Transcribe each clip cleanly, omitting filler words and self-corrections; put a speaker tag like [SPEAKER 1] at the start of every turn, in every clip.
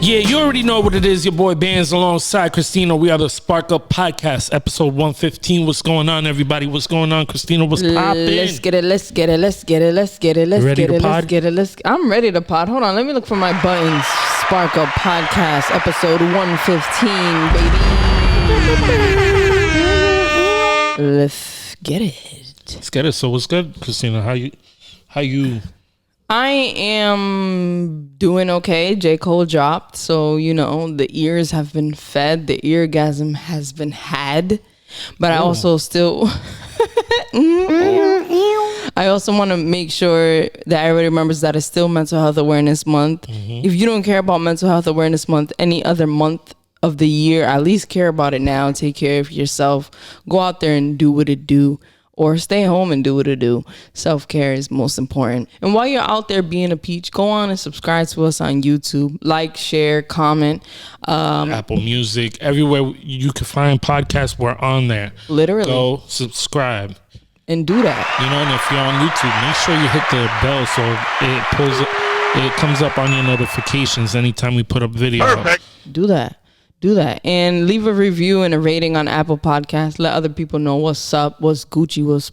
[SPEAKER 1] Yeah, you already know what it is. Your boy Banz alongside Cristina. We are the Spark Up Podcast, episode 115. What's going on, everybody? What's going on, Cristina? What's poppin'?
[SPEAKER 2] Let's get it. Let's get it. Let's get it. Let's get it. Let's
[SPEAKER 1] Ready
[SPEAKER 2] get
[SPEAKER 1] to
[SPEAKER 2] it.
[SPEAKER 1] pod?
[SPEAKER 2] Let's get it. I'm ready to pod. Hold on. Let me look for my buttons. Spark Up Podcast, episode 115, baby. Let's get it.
[SPEAKER 1] Let's get it. So what's good, Cristina? How you?
[SPEAKER 2] I am doing okay. J. Cole dropped, so you know the ears have been fed, the eargasm has been had, but I also still, I also want to make sure that everybody remembers that it's still Mental Health Awareness Month. If you don't care about Mental Health Awareness Month, any other month of the year, at least care about it now. Take care of yourself. Go out there and do what it do. Or stay home and do what it do. Self-care is most important. And while you're out there being a peach, go on and subscribe to us on YouTube. Like, share, comment.
[SPEAKER 1] Apple Music, everywhere you can find podcasts, we're on there.
[SPEAKER 2] Literally.
[SPEAKER 1] Go subscribe.
[SPEAKER 2] And do that.
[SPEAKER 1] You know, and if you're on YouTube, make sure you hit the bell so it comes up on your notifications anytime we put up video.
[SPEAKER 2] Perfect. Do that. And leave a review and a rating on Apple Podcasts. Let other people know what's up, what's Gucci, what's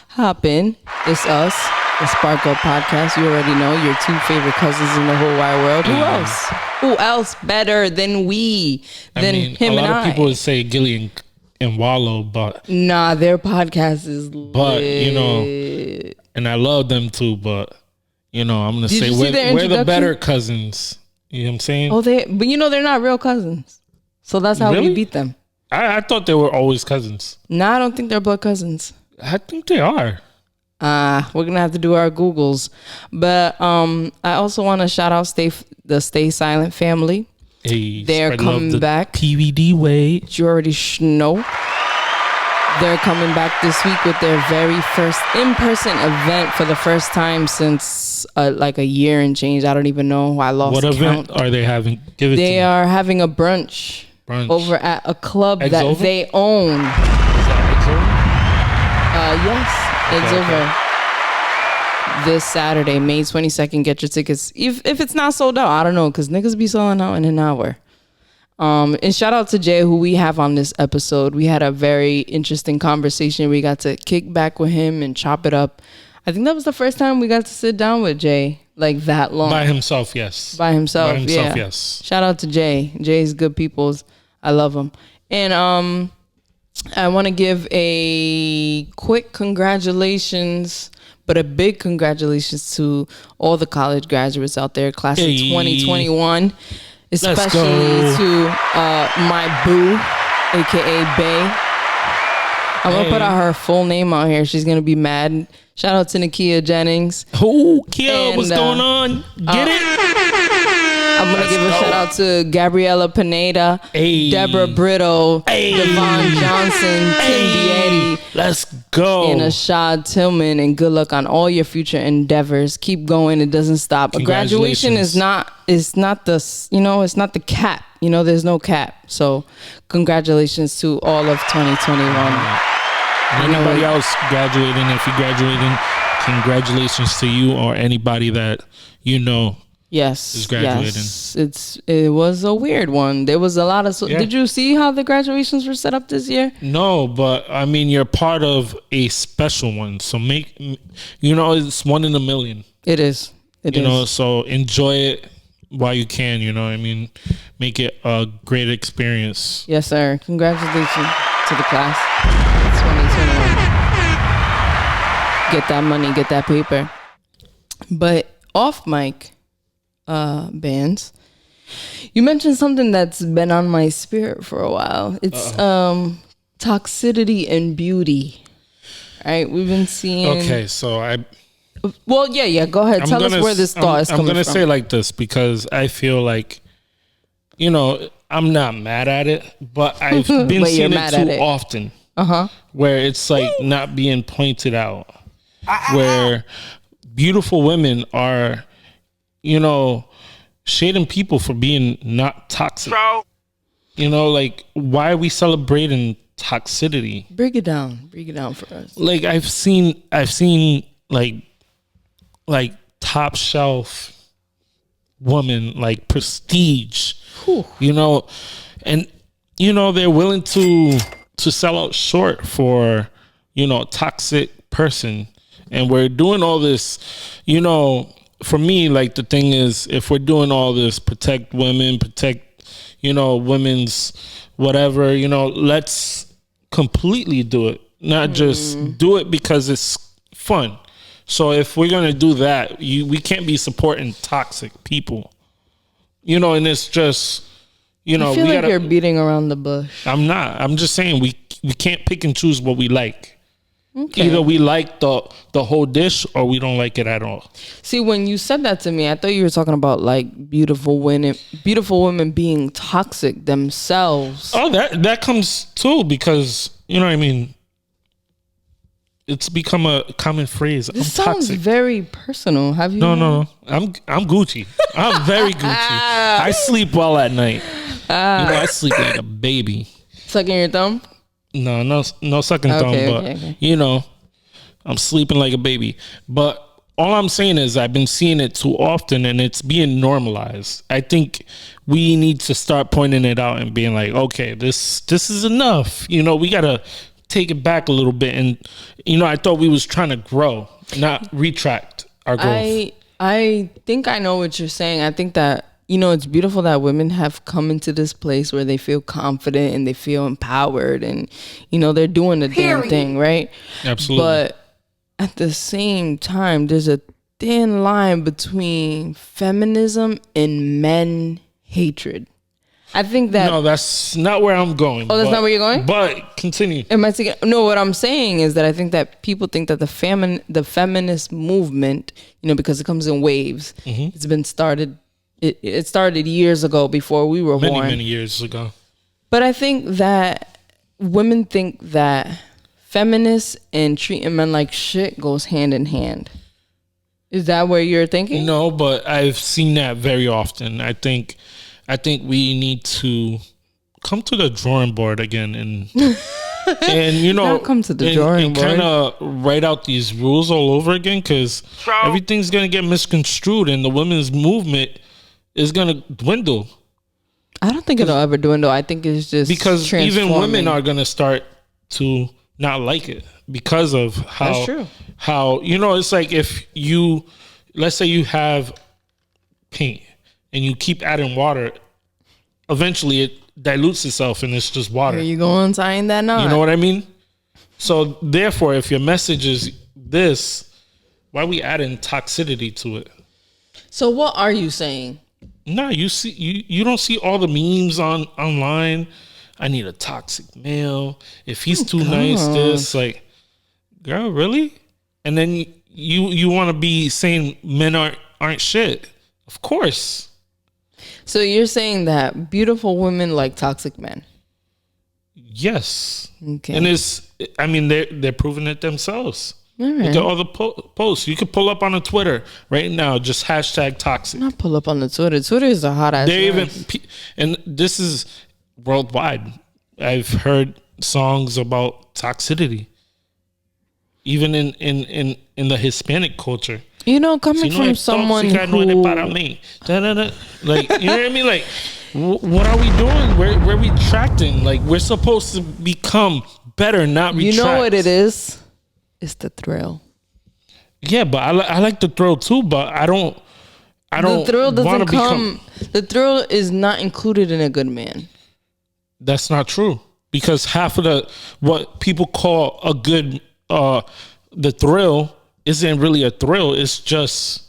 [SPEAKER 2] hoppin'. It's us, the Spark Up Podcast. You already know, your two favorite cousins in the whole wide world. Who else? Who else better than we? Than him and I?
[SPEAKER 1] A lot of people would say Gilly and Wallow, but
[SPEAKER 2] nah, their podcast is
[SPEAKER 1] but
[SPEAKER 2] lit.
[SPEAKER 1] you know, and I love them too, but you know, I'm gonna say we're the better cousins. You know what I'm saying?
[SPEAKER 2] But you know they're not real cousins, so that's how we beat them.
[SPEAKER 1] I thought they were always cousins.
[SPEAKER 2] No, I don't think they're blood cousins.
[SPEAKER 1] I think they are.
[SPEAKER 2] We're gonna have to do our Googles, but I also want to shout out the Stay Silent family.
[SPEAKER 1] Hey,
[SPEAKER 2] they're coming back.
[SPEAKER 1] PVD way.
[SPEAKER 2] You already know. They're coming back this week with their very first in-person event for the first time since like a year and change. I don't even know. I lost count. What event
[SPEAKER 1] are they having?
[SPEAKER 2] They are having a brunch over at a club that they own.
[SPEAKER 1] Is that
[SPEAKER 2] Yes, Eggs Over. This Saturday, May 22nd. Get your tickets. If it's not sold out, I don't know, because niggas be selling out in an hour. And shout out to Jay, who we have on this episode. We had a very interesting conversation. We got to kick back with him and chop it up. I think that was the first time we got to sit down with Jay like that long.
[SPEAKER 1] By himself, yes.
[SPEAKER 2] By himself, yeah.
[SPEAKER 1] Yes.
[SPEAKER 2] Shout out to Jay. Jay's good peoples. I love him. And I want to give a quick congratulations, but a big congratulations to all the college graduates out there, class of 2021. Especially to my boo, aka Bay. I'm gonna put out her full name out here. She's gonna be mad. Shout out to Nakia Jennings.
[SPEAKER 1] Oh, Kia, what's going on? Get it?
[SPEAKER 2] I'm gonna give a shout out to Gabriella Pineda, Deborah Brito, Devon Johnson, Tim Bietti.
[SPEAKER 1] Let's go.
[SPEAKER 2] And Ashad Tillman, and good luck on all your future endeavors. Keep going. It doesn't stop. A graduation is not the cap. You know, there's no cap. So congratulations to all of 2021.
[SPEAKER 1] Anybody else graduating, if you're graduating, congratulations to you or anybody that you know.
[SPEAKER 2] Yes,
[SPEAKER 1] is graduating.
[SPEAKER 2] Yes. It was a weird one. There was a lot of. Did you see how the graduations were set up this year?
[SPEAKER 1] No, but I mean, you're part of a special one, so it's one in a million.
[SPEAKER 2] It is. It is.
[SPEAKER 1] So enjoy it while you can. You know what I mean? Make it a great experience.
[SPEAKER 2] Yes, sir. Congratulations to the class. 2021. Get that money. Get that paper. But off mic. Bands, you mentioned something that's been on my spirit for a while. It's toxicity and beauty. All right, we've been seeing.
[SPEAKER 1] Okay, so
[SPEAKER 2] Go ahead. Tell us where this thought is coming from.
[SPEAKER 1] I'm gonna say like this because I feel like, I'm not mad at it, but I've been seeing it too often. Where it's like not being pointed out, where beautiful women are. Shading people for being not toxic. Like, why are we celebrating toxicity.
[SPEAKER 2] Break it down for us.
[SPEAKER 1] Like I've seen like top shelf woman, like prestige.
[SPEAKER 2] Whew.
[SPEAKER 1] And they're willing to sell out short for a toxic person. And we're doing all this, for me, like the thing is, if we're doing all this, protect women, protect women's whatever, let's completely do it, not just do it because it's fun. So if we're gonna do that, we can't be supporting toxic people, and it's just,
[SPEAKER 2] I feel like you're beating around the bush.
[SPEAKER 1] I'm not. I'm just saying we can't pick and choose what we like.
[SPEAKER 2] Okay.
[SPEAKER 1] Either we like the whole dish or we don't like it at all.
[SPEAKER 2] See, when you said that to me, I thought you were talking about like beautiful women being toxic themselves.
[SPEAKER 1] Oh, that comes too, because what I mean. It's become a common phrase.
[SPEAKER 2] This
[SPEAKER 1] I'm
[SPEAKER 2] sounds
[SPEAKER 1] toxic.
[SPEAKER 2] very personal. Have you?
[SPEAKER 1] No. I'm Gucci. I'm very Gucci. I sleep well at night. I sleep like a baby.
[SPEAKER 2] Sucking your thumb?
[SPEAKER 1] No sucking thumb. But
[SPEAKER 2] okay.
[SPEAKER 1] I'm sleeping like a baby. But all I'm saying is I've been seeing it too often, and it's being normalized. I think we need to start pointing it out and being like, okay, this is enough. We gotta take it back a little bit. And I thought we was trying to grow, not retract our growth.
[SPEAKER 2] I think I know what you're saying. I think that it's beautiful that women have come into this place where they feel confident and they feel empowered, and they're doing the damn thing, right?
[SPEAKER 1] Absolutely.
[SPEAKER 2] But at the same time, there's a thin line between feminism and men hatred. I think that...
[SPEAKER 1] No, that's not where I'm going.
[SPEAKER 2] Oh, that's not where you're going?
[SPEAKER 1] But continue.
[SPEAKER 2] No, what I'm saying is that I think that people think that the feminist movement, because it comes in waves, it's been started... It started years ago before we were born.
[SPEAKER 1] Many years ago.
[SPEAKER 2] But I think that women think that feminists and treating men like shit goes hand in hand. Is that what you're thinking?
[SPEAKER 1] No, but I've seen that very often. I think we need to come to the drawing board again and
[SPEAKER 2] not come to the drawing board
[SPEAKER 1] and kind of write out these rules all over again, because everything's gonna get misconstrued and the women's movement is gonna dwindle.
[SPEAKER 2] I don't think it'll ever dwindle. I think it's just
[SPEAKER 1] because even women are gonna start to not like it because of how.
[SPEAKER 2] That's true.
[SPEAKER 1] How it's like if let's say you have paint and you keep adding water, eventually it dilutes itself and it's just water.
[SPEAKER 2] Here you go on tying that knot.
[SPEAKER 1] You know what I mean? So therefore, if your message is this, why are we adding toxicity to it?
[SPEAKER 2] So what are you saying?
[SPEAKER 1] No, you don't see all the memes online. I need a toxic male. If he's too nice, this, like, girl, really? And then you want to be saying men aren't shit. Of course.
[SPEAKER 2] So you're saying that beautiful women like toxic men?
[SPEAKER 1] Yes.
[SPEAKER 2] Okay.
[SPEAKER 1] And they're proving it themselves.
[SPEAKER 2] All right.
[SPEAKER 1] Look at all the posts. You could pull up on a Twitter right now, just hashtag toxic.
[SPEAKER 2] Not pull up on the Twitter. Twitter is a hot ass.
[SPEAKER 1] And this is worldwide. I've heard songs about toxicity, even in the Hispanic culture.
[SPEAKER 2] Coming from someone who...
[SPEAKER 1] Like, you know what I mean? Like, what are we doing? We're retracting. Like, we're supposed to become better, not retract.
[SPEAKER 2] You know what it is? It's the thrill.
[SPEAKER 1] Yeah, but I like the thrill too, but I don't.
[SPEAKER 2] The thrill doesn't come. The thrill is not included in a good man.
[SPEAKER 1] That's not true, because half of what people call a good the thrill isn't really a thrill. It's just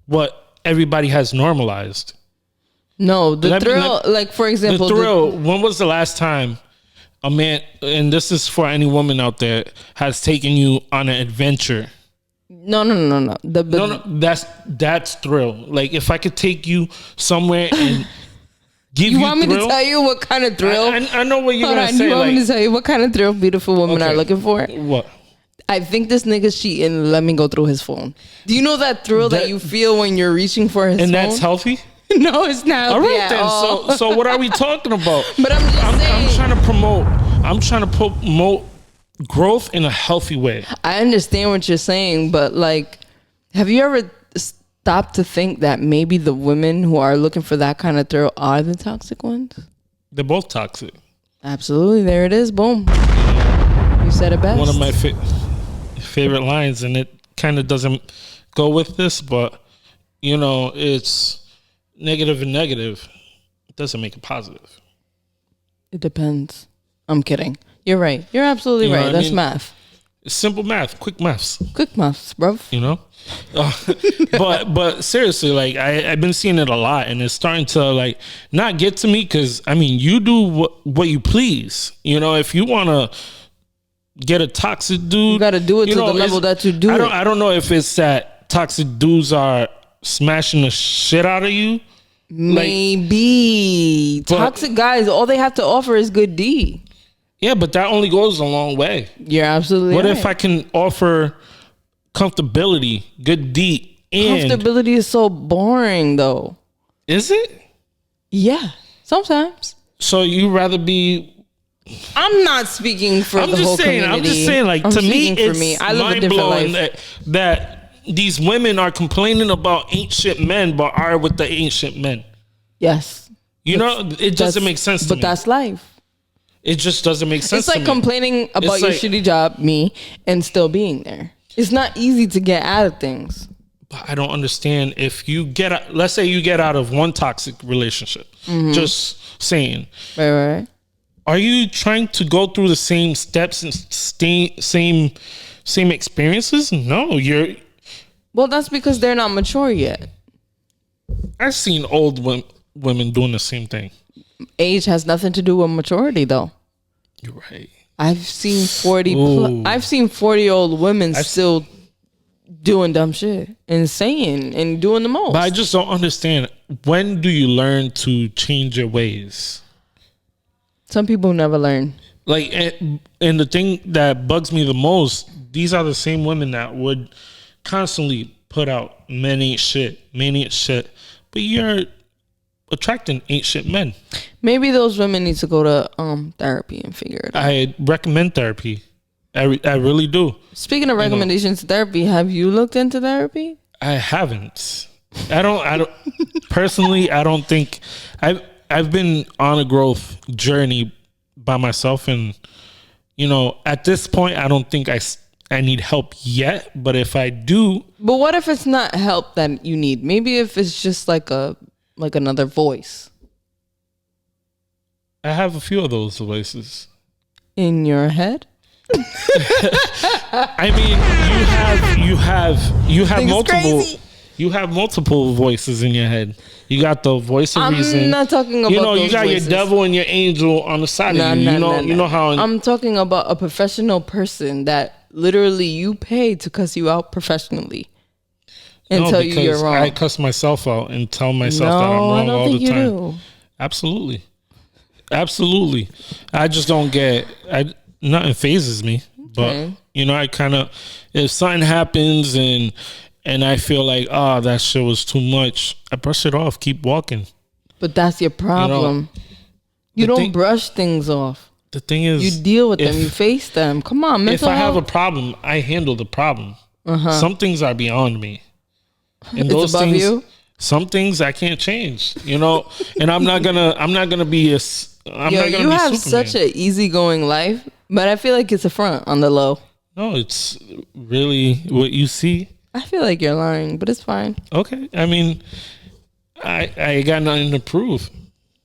[SPEAKER 1] what everybody has normalized.
[SPEAKER 2] No, the thrill, like for example,
[SPEAKER 1] the thrill. When was the last time a man, and this is for any woman out there, has taken you on an adventure?
[SPEAKER 2] No.
[SPEAKER 1] That's thrill. Like if I could take you somewhere and give you
[SPEAKER 2] want
[SPEAKER 1] thrill,
[SPEAKER 2] me to tell you what kind of thrill?
[SPEAKER 1] I know what you're gonna say.
[SPEAKER 2] You want me to tell you what kind of thrill beautiful women are looking for?
[SPEAKER 1] What?
[SPEAKER 2] I think this nigga's cheating. Let me go through his phone. Do you know that thrill that you feel when you're reaching for his phone?
[SPEAKER 1] And that's healthy?
[SPEAKER 2] No, it's not.
[SPEAKER 1] All right then. So what are we talking about?
[SPEAKER 2] But I'm just saying.
[SPEAKER 1] I'm I'm trying to promote growth in a healthy way.
[SPEAKER 2] I understand what you're saying, but like, have you ever stopped to think that maybe the women who are looking for that kind of thrill are the toxic ones?
[SPEAKER 1] They're both toxic. Absolutely.
[SPEAKER 2] There it is. Boom. You said it best.
[SPEAKER 1] One of my favorite lines, and it kind of doesn't go with this, but it's negative and negative. It doesn't make it positive.
[SPEAKER 2] It depends. I'm kidding. You're right. You're absolutely right. That's math.
[SPEAKER 1] It's simple math. Quick maths.
[SPEAKER 2] Quick maths, bro.
[SPEAKER 1] But seriously, like I've been seeing it a lot, and it's starting to like not get to me because you do what you please. If you want to get a toxic dude,
[SPEAKER 2] you got to do it to the level that you do.
[SPEAKER 1] I don't know if it's that toxic dudes are smashing the shit out of you.
[SPEAKER 2] Maybe toxic guys, all they have to offer is good D.
[SPEAKER 1] Yeah, but that only goes a long way.
[SPEAKER 2] You're absolutely right.
[SPEAKER 1] What if I can offer comfortability, good D, and
[SPEAKER 2] comfortability is so boring though.
[SPEAKER 1] Is it?
[SPEAKER 2] Yeah, sometimes.
[SPEAKER 1] So you rather be?
[SPEAKER 2] I'm not speaking for the whole community.
[SPEAKER 1] I'm just saying, like, to me, it's mind-blowing that these women are complaining about ain't shit men, but are with the ain't shit men.
[SPEAKER 2] Yes.
[SPEAKER 1] It doesn't make sense to me.
[SPEAKER 2] But that's life.
[SPEAKER 1] It just doesn't make sense to me.
[SPEAKER 2] It's like complaining about your shitty job, me, and still being there. It's not easy to get out of things.
[SPEAKER 1] But I don't understand if you let's say you get out of one toxic relationship. Mm-hmm. Just saying.
[SPEAKER 2] Right.
[SPEAKER 1] Are you trying to go through the same steps and same experiences? No,
[SPEAKER 2] Well, that's because they're not mature yet.
[SPEAKER 1] I've seen old women doing the same thing.
[SPEAKER 2] Age has nothing to do with maturity, though.
[SPEAKER 1] You're right.
[SPEAKER 2] I've seen 40-year-old women still doing dumb shit and saying and doing the most.
[SPEAKER 1] But I just don't understand. When do you learn to change your ways?
[SPEAKER 2] Some people never learn.
[SPEAKER 1] Like, and the thing that bugs me the most, these are the same women that would constantly put out men ain't shit, but you're attracting ain't shit men.
[SPEAKER 2] Maybe those women need to go to therapy and figure it out.
[SPEAKER 1] I recommend therapy. I really do.
[SPEAKER 2] Speaking of recommendations to therapy, have you looked into therapy?
[SPEAKER 1] I haven't. I don't personally. I don't think I've been on a growth journey by myself, and at this point, I don't think I need help yet. But if I do,
[SPEAKER 2] but what if it's not help that you need? Maybe if it's just like another voice.
[SPEAKER 1] I have a few of those voices
[SPEAKER 2] in your head.
[SPEAKER 1] I mean, you have multiple. Crazy. You have multiple voices in your head. You got the voice of reason.
[SPEAKER 2] I'm not talking about those
[SPEAKER 1] you got
[SPEAKER 2] voices.
[SPEAKER 1] Your devil and your angel on the side of you. You know how.
[SPEAKER 2] I'm talking about a professional person that literally you pay to cuss you out professionally and tell you you're wrong.
[SPEAKER 1] I cuss myself out and tell myself that I'm wrong all the time. Do. Absolutely. I just don't get. Nothing phases me, but I kind of, if something happens and I feel like, that shit was too much, I brush it off, keep walking.
[SPEAKER 2] But that's your problem. You don't brush things off.
[SPEAKER 1] The thing is,
[SPEAKER 2] you deal with them, you face them. Come on, mental
[SPEAKER 1] If I have a problem, I handle the problem. Some things are beyond me. And
[SPEAKER 2] those above
[SPEAKER 1] things,
[SPEAKER 2] you?
[SPEAKER 1] Some things I can't change, and I'm not gonna be a.
[SPEAKER 2] You have such an easygoing life, but I feel like it's a front on the low.
[SPEAKER 1] No, it's really what you see.
[SPEAKER 2] I feel like you're lying, but it's fine.
[SPEAKER 1] Okay, I mean, I got nothing to prove.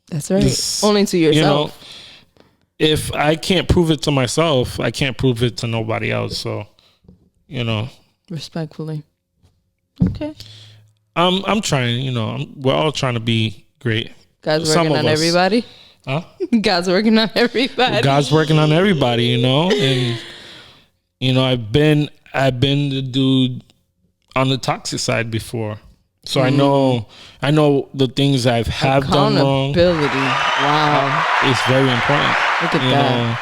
[SPEAKER 2] That's right. Only to yourself.
[SPEAKER 1] If I can't prove it to myself, I can't prove it to nobody else. So,
[SPEAKER 2] respectfully. Okay.
[SPEAKER 1] I'm trying. We're all trying to be great.
[SPEAKER 2] God's working on everybody.
[SPEAKER 1] Huh?
[SPEAKER 2] God's working on everybody.
[SPEAKER 1] God's working on everybody, and I've been the dude on the toxic side before, so I know the things I've done wrong.
[SPEAKER 2] Accountability. Wow,
[SPEAKER 1] it's very important.
[SPEAKER 2] Look at that.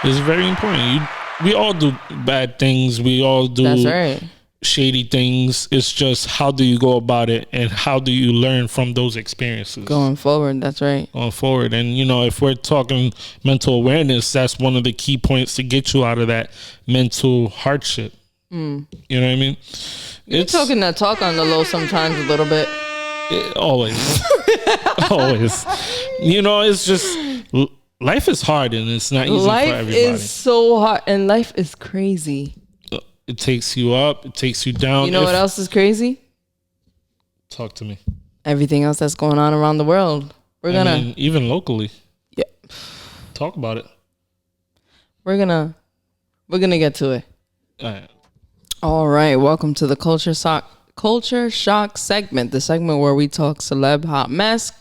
[SPEAKER 1] It's very important. We all do bad things. We all do.
[SPEAKER 2] That's right.
[SPEAKER 1] shady things. It's just how do you go about it and how do you learn from those experiences
[SPEAKER 2] going forward. That's right.
[SPEAKER 1] Going forward. And if we're talking mental awareness, that's one of the key points to get you out of that mental hardship. You know what I mean?
[SPEAKER 2] You're talking that talk on the low sometimes a little bit.
[SPEAKER 1] Always. Always. It's just life is hard and it's not easy for everybody.
[SPEAKER 2] Life is so hard and life is crazy.
[SPEAKER 1] It takes you up, it takes you down.
[SPEAKER 2] You know what else is crazy?
[SPEAKER 1] Talk to me.
[SPEAKER 2] Everything else that's going on around the world.
[SPEAKER 1] Even locally.
[SPEAKER 2] Yeah.
[SPEAKER 1] Talk about it.
[SPEAKER 2] We're gonna get to it. All right. Welcome to the Culture Shock segment, the segment where we talk celeb hot mess,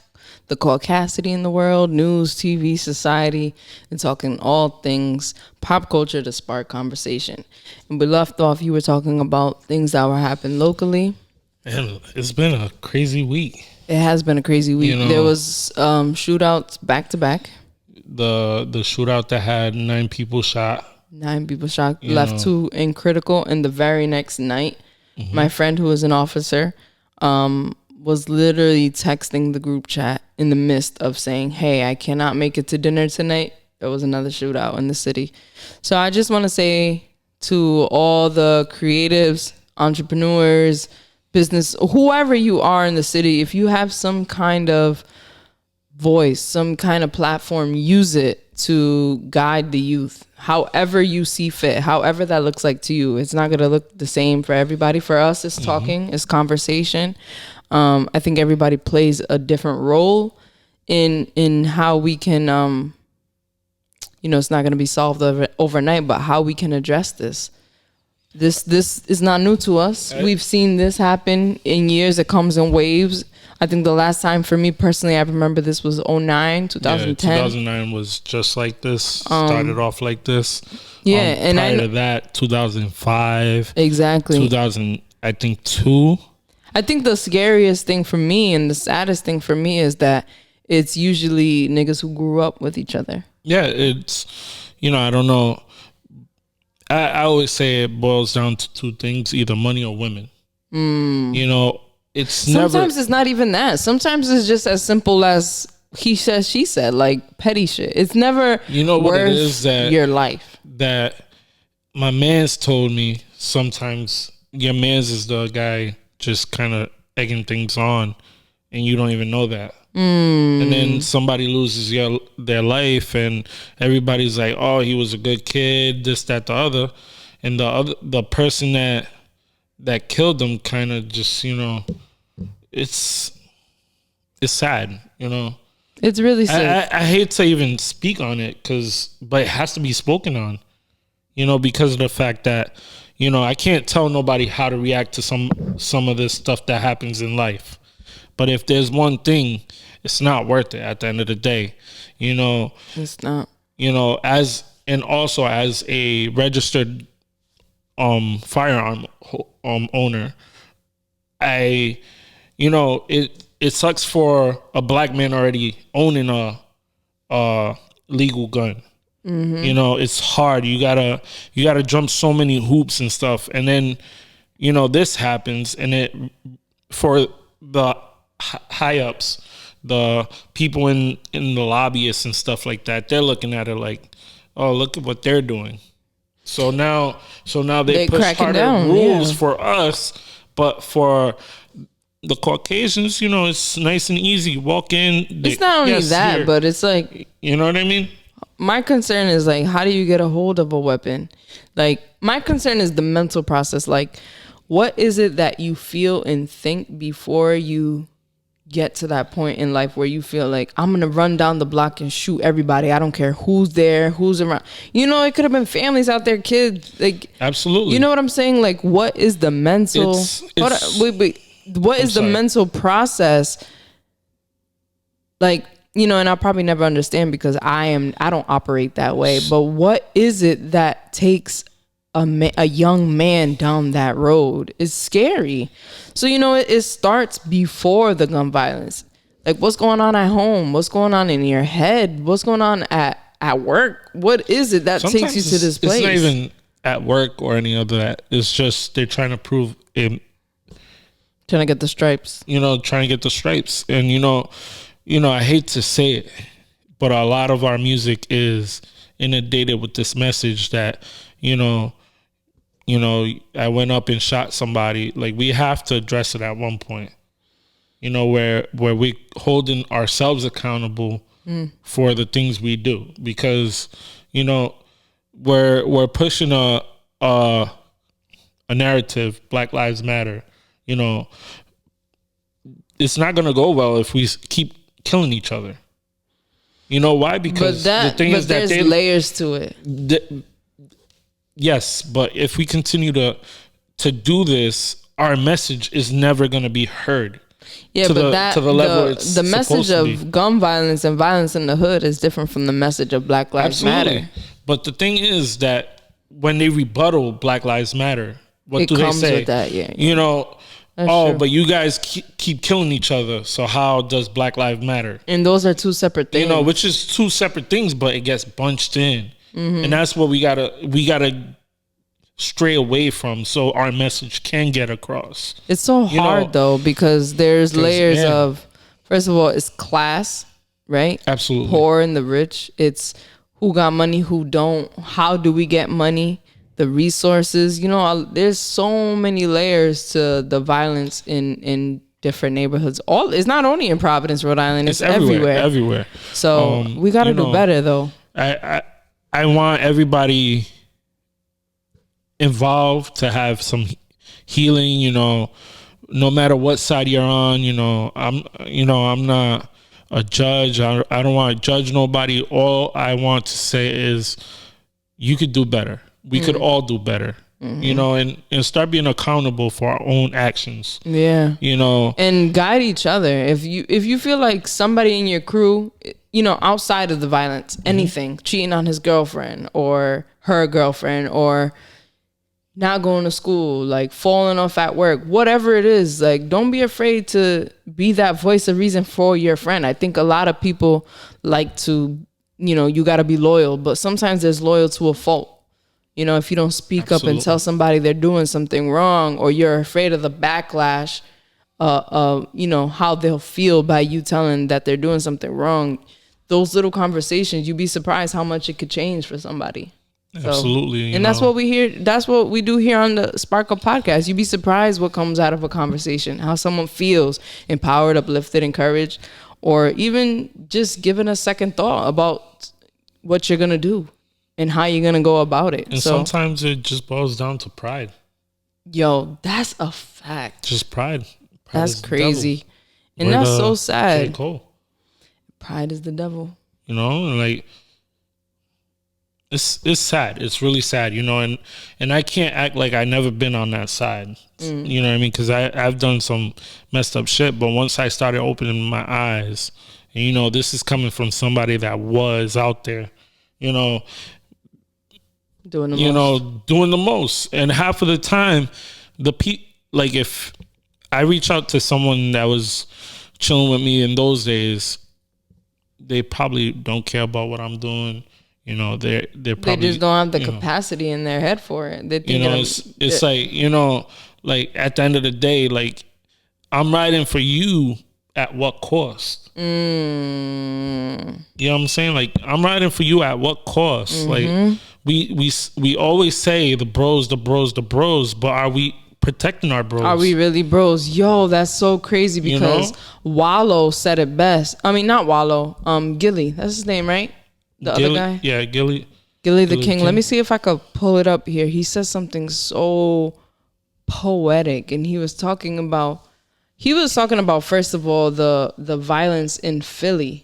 [SPEAKER 2] the caucasity in the world, news, TV, society, and talking all things pop culture to spark conversation. And we left off, you were talking about things that were happening locally.
[SPEAKER 1] And it's been a crazy week.
[SPEAKER 2] It has been a crazy week. There was shootouts back to back.
[SPEAKER 1] The shootout that had 9 people shot.
[SPEAKER 2] 9 people shot, left 2 in critical. And the very next night, my friend who was an officer was literally texting the group chat in the midst of saying, hey, I cannot make it to dinner tonight. There was another shootout in the city. So I just want to say to all the creatives, entrepreneurs, business, whoever you are in the city, if you have some kind of voice, some kind of platform, use it to guide the youth however you see fit, however that looks like to you. It's not going to look the same for everybody. For us, it's talking, it's conversation. I think everybody plays a different role in how we can, it's not going to be solved overnight, but how we can address this. This is not new to us. We've seen this happen in years. It comes in waves. I think the last time for me personally, I remember this was 2010. Yeah,
[SPEAKER 1] 2009 was just like this. Started off like this.
[SPEAKER 2] Yeah, and
[SPEAKER 1] prior to that, 2005.
[SPEAKER 2] Exactly.
[SPEAKER 1] 2000, I think 2.
[SPEAKER 2] I think the scariest thing for me and the saddest thing for me is that it's usually niggas who grew up with each other.
[SPEAKER 1] Yeah, it's, I don't know. I always say it boils down to 2 things, either money or women. It's
[SPEAKER 2] sometimes it's not even that. Sometimes it's just as simple as he said, she said, like petty shit. It's never
[SPEAKER 1] what it is that
[SPEAKER 2] your life.
[SPEAKER 1] That my man's told me sometimes your man's is the guy just kind of egging things on and you don't even know that. And then somebody loses their life and everybody's like, oh, he was a good kid, this, that, the other. And the person that killed them kind of just, it's sad, It's
[SPEAKER 2] really sad.
[SPEAKER 1] I hate to even speak on it but it has to be spoken on, because of the fact that, I can't tell nobody how to react to some of this stuff that happens in life. But if there's one thing, it's not worth it at the end of the day.
[SPEAKER 2] It's not.
[SPEAKER 1] As a registered firearm owner, it sucks for a black man already owning a legal gun. It's hard. You gotta jump so many hoops and stuff, and then this happens, and it for the high ups, the people in the lobbyists and stuff like that, they're looking at it like, oh, look at what they're doing. So now they push harder rules for us, but for the Caucasians, it's nice and easy. Walk in.
[SPEAKER 2] It's not only that, but it's like,
[SPEAKER 1] you know what I mean?
[SPEAKER 2] My concern is like, how do you get a hold of a weapon? Like, my concern is the mental process. Like, what is it that you feel and think before you get to that point in life where you feel like, I'm going to run down the block and shoot everybody. I don't care who's there, who's around. It could have been families out there, kids. Like,
[SPEAKER 1] absolutely.
[SPEAKER 2] You know what I'm saying? Like, what is the mental... What is the mental process? Like, and I'll probably never understand because I don't operate that way. But what is it that takes a young man down that road? It's scary. So, it starts before the gun violence. Like, what's going on at home? What's going on in your head? What's going on at work? What is it that takes you to this place?
[SPEAKER 1] at work or any of that. It's just they're trying to prove it.
[SPEAKER 2] Trying to get the stripes.
[SPEAKER 1] Trying to get the stripes. And, I hate to say it, but a lot of our music is inundated with this message that, I went up and shot somebody. Like, we have to address it at one point, where we holding ourselves accountable for the things we do, because, we're pushing a narrative, Black Lives Matter. It's not going to go well if we keep killing each other. You know why? Because the thing is that
[SPEAKER 2] there's layers to it.
[SPEAKER 1] Yes, but if we continue to do this, our message is never going to be heard.
[SPEAKER 2] Yeah,
[SPEAKER 1] to
[SPEAKER 2] but
[SPEAKER 1] the level it's
[SPEAKER 2] the message of gun violence and violence in the hood is different from the message of Black Lives Matter.
[SPEAKER 1] But the thing is that when they rebuttal Black Lives Matter, what do they say? With that, yeah. That's true. But you guys keep killing each other, so how does Black Lives Matter?
[SPEAKER 2] And those are two separate things.
[SPEAKER 1] Which is two separate things, but it gets bunched in. Mm-hmm. And that's what we gotta stray away from, so our message can get across.
[SPEAKER 2] It's so hard though, because there's layers of, first of all, it's class, right?
[SPEAKER 1] Absolutely.
[SPEAKER 2] Poor and the rich. It's who got money, who don't. How do we get money? The resources, there's so many layers to the violence in different neighborhoods. It's not only in Providence, Rhode Island. It's everywhere. So we got to do better, though.
[SPEAKER 1] I want everybody involved to have some healing. No matter what side you're on. I'm not a judge. I don't want to judge nobody. All I want to say is you could do better. We could all do better, and start being accountable for our own actions.
[SPEAKER 2] Yeah. And guide each other. If you feel like somebody in your crew, outside of the violence, anything, cheating on his girlfriend or her girlfriend, or not going to school, like falling off at work, whatever it is, like, don't be afraid to be that voice of reason for your friend. I think a lot of people like to, you got to be loyal, but sometimes there's loyal to a fault. If you don't speak up and tell somebody they're doing something wrong, or you're afraid of the backlash, how they'll feel by you telling that they're doing something wrong, those little conversations, you'd be surprised how much it could change for somebody.
[SPEAKER 1] Absolutely.
[SPEAKER 2] And that's what we hear. That's what we do here on the Sparkle podcast. You'd be surprised what comes out of a conversation, how someone feels empowered, uplifted, encouraged, or even just given a second thought about what you're going to do and how you're going to go about it.
[SPEAKER 1] And sometimes it just boils down to pride.
[SPEAKER 2] Yo, that's a fact.
[SPEAKER 1] Just pride.
[SPEAKER 2] That's crazy. And that's so sad. J. Cole. Pride is the devil.
[SPEAKER 1] Like, it's sad. It's really sad, and I can't act like I never been on that side. You know what I mean? Because I've done some messed up shit, but once I started opening my eyes, and, this is coming from somebody that was out there, doing the most. And half of the time, like, if I reach out to someone that was chilling with me in those days, they probably don't care about what I'm doing. They're probably,
[SPEAKER 2] they just don't have the capacity in their head for it. They think
[SPEAKER 1] it's like, like, at the end of the day, like, I'm riding for you at what cost? You know what I'm saying? Like, I'm riding for you at what cost? Like, we always say the bros, but are we protecting our bros?
[SPEAKER 2] Are we really bros? Yo, that's so crazy, because Wallow said it best. I mean, not Wallow. Gilly, that's his name, right? The other guy?
[SPEAKER 1] Yeah, Gilly
[SPEAKER 2] the King. Let me see if I could pull it up here. He says something so poetic, and he was talking about, first of all, the violence in Philly.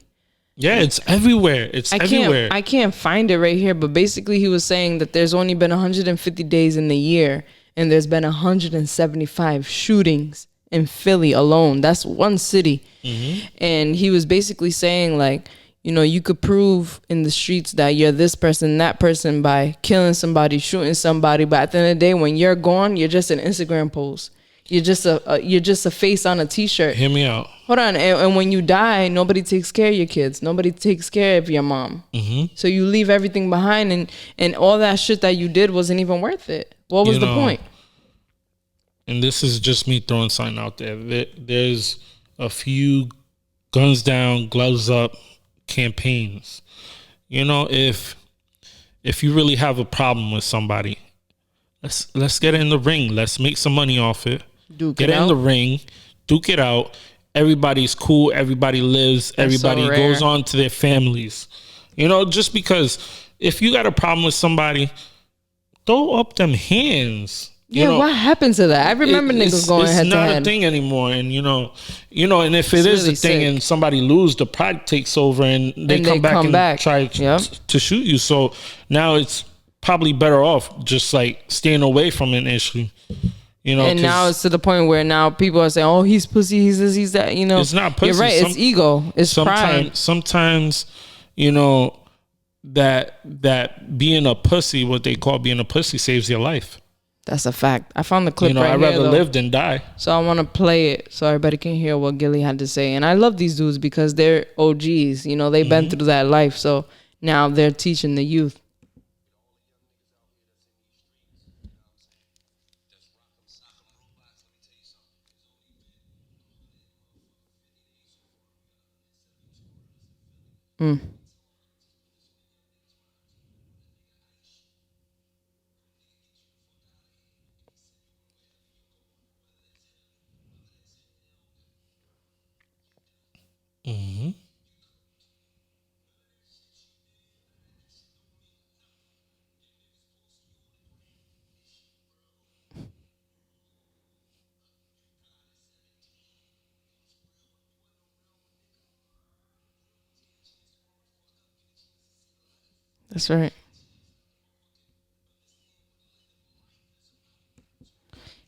[SPEAKER 1] Yeah, it's everywhere.
[SPEAKER 2] I can't find it right here, but basically he was saying that there's only been 150 days in the year, and there's been 175 shootings in Philly alone. That's one city. And he was basically saying, like, you could prove in the streets that you're this person, that person, by killing somebody, shooting somebody. But at the end of the day, when you're gone, you're just an Instagram post. You're just a face on a t-shirt.
[SPEAKER 1] Hear me out.
[SPEAKER 2] Hold on. And when you die, nobody takes care of your kids. Nobody takes care of your mom. So you leave everything behind, and all that shit that you did wasn't even worth it. What was the point?
[SPEAKER 1] And this is just me throwing something out there. There's a few guns down, gloves up campaigns. If you really have a problem with somebody, let's get in the ring. Let's make some money off it. Get in the ring, duke it out. Everybody's cool. Everybody lives. Everybody goes on to their families. Just because if you got a problem with somebody, throw up them hands.
[SPEAKER 2] What happened to that? I remember niggas going head to head. It's not a
[SPEAKER 1] thing anymore. And and if it is a thing and somebody lose, the pride takes over and they come back and try to shoot you. So now it's probably better off just like staying away from an issue. And
[SPEAKER 2] now it's to the point where now people are saying, "Oh, he's pussy. He's this. He's that."
[SPEAKER 1] It's not pussy.
[SPEAKER 2] You're right. It's ego. It's pride.
[SPEAKER 1] Sometimes, that being a pussy, what they call being a pussy, saves your life.
[SPEAKER 2] That's a fact. I found the clip right
[SPEAKER 1] I'd
[SPEAKER 2] here.
[SPEAKER 1] rather live than die.
[SPEAKER 2] So I want to play it so everybody can hear what Gilly had to say. And I love these dudes because they're OGs. They've been through that life. So now they're teaching the youth. That's right.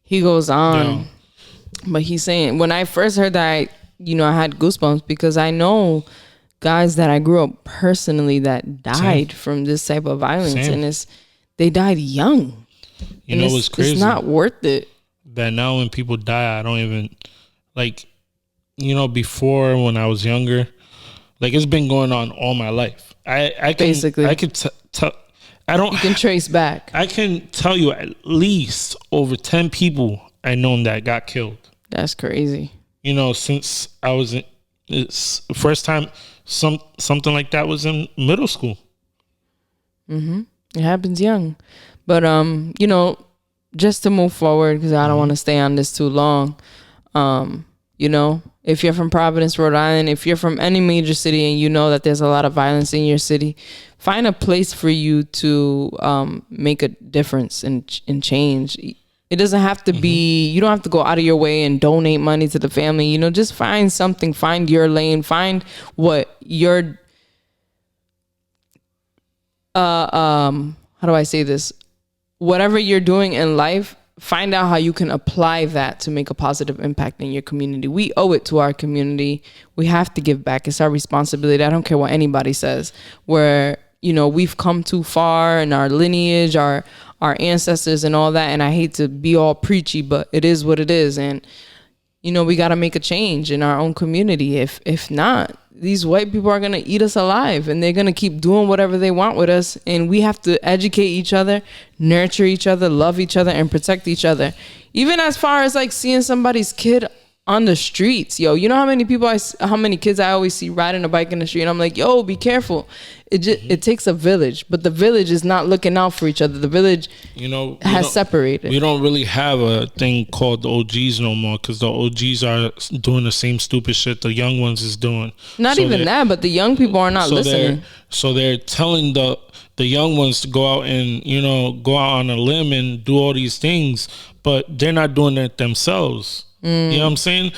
[SPEAKER 2] He goes on, but he's saying, when I first heard that, I had goosebumps because I know guys that I grew up personally that died from this type of violence, and they died young.
[SPEAKER 1] What's crazy?
[SPEAKER 2] It's not worth it.
[SPEAKER 1] That now when people die, I don't even before when I was younger, it's been going on all my life. I can tell. You
[SPEAKER 2] can trace back.
[SPEAKER 1] I can tell you at least over 10 people I known that got killed.
[SPEAKER 2] That's crazy.
[SPEAKER 1] Since I was it's the first time something like that was in middle school.
[SPEAKER 2] It happens young, but just to move forward because I don't want to stay on this too long. If you're from Providence, Rhode Island, if you're from any major city and you know that there's a lot of violence in your city, find a place for you to make a difference and change. It doesn't have to be, you don't have to go out of your way and donate money to the family. Just find something, find your lane, find what your, how do I say this? Whatever you're doing in life, find out how you can apply that to make a positive impact in your community. We owe it to our community. We have to give back. It's our responsibility. I don't care what anybody says. Where, we've come too far in our lineage, our ancestors and all that. And I hate to be all preachy, but it is what it is. And, we got to make a change in our own community. If not, these white people are going to eat us alive and they're going to keep doing whatever they want with us. And we have to educate each other, nurture each other, love each other, and protect each other. Even as far as seeing somebody's kid on the streets, yo, how many kids I always see riding a bike in the street, and I'm like, yo, be careful. It takes a village, but the village is not looking out for each other. The village, has separated.
[SPEAKER 1] We don't really have a thing called the OGs no more because the OGs are doing the same stupid shit the young ones is doing.
[SPEAKER 2] Not even that, but the young people are not listening.
[SPEAKER 1] So they're telling the young ones to go out and go out on a limb and do all these things, but they're not doing it themselves. You know what I'm saying?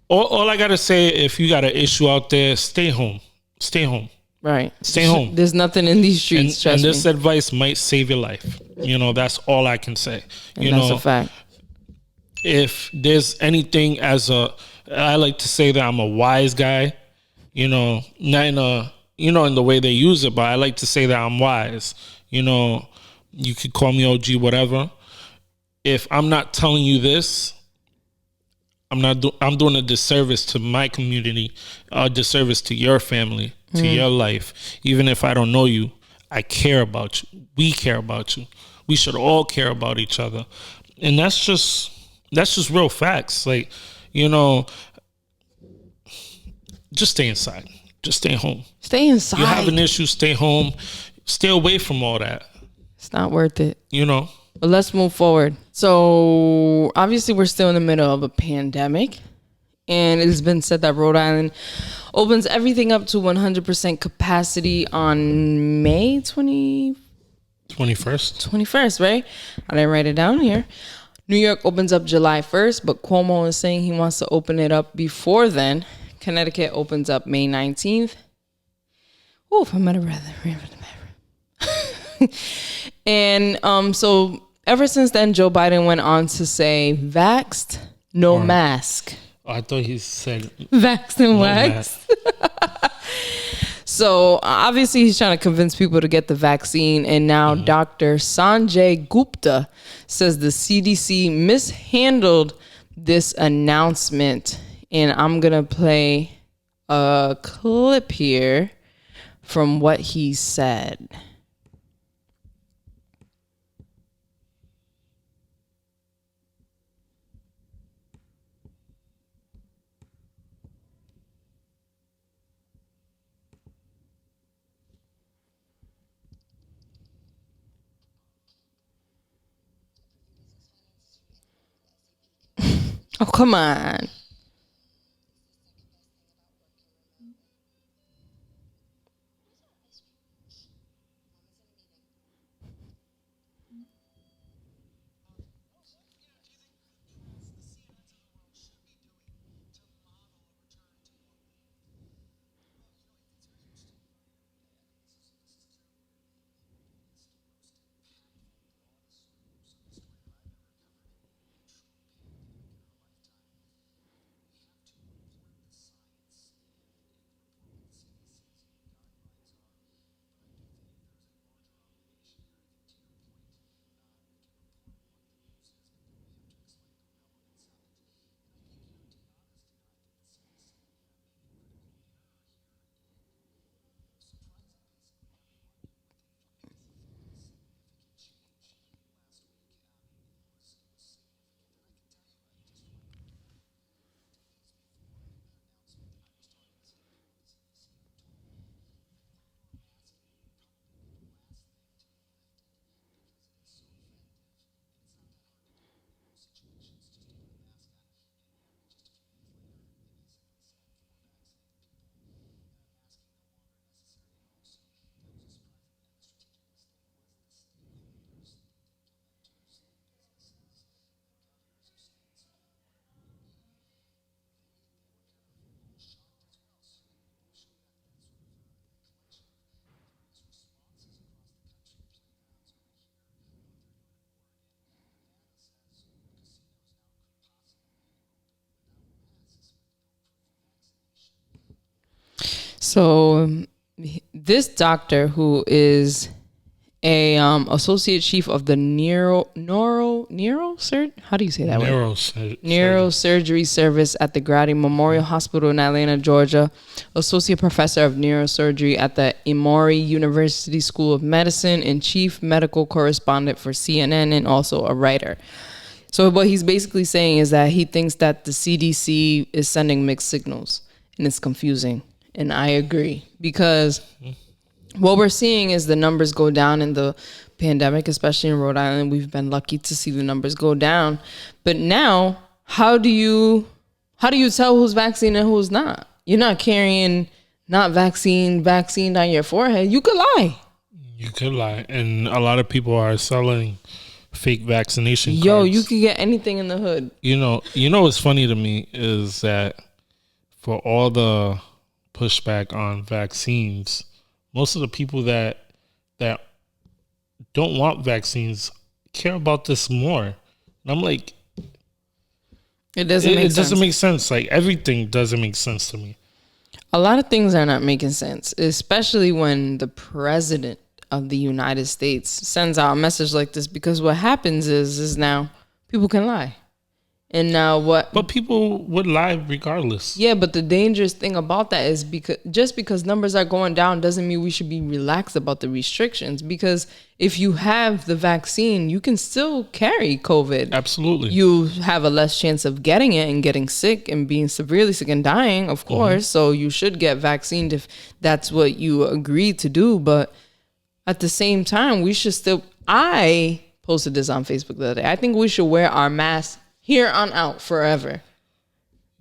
[SPEAKER 1] All I gotta say, if you got an issue out there, stay home. Stay home.
[SPEAKER 2] Right.
[SPEAKER 1] Stay home.
[SPEAKER 2] There's nothing in these streets.
[SPEAKER 1] And this advice might save your life. That's all I can say.
[SPEAKER 2] That's a fact.
[SPEAKER 1] If there's anything I like to say that I'm a wise guy, not in in the way they use it, but I like to say that I'm wise. You could call me OG, whatever. If I'm not telling you this, I'm doing a disservice to my community, a disservice to your family, to your life. Even if I don't know you, I care about you. We care about you. We should all care about each other. And that's just real facts. Like, you know, just stay inside. Just stay home.
[SPEAKER 2] Stay inside.
[SPEAKER 1] You have an issue, stay home. Stay away from all that.
[SPEAKER 2] It's not worth it.
[SPEAKER 1] You know.
[SPEAKER 2] But let's move forward. So obviously we're still in the middle of a pandemic. And it's been said that Rhode Island opens everything up to 100% capacity on May 21st. 21st, right? I didn't write it down here. New York opens up July 1st, but Cuomo is saying he wants to open it up before then. Connecticut opens up May 19th. Oof, I'm out of breath. And so ever since then, Joe Biden went on to say, vaxxed, no mask.
[SPEAKER 1] I thought he said
[SPEAKER 2] vaxxed and waxed. So obviously he's trying to convince people to get the vaccine. And now Dr. Sanjay Gupta says the CDC mishandled this announcement. And I'm going to play a clip here from what he said. Oh, come on. So this doctor, who is a associate chief of the neurosurgery service at the Grady Memorial Hospital in Atlanta, Georgia, associate professor of neurosurgery at the Emory University School of Medicine, and chief medical correspondent for CNN, and also a writer. So what he's basically saying is that he thinks that the CDC is sending mixed signals, and it's confusing. And I agree, because what we're seeing is the numbers go down in the pandemic, especially in Rhode Island. We've been lucky to see the numbers go down. But now, how do you tell who's vaccinated and who's not? You're not carrying not vaccine on your forehead. You could lie.
[SPEAKER 1] And a lot of people are selling fake vaccination cards.
[SPEAKER 2] Yo, you could get anything in the hood.
[SPEAKER 1] You know what's funny to me is that for all the pushback on vaccines, most of the people that don't want vaccines care about this more. And I'm like,
[SPEAKER 2] it doesn't make sense.
[SPEAKER 1] Like, everything doesn't make sense to me.
[SPEAKER 2] A lot of things are not making sense, especially when the president of the United States sends out a message like this, because what happens is now people can lie. And now what?
[SPEAKER 1] But people would lie regardless.
[SPEAKER 2] Yeah, but the dangerous thing about that is because numbers are going down doesn't mean we should be relaxed about the restrictions. Because if you have the vaccine, you can still carry COVID.
[SPEAKER 1] Absolutely.
[SPEAKER 2] You have a less chance of getting it and getting sick and being severely sick and dying, of course. So you should get vaccinated if that's what you agreed to do. But at the same time, we should still... I posted this on Facebook the other day. I think we should wear our masks here on out forever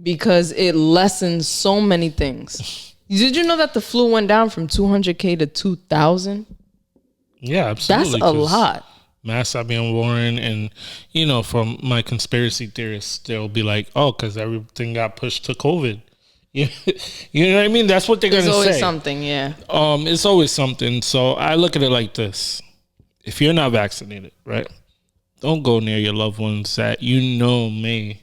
[SPEAKER 2] because it lessens so many things. Did you know that the flu went down from 200K to 2,000?
[SPEAKER 1] Yeah, absolutely.
[SPEAKER 2] That's a lot.
[SPEAKER 1] Masks are being worn, and from my conspiracy theorists, they'll be like, "Oh, because everything got pushed to COVID." You know what I mean? That's what they're gonna say.
[SPEAKER 2] There's always something, yeah.
[SPEAKER 1] It's always something. So I look at it like this: if you're not vaccinated, right? Don't go near your loved ones that may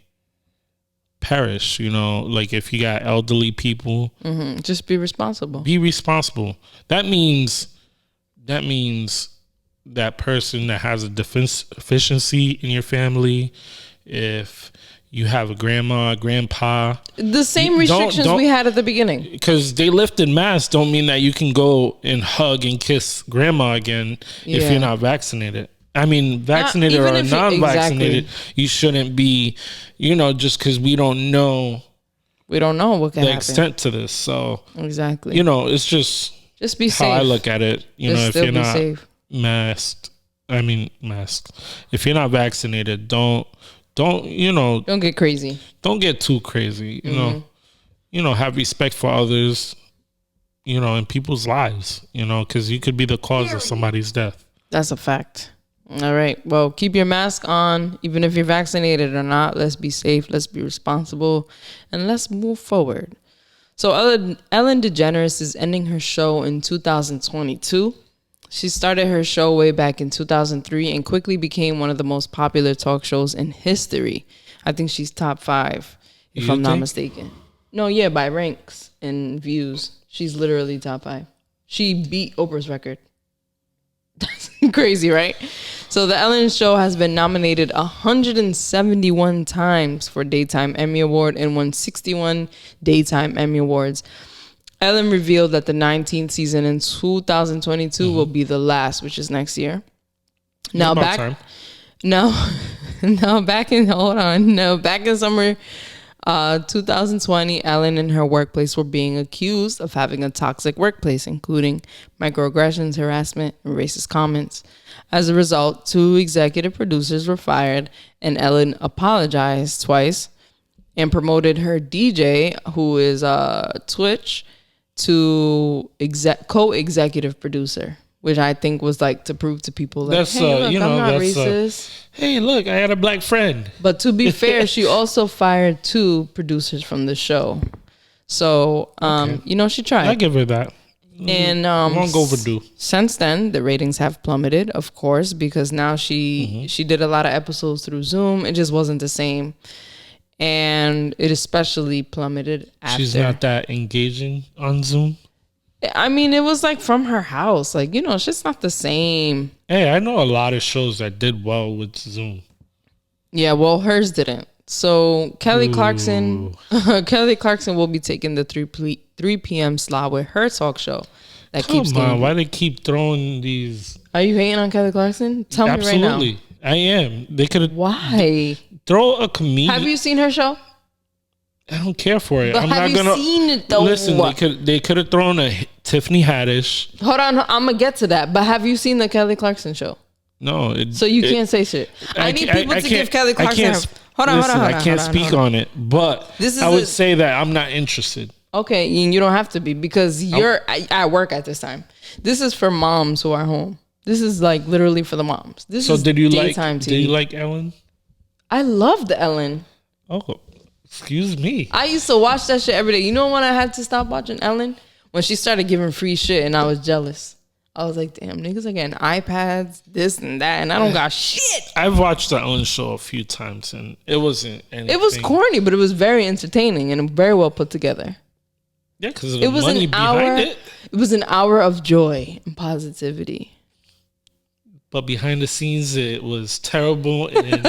[SPEAKER 1] perish. Like if you got elderly people,
[SPEAKER 2] just be responsible.
[SPEAKER 1] Be responsible. That means that person that has a deficiency in your family, if you have a grandma, grandpa,
[SPEAKER 2] the same restrictions we had at the beginning.
[SPEAKER 1] Because they lifted masks don't mean that you can go and hug and kiss grandma again if you're not vaccinated. I mean, vaccinated or non-vaccinated, you shouldn't be, just because we don't know.
[SPEAKER 2] We don't know what can happen.
[SPEAKER 1] The extent to this. So,
[SPEAKER 2] exactly.
[SPEAKER 1] It's just
[SPEAKER 2] be safe.
[SPEAKER 1] How I look at it. If you're not
[SPEAKER 2] safe.
[SPEAKER 1] masked. If you're not vaccinated, don't
[SPEAKER 2] get crazy.
[SPEAKER 1] Don't get too crazy. Have respect for others, in people's lives, because you could be the cause of somebody's death.
[SPEAKER 2] That's a fact. All right. Well, keep your mask on, even if you're vaccinated or not. Let's be safe. Let's be responsible. And let's move forward. So Ellen DeGeneres is ending her show in 2022. She started her show way back in 2003 and quickly became one of the most popular talk shows in history. I think she's top 5, if I'm not mistaken. No, yeah, by ranks and views. She's literally top 5. She beat Oprah's record. That's crazy, right? So the Ellen Show has been nominated 171 times for Daytime Emmy Award and won 61 Daytime Emmy Awards. Ellen revealed that the 19th season in 2022 will be the last, which is next year. Back in summer 2020, Ellen and her workplace were being accused of having a toxic workplace, including microaggressions, harassment, and racist comments. As a result, 2 executive producers were fired, and Ellen apologized twice and promoted her DJ, who is Twitch, to co-executive producer, which I think was like to prove to people like, hey, look, I'm not racist.
[SPEAKER 1] Hey, look, I had a black friend.
[SPEAKER 2] But to be fair, she also fired 2 producers from the show. So, she tried.
[SPEAKER 1] I give her that.
[SPEAKER 2] And
[SPEAKER 1] won't go overdue.
[SPEAKER 2] Since then, the ratings have plummeted, of course, because now she did a lot of episodes through Zoom. It just wasn't the same. And it especially plummeted after.
[SPEAKER 1] She's not that engaging on Zoom?
[SPEAKER 2] I mean, it was like from her house. Like, it's just not the same.
[SPEAKER 1] Hey, I know a lot of shows that did well with Zoom.
[SPEAKER 2] Yeah, well, hers didn't. So Kelly Clarkson will be taking the 3 p.m. slot with her talk show. Come on,
[SPEAKER 1] why they keep throwing these?
[SPEAKER 2] Are you hating on Kelly Clarkson? Tell me right now.
[SPEAKER 1] Absolutely, I am. They could.
[SPEAKER 2] Why?
[SPEAKER 1] Throw a comedian.
[SPEAKER 2] Have you seen her show?
[SPEAKER 1] I don't care for it.
[SPEAKER 2] But have you seen it though?
[SPEAKER 1] Listen, they could have thrown a Tiffany Haddish.
[SPEAKER 2] Hold on, I'm gonna get to that. But have you seen the Kelly Clarkson show?
[SPEAKER 1] No.
[SPEAKER 2] So you can't say shit. I need people to give Kelly Clarkson. Hold on.
[SPEAKER 1] I can't speak on it, but I would say that I'm not interested.
[SPEAKER 2] Okay, and you don't have to be because you're at work at this time. This is for moms who are home. This is like literally for the moms. This is daytime TV.
[SPEAKER 1] Did you like Ellen?
[SPEAKER 2] I loved Ellen.
[SPEAKER 1] Oh, excuse me.
[SPEAKER 2] I used to watch that shit every day. You know when I had to stop watching Ellen? When she started giving free shit and I was jealous. I was like, damn, niggas are getting iPads, this and that, and I don't got shit.
[SPEAKER 1] I've watched the Ellen Show a few times and it wasn't anything.
[SPEAKER 2] It was corny, but it was very entertaining and very well put together.
[SPEAKER 1] Yeah, because of the money behind it.
[SPEAKER 2] It was an hour of joy and positivity.
[SPEAKER 1] but behind the scenes it was terrible and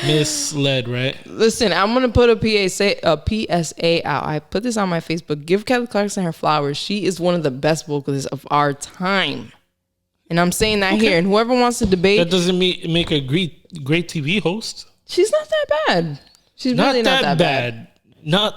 [SPEAKER 1] misled, right?
[SPEAKER 2] Listen, I'm gonna put a PSA out. I put this on my Facebook. Give Kelly Clarkson her flowers. She is one of the best vocalists of our time, and I'm saying that here. And whoever wants to debate,
[SPEAKER 1] that doesn't make a great TV host.
[SPEAKER 2] She's not that bad. She's not really not that bad.
[SPEAKER 1] Not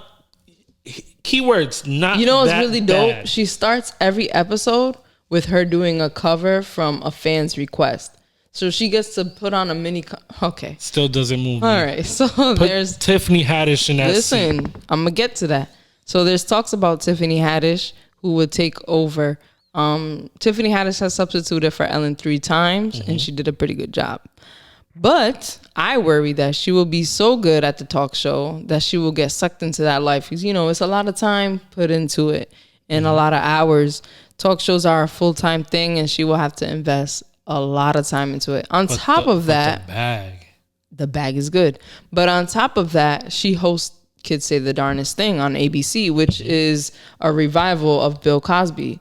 [SPEAKER 1] keywords. Not
[SPEAKER 2] you know what's really dope?
[SPEAKER 1] Bad.
[SPEAKER 2] She starts every episode with her doing a cover from a fan's request. So she gets to put on a mini... Okay.
[SPEAKER 1] Still doesn't move
[SPEAKER 2] All
[SPEAKER 1] me.
[SPEAKER 2] right. So there's...
[SPEAKER 1] Tiffany Haddish in that
[SPEAKER 2] Listen,
[SPEAKER 1] scene.
[SPEAKER 2] I'm going to get to that. So there's talks about Tiffany Haddish, who would take over. Tiffany Haddish has substituted for Ellen 3 times, and she did a pretty good job. But I worry that she will be so good at the talk show that she will get sucked into that life. Because, it's a lot of time put into it and a lot of hours. Talk shows are a full-time thing, and she will have to invest a lot of time into it. On top of that, the bag is good. But on top of that, she hosts Kids Say the Darnest Thing on ABC, which is a revival of Bill Cosby.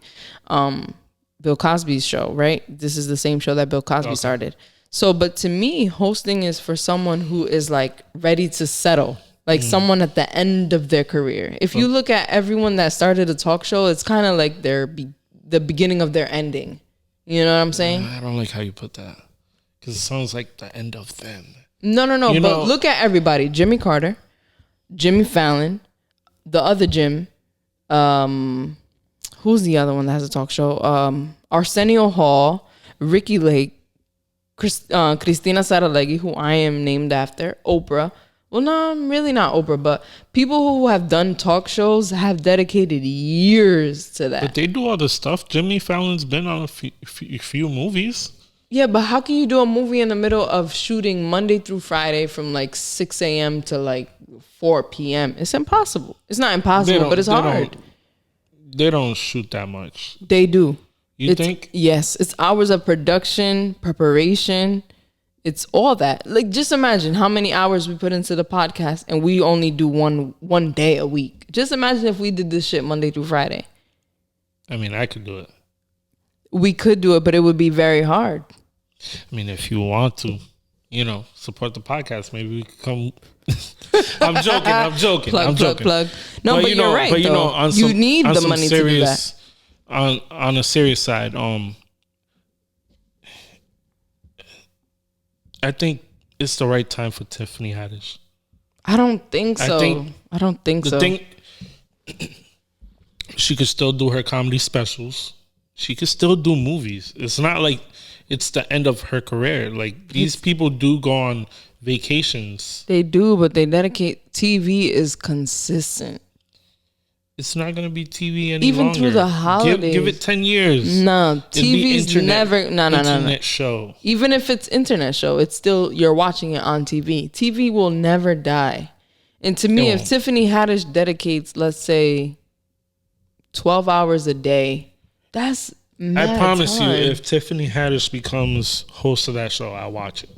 [SPEAKER 2] Bill Cosby's show, right? This is the same show that Bill Cosby started. So, but to me, hosting is for someone who is like ready to settle. Like someone at the end of their career. If you look at everyone that started a talk show, it's kind of like the beginning of their ending. You know what I'm saying?
[SPEAKER 1] I don't like how you put that. Because it sounds like the end of them.
[SPEAKER 2] No. But look at everybody. Jimmy Carter, Jimmy Fallon, the other Jim. Who's the other one that has a talk show? Arsenio Hall, Ricky Lake, Cristina Sev, who I am named after, Oprah. Well, no, I'm really not Oprah, but people who have done talk shows have dedicated years to that.
[SPEAKER 1] But they do all the stuff. Jimmy Fallon's been on a few movies.
[SPEAKER 2] Yeah, but how can you do a movie in the middle of shooting Monday through Friday from like 6 a.m. to like 4 p.m.? It's impossible. It's not impossible, but it's hard.
[SPEAKER 1] They don't shoot that much.
[SPEAKER 2] They do.
[SPEAKER 1] You think?
[SPEAKER 2] Yes. It's hours of production, preparation. It's all that. Like, just imagine how many hours we put into the podcast and we only do one day a week. Just imagine if we did this shit Monday through Friday.
[SPEAKER 1] I mean, I could do it.
[SPEAKER 2] We could do it, but it would be very hard.
[SPEAKER 1] I mean, if you want to, support the podcast, maybe we could come. I'm joking.
[SPEAKER 2] Plug. No, but you're right, though. You need the money to do that.
[SPEAKER 1] On a serious side, I think it's the right time for Tiffany Haddish.
[SPEAKER 2] I don't think so. I don't think so.
[SPEAKER 1] She could still do her comedy specials. She could still do movies. It's not like it's the end of her career. Like, these people do go on vacations.
[SPEAKER 2] They do, but they dedicate. TV is consistent.
[SPEAKER 1] It's not going to be TV any
[SPEAKER 2] even
[SPEAKER 1] longer.
[SPEAKER 2] Through the holidays.
[SPEAKER 1] Give it 10 years.
[SPEAKER 2] No, TV's never. No.
[SPEAKER 1] Internet show.
[SPEAKER 2] Even if it's internet show, it's still, you're watching it on TV. TV will never die. And to me, if Tiffany Haddish dedicates, let's say, 12 hours a day, that's mad
[SPEAKER 1] I promise
[SPEAKER 2] time.
[SPEAKER 1] you, if Tiffany Haddish becomes host of that show, I'll watch it.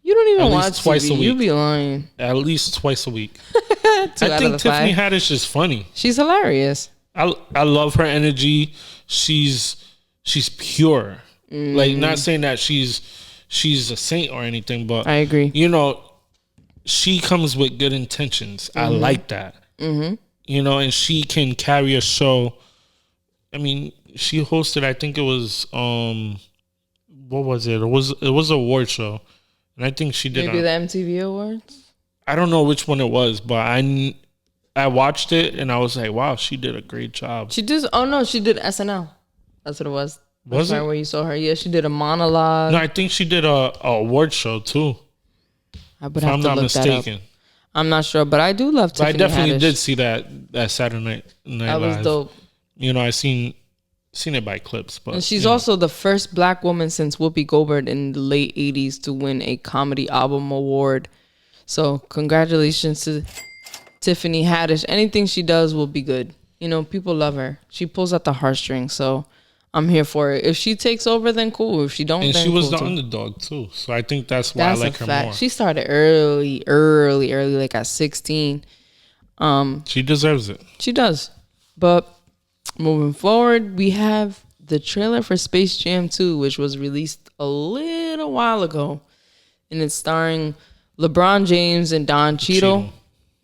[SPEAKER 2] You don't even watch twice TV. A week. You be lying.
[SPEAKER 1] At least twice a week. I think Tiffany Haddish is funny.
[SPEAKER 2] She's hilarious.
[SPEAKER 1] I love her energy. She's pure. Like, not saying that she's a saint or anything, but
[SPEAKER 2] I agree.
[SPEAKER 1] She comes with good intentions. I like that. And she can carry a show. I mean, she hosted, I think it was what was it? It was an award show. And I think she did
[SPEAKER 2] maybe the MTV Awards.
[SPEAKER 1] I don't know which one it was, but I watched it and I was like, wow, she did a great job.
[SPEAKER 2] She did. Oh no, she did SNL. That's what it was.
[SPEAKER 1] Was it
[SPEAKER 2] where you saw her? Yeah, she did a monologue.
[SPEAKER 1] No, I think she did a award show too.
[SPEAKER 2] I would have to look that up. I'm not sure, but I do love Tiffany Haddish.
[SPEAKER 1] I definitely did see that Saturday Night
[SPEAKER 2] That was
[SPEAKER 1] Live.
[SPEAKER 2] Dope.
[SPEAKER 1] I seen it by clips, but
[SPEAKER 2] and she's also the first black woman since Whoopi Goldberg in the late 80s to win a comedy album award. So congratulations to Tiffany Haddish. Anything she does will be good. People love her. She pulls at the heartstrings, so I'm here for it. If she takes over, then cool. If she don't,
[SPEAKER 1] and
[SPEAKER 2] then
[SPEAKER 1] she was
[SPEAKER 2] cool
[SPEAKER 1] the underdog too. So I think that's why I like her more.
[SPEAKER 2] She started early, like at 16.
[SPEAKER 1] She deserves it.
[SPEAKER 2] She does. But moving forward, we have the trailer for Space Jam 2, which was released a little while ago, and it's starring LeBron James and Don Cheadle.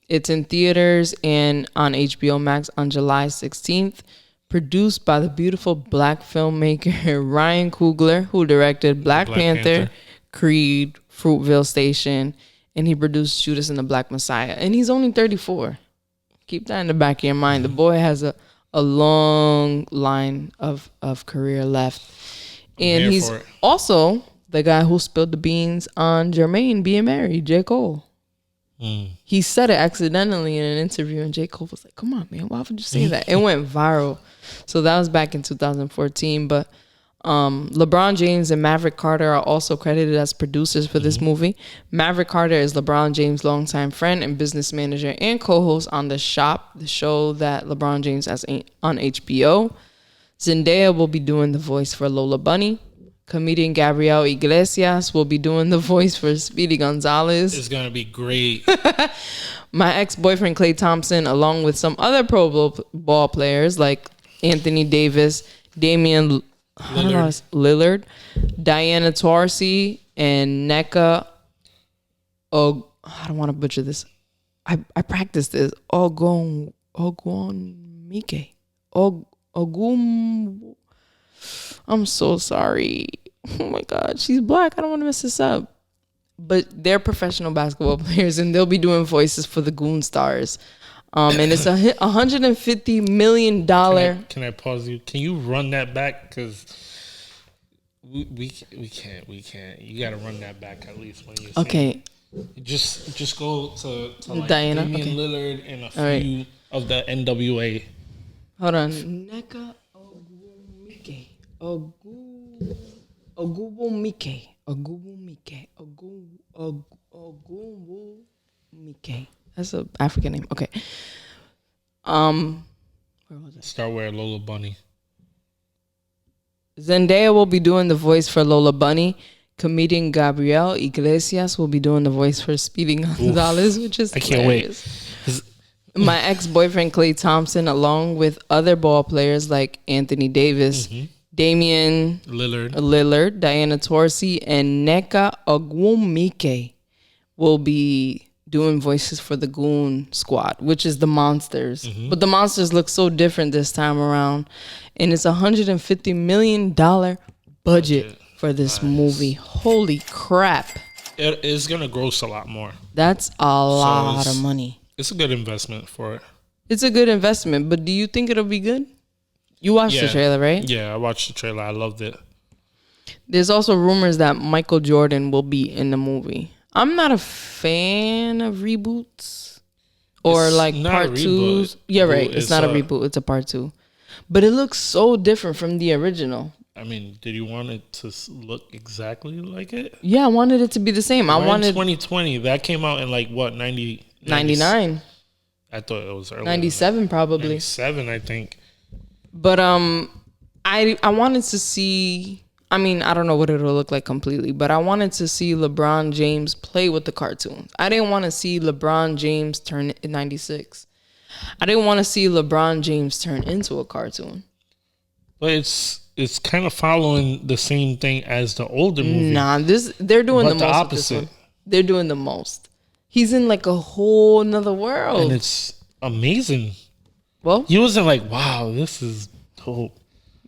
[SPEAKER 2] It's in theaters and on HBO Max on July 16th. Produced by the beautiful black filmmaker Ryan Coogler, who directed Black Panther, Creed, Fruitvale Station, and he produced Judas and the Black Messiah. And he's only 34. Keep that in the back of your mind. The boy has a long line of career left. And he's also the guy who spilled the beans on Jermaine being married, J. Cole. He said it accidentally in an interview, and J. Cole was like, come on, man, why would you say that? It went viral. So that was back in 2014. But LeBron James and Maverick Carter are also credited as producers for this movie. Maverick Carter is LeBron James' longtime friend and business manager and co-host on The Shop, the show that LeBron James has on HBO. Zendaya will be doing the voice for Lola Bunny. Comedian Gabrielle Iglesias will be doing the voice for Speedy Gonzalez.
[SPEAKER 1] It's going to be great.
[SPEAKER 2] My ex-boyfriend Klay Thompson, along with some other Pro Ball players like Anthony Davis, Damian Lillard, Diana Taurasi, and Nneka. I don't want to butcher this. I practiced this. Ogunmike. I'm so sorry. Oh my God, she's black. I don't want to mess this up. But they're professional basketball players, and they'll be doing voices for the Goon Stars. And it's $150 million.
[SPEAKER 1] Can I pause you? Can you run that back? Because we can't. You got to run that back at least when you.
[SPEAKER 2] Okay.
[SPEAKER 1] Just go to like
[SPEAKER 2] Diana
[SPEAKER 1] Damian Lillard and a few of the NWA.
[SPEAKER 2] Hold on. Nneka Ogubumike. That's an African name. Okay. Where was it?
[SPEAKER 1] Start with Lola Bunny.
[SPEAKER 2] Zendaya will be doing the voice for Lola Bunny. Comedian Gabrielle Iglesias will be doing the voice for Speedy Gonzalez, which is hilarious.
[SPEAKER 1] Can't wait.
[SPEAKER 2] My ex-boyfriend Klay Thompson, along with other ball players like Anthony Davis, Damian Lillard, Diana Taurasi, and Nneka Ogwumike will be doing voices for the Goon Squad, which is the monsters. But the monsters look so different this time around. And it's $150 million budget for this movie. Holy crap.
[SPEAKER 1] It is going to gross a lot more.
[SPEAKER 2] That's a lot of money.
[SPEAKER 1] It's a good investment for it.
[SPEAKER 2] It's a good investment, but do you think it'll be good? You watched the trailer, right?
[SPEAKER 1] Yeah, I watched the trailer. I loved it.
[SPEAKER 2] There's also rumors that Michael Jordan will be in the movie. I'm not a fan of reboots or
[SPEAKER 1] It's
[SPEAKER 2] like
[SPEAKER 1] not
[SPEAKER 2] part twos. Yeah, right. It's not a reboot. It's a part two. But it looks so different from the original.
[SPEAKER 1] I mean, did you want it to look exactly like it?
[SPEAKER 2] Yeah, I wanted it to be the same. I wanted
[SPEAKER 1] 2020. That came out in like what,
[SPEAKER 2] 99.
[SPEAKER 1] I thought it was early.
[SPEAKER 2] 97 probably.
[SPEAKER 1] 97, I think.
[SPEAKER 2] But I wanted to see. I mean, I don't know what it'll look like completely, but I wanted to see LeBron James play with the cartoons. I didn't want to see LeBron James turn 96. I didn't want to see LeBron James turn into a cartoon.
[SPEAKER 1] But it's kind of following the same thing as the older movie.
[SPEAKER 2] Nah, they're doing the most.
[SPEAKER 1] The opposite.
[SPEAKER 2] They're doing the most. He's in like a whole nother world,
[SPEAKER 1] and it's amazing.
[SPEAKER 2] Well,
[SPEAKER 1] he wasn't like, "Wow, this is dope."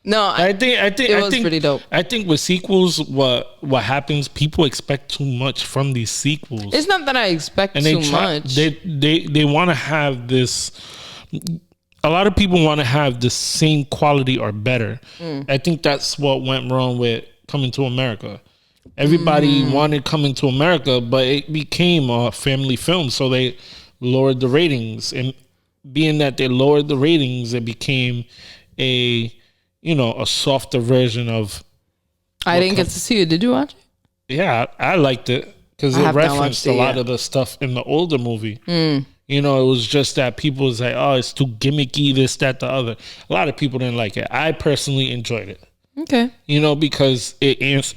[SPEAKER 2] No, I think it was pretty dope.
[SPEAKER 1] I think with sequels, what happens? People expect too much from these sequels.
[SPEAKER 2] It's not that I expect too much.
[SPEAKER 1] They want to have this. A lot of people want to have the same quality or better. I think that's what went wrong with Coming to America. Everybody wanted Coming to America, but it became a family film, so they lowered the ratings. And being that they lowered the ratings, it became a softer version of.
[SPEAKER 2] I didn't get to see it. Did you watch it?
[SPEAKER 1] Yeah, I liked it because it referenced a lot of the stuff in the older movie. It was just that people was like, "Oh, it's too gimmicky, this, that, the other." A lot of people didn't like it. I personally enjoyed it.
[SPEAKER 2] Okay.
[SPEAKER 1] Because it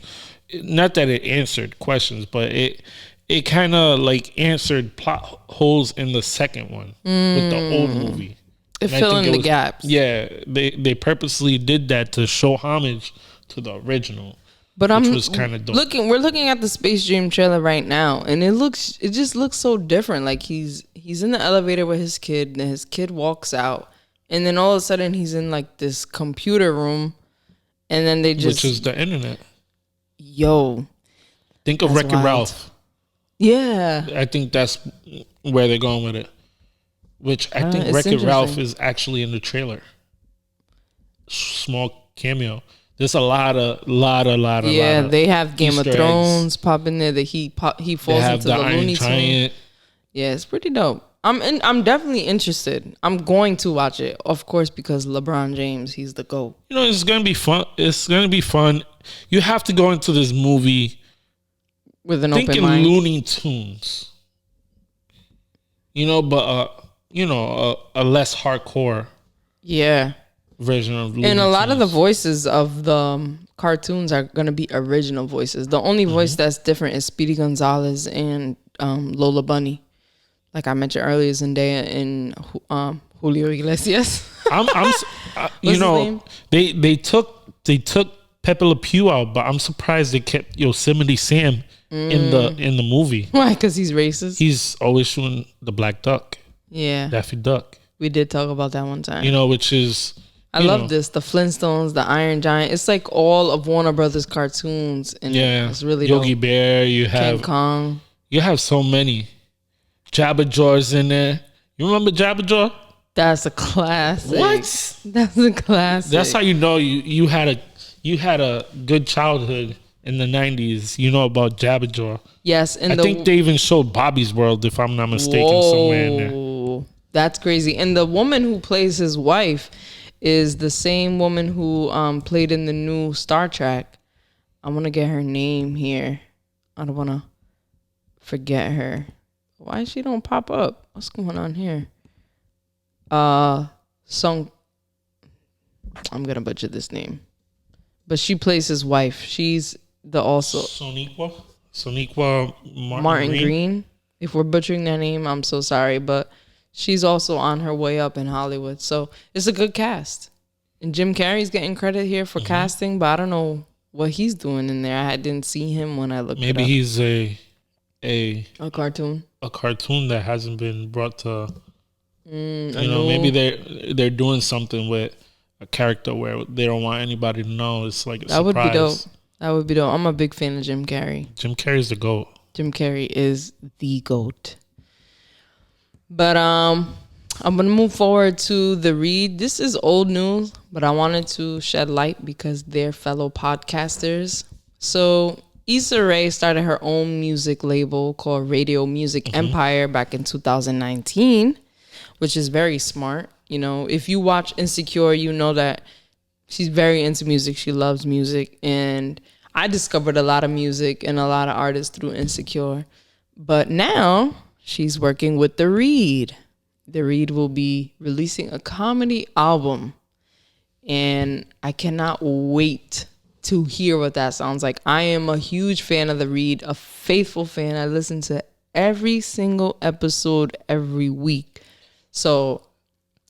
[SPEAKER 1] not that it answered questions, but it kind of like answered plot holes in the second one with the old movie.
[SPEAKER 2] It fill in the gaps.
[SPEAKER 1] Yeah, they purposely did that to show homage to the original.
[SPEAKER 2] But which was kind of dope. We're looking at the Space Jam trailer right now, and it just looks so different. Like he's in the elevator with his kid, and his kid walks out, and then all of a sudden he's in like this computer room, and then which
[SPEAKER 1] is the internet.
[SPEAKER 2] Yo,
[SPEAKER 1] think of Wreck-It Ralph.
[SPEAKER 2] Yeah,
[SPEAKER 1] I think that's where they're going with it. Which I think Wreck-It Ralph is actually in the trailer. Small cameo. There's a lot of
[SPEAKER 2] yeah, they have Game Easter of Thrones eggs. Pop in there that he falls into the Looney Tunes. Yeah, it's pretty dope. I'm definitely interested. I'm going to watch it, of course, because LeBron James, he's the GOAT.
[SPEAKER 1] You know, it's gonna be fun. It's gonna be fun. You have to go into this movie
[SPEAKER 2] with an open mind.
[SPEAKER 1] Looney Tunes. You know, but a less hardcore.
[SPEAKER 2] Yeah.
[SPEAKER 1] Version of Looney
[SPEAKER 2] and a lot
[SPEAKER 1] Tunes.
[SPEAKER 2] of the voices of the cartoons are going to be original voices. The only voice that's different is Speedy Gonzalez and Lola Bunny. Like I mentioned earlier, Zendaya and Julio Iglesias.
[SPEAKER 1] They took Pepe Le Pew out, but I'm surprised they kept Yosemite Sam in the movie.
[SPEAKER 2] Why? Because he's racist.
[SPEAKER 1] He's always shooting the black duck.
[SPEAKER 2] Yeah,
[SPEAKER 1] Daffy Duck.
[SPEAKER 2] We did talk about that one time.
[SPEAKER 1] Which is.
[SPEAKER 2] I love this. The Flintstones, the Iron Giant. It's like all of Warner Brothers cartoons. And it's really
[SPEAKER 1] Yogi
[SPEAKER 2] dope.
[SPEAKER 1] Bear. You have
[SPEAKER 2] King Kong.
[SPEAKER 1] You have so many. Jabba Jaw's in there. You remember Jabba Jaw?
[SPEAKER 2] That's a classic.
[SPEAKER 1] What?
[SPEAKER 2] That's a classic.
[SPEAKER 1] That's how you know you had a good childhood in the 90s. You know about Jabba Jaw.
[SPEAKER 2] Yes.
[SPEAKER 1] I think they even showed Bobby's World, if I'm not mistaken, somewhere in there.
[SPEAKER 2] That's crazy. And the woman who plays his wife is the same woman who played in the new Star Trek. I want to get her name here. I don't want to forget her. Why she don't pop up? What's going on here? Song. I'm gonna butcher this name, but she plays his wife. She's the also
[SPEAKER 1] Soniqua
[SPEAKER 2] Martin Green. If we're butchering that name, I'm so sorry, but she's also on her way up in Hollywood. So it's a good cast. And Jim Carrey's getting credit here for casting, but I don't know what he's doing in there. I didn't see him when I looked
[SPEAKER 1] Maybe
[SPEAKER 2] it up.
[SPEAKER 1] He's a
[SPEAKER 2] cartoon.
[SPEAKER 1] A cartoon that hasn't been brought to maybe they're doing something with a character where they don't want anybody to know. It's like a surprise.
[SPEAKER 2] That would be dope. I'm a big fan of Jim Carrey.
[SPEAKER 1] Jim Carrey's the GOAT.
[SPEAKER 2] Jim Carrey is the GOAT. But I'm going to move forward to The Read. This is old news, but I wanted to shed light because they're fellow podcasters. So Issa Rae started her own music label called Radio Music Empire back in 2019, which is very smart. You know, if you watch Insecure, you know that she's very into music. She loves music. And I discovered a lot of music and a lot of artists through Insecure. But now she's working with The Read. The Read will be releasing a comedy album. And I cannot wait to hear what that sounds like. I am a huge fan of The Read, a faithful fan. I listen to every single episode every week. So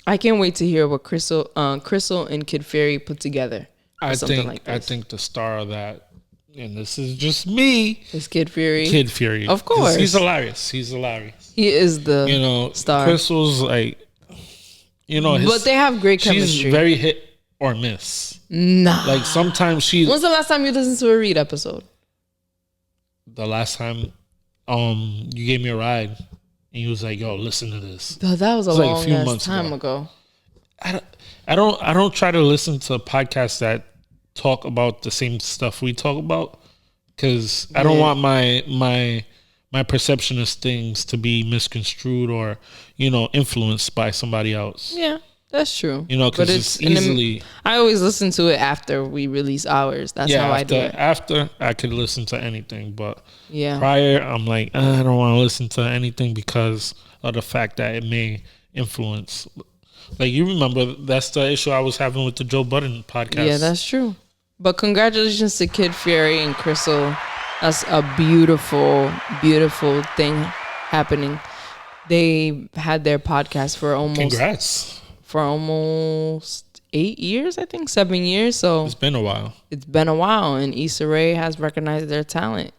[SPEAKER 2] I can't wait to hear what Crystal and Kid Fury put together.
[SPEAKER 1] I think the star of that, and this is just me,
[SPEAKER 2] is Kid Fury.
[SPEAKER 1] Kid Fury,
[SPEAKER 2] of course.
[SPEAKER 1] He's hilarious. He
[SPEAKER 2] is the star.
[SPEAKER 1] Crystal's like,
[SPEAKER 2] but they have great chemistry.
[SPEAKER 1] She's very hit or miss.
[SPEAKER 2] Nah.
[SPEAKER 1] Like sometimes she's.
[SPEAKER 2] When's the last time you listened to a Read episode?
[SPEAKER 1] The last time, you gave me a ride. And he was like, "Yo, listen to this."
[SPEAKER 2] That was a long time ago.
[SPEAKER 1] I don't try to listen to podcasts that talk about the same stuff we talk about because I don't want my perception of things to be misconstrued or influenced by somebody else.
[SPEAKER 2] Yeah, that's true.
[SPEAKER 1] Because it's easily.
[SPEAKER 2] I always listen to it after we release ours. That's how I do it.
[SPEAKER 1] After I could listen to anything, but
[SPEAKER 2] yeah,
[SPEAKER 1] prior I'm like I don't want to listen to anything because of the fact that it may influence. Like you remember, that's the issue I was having with the Joe Budden podcast.
[SPEAKER 2] Yeah, that's true. But congratulations to Kid Fury and Crystal. That's a beautiful, beautiful thing happening. They had their podcast for almost for almost 8 years, I think 7 years. So
[SPEAKER 1] it's been a while.
[SPEAKER 2] And Issa Rae has recognized their talent,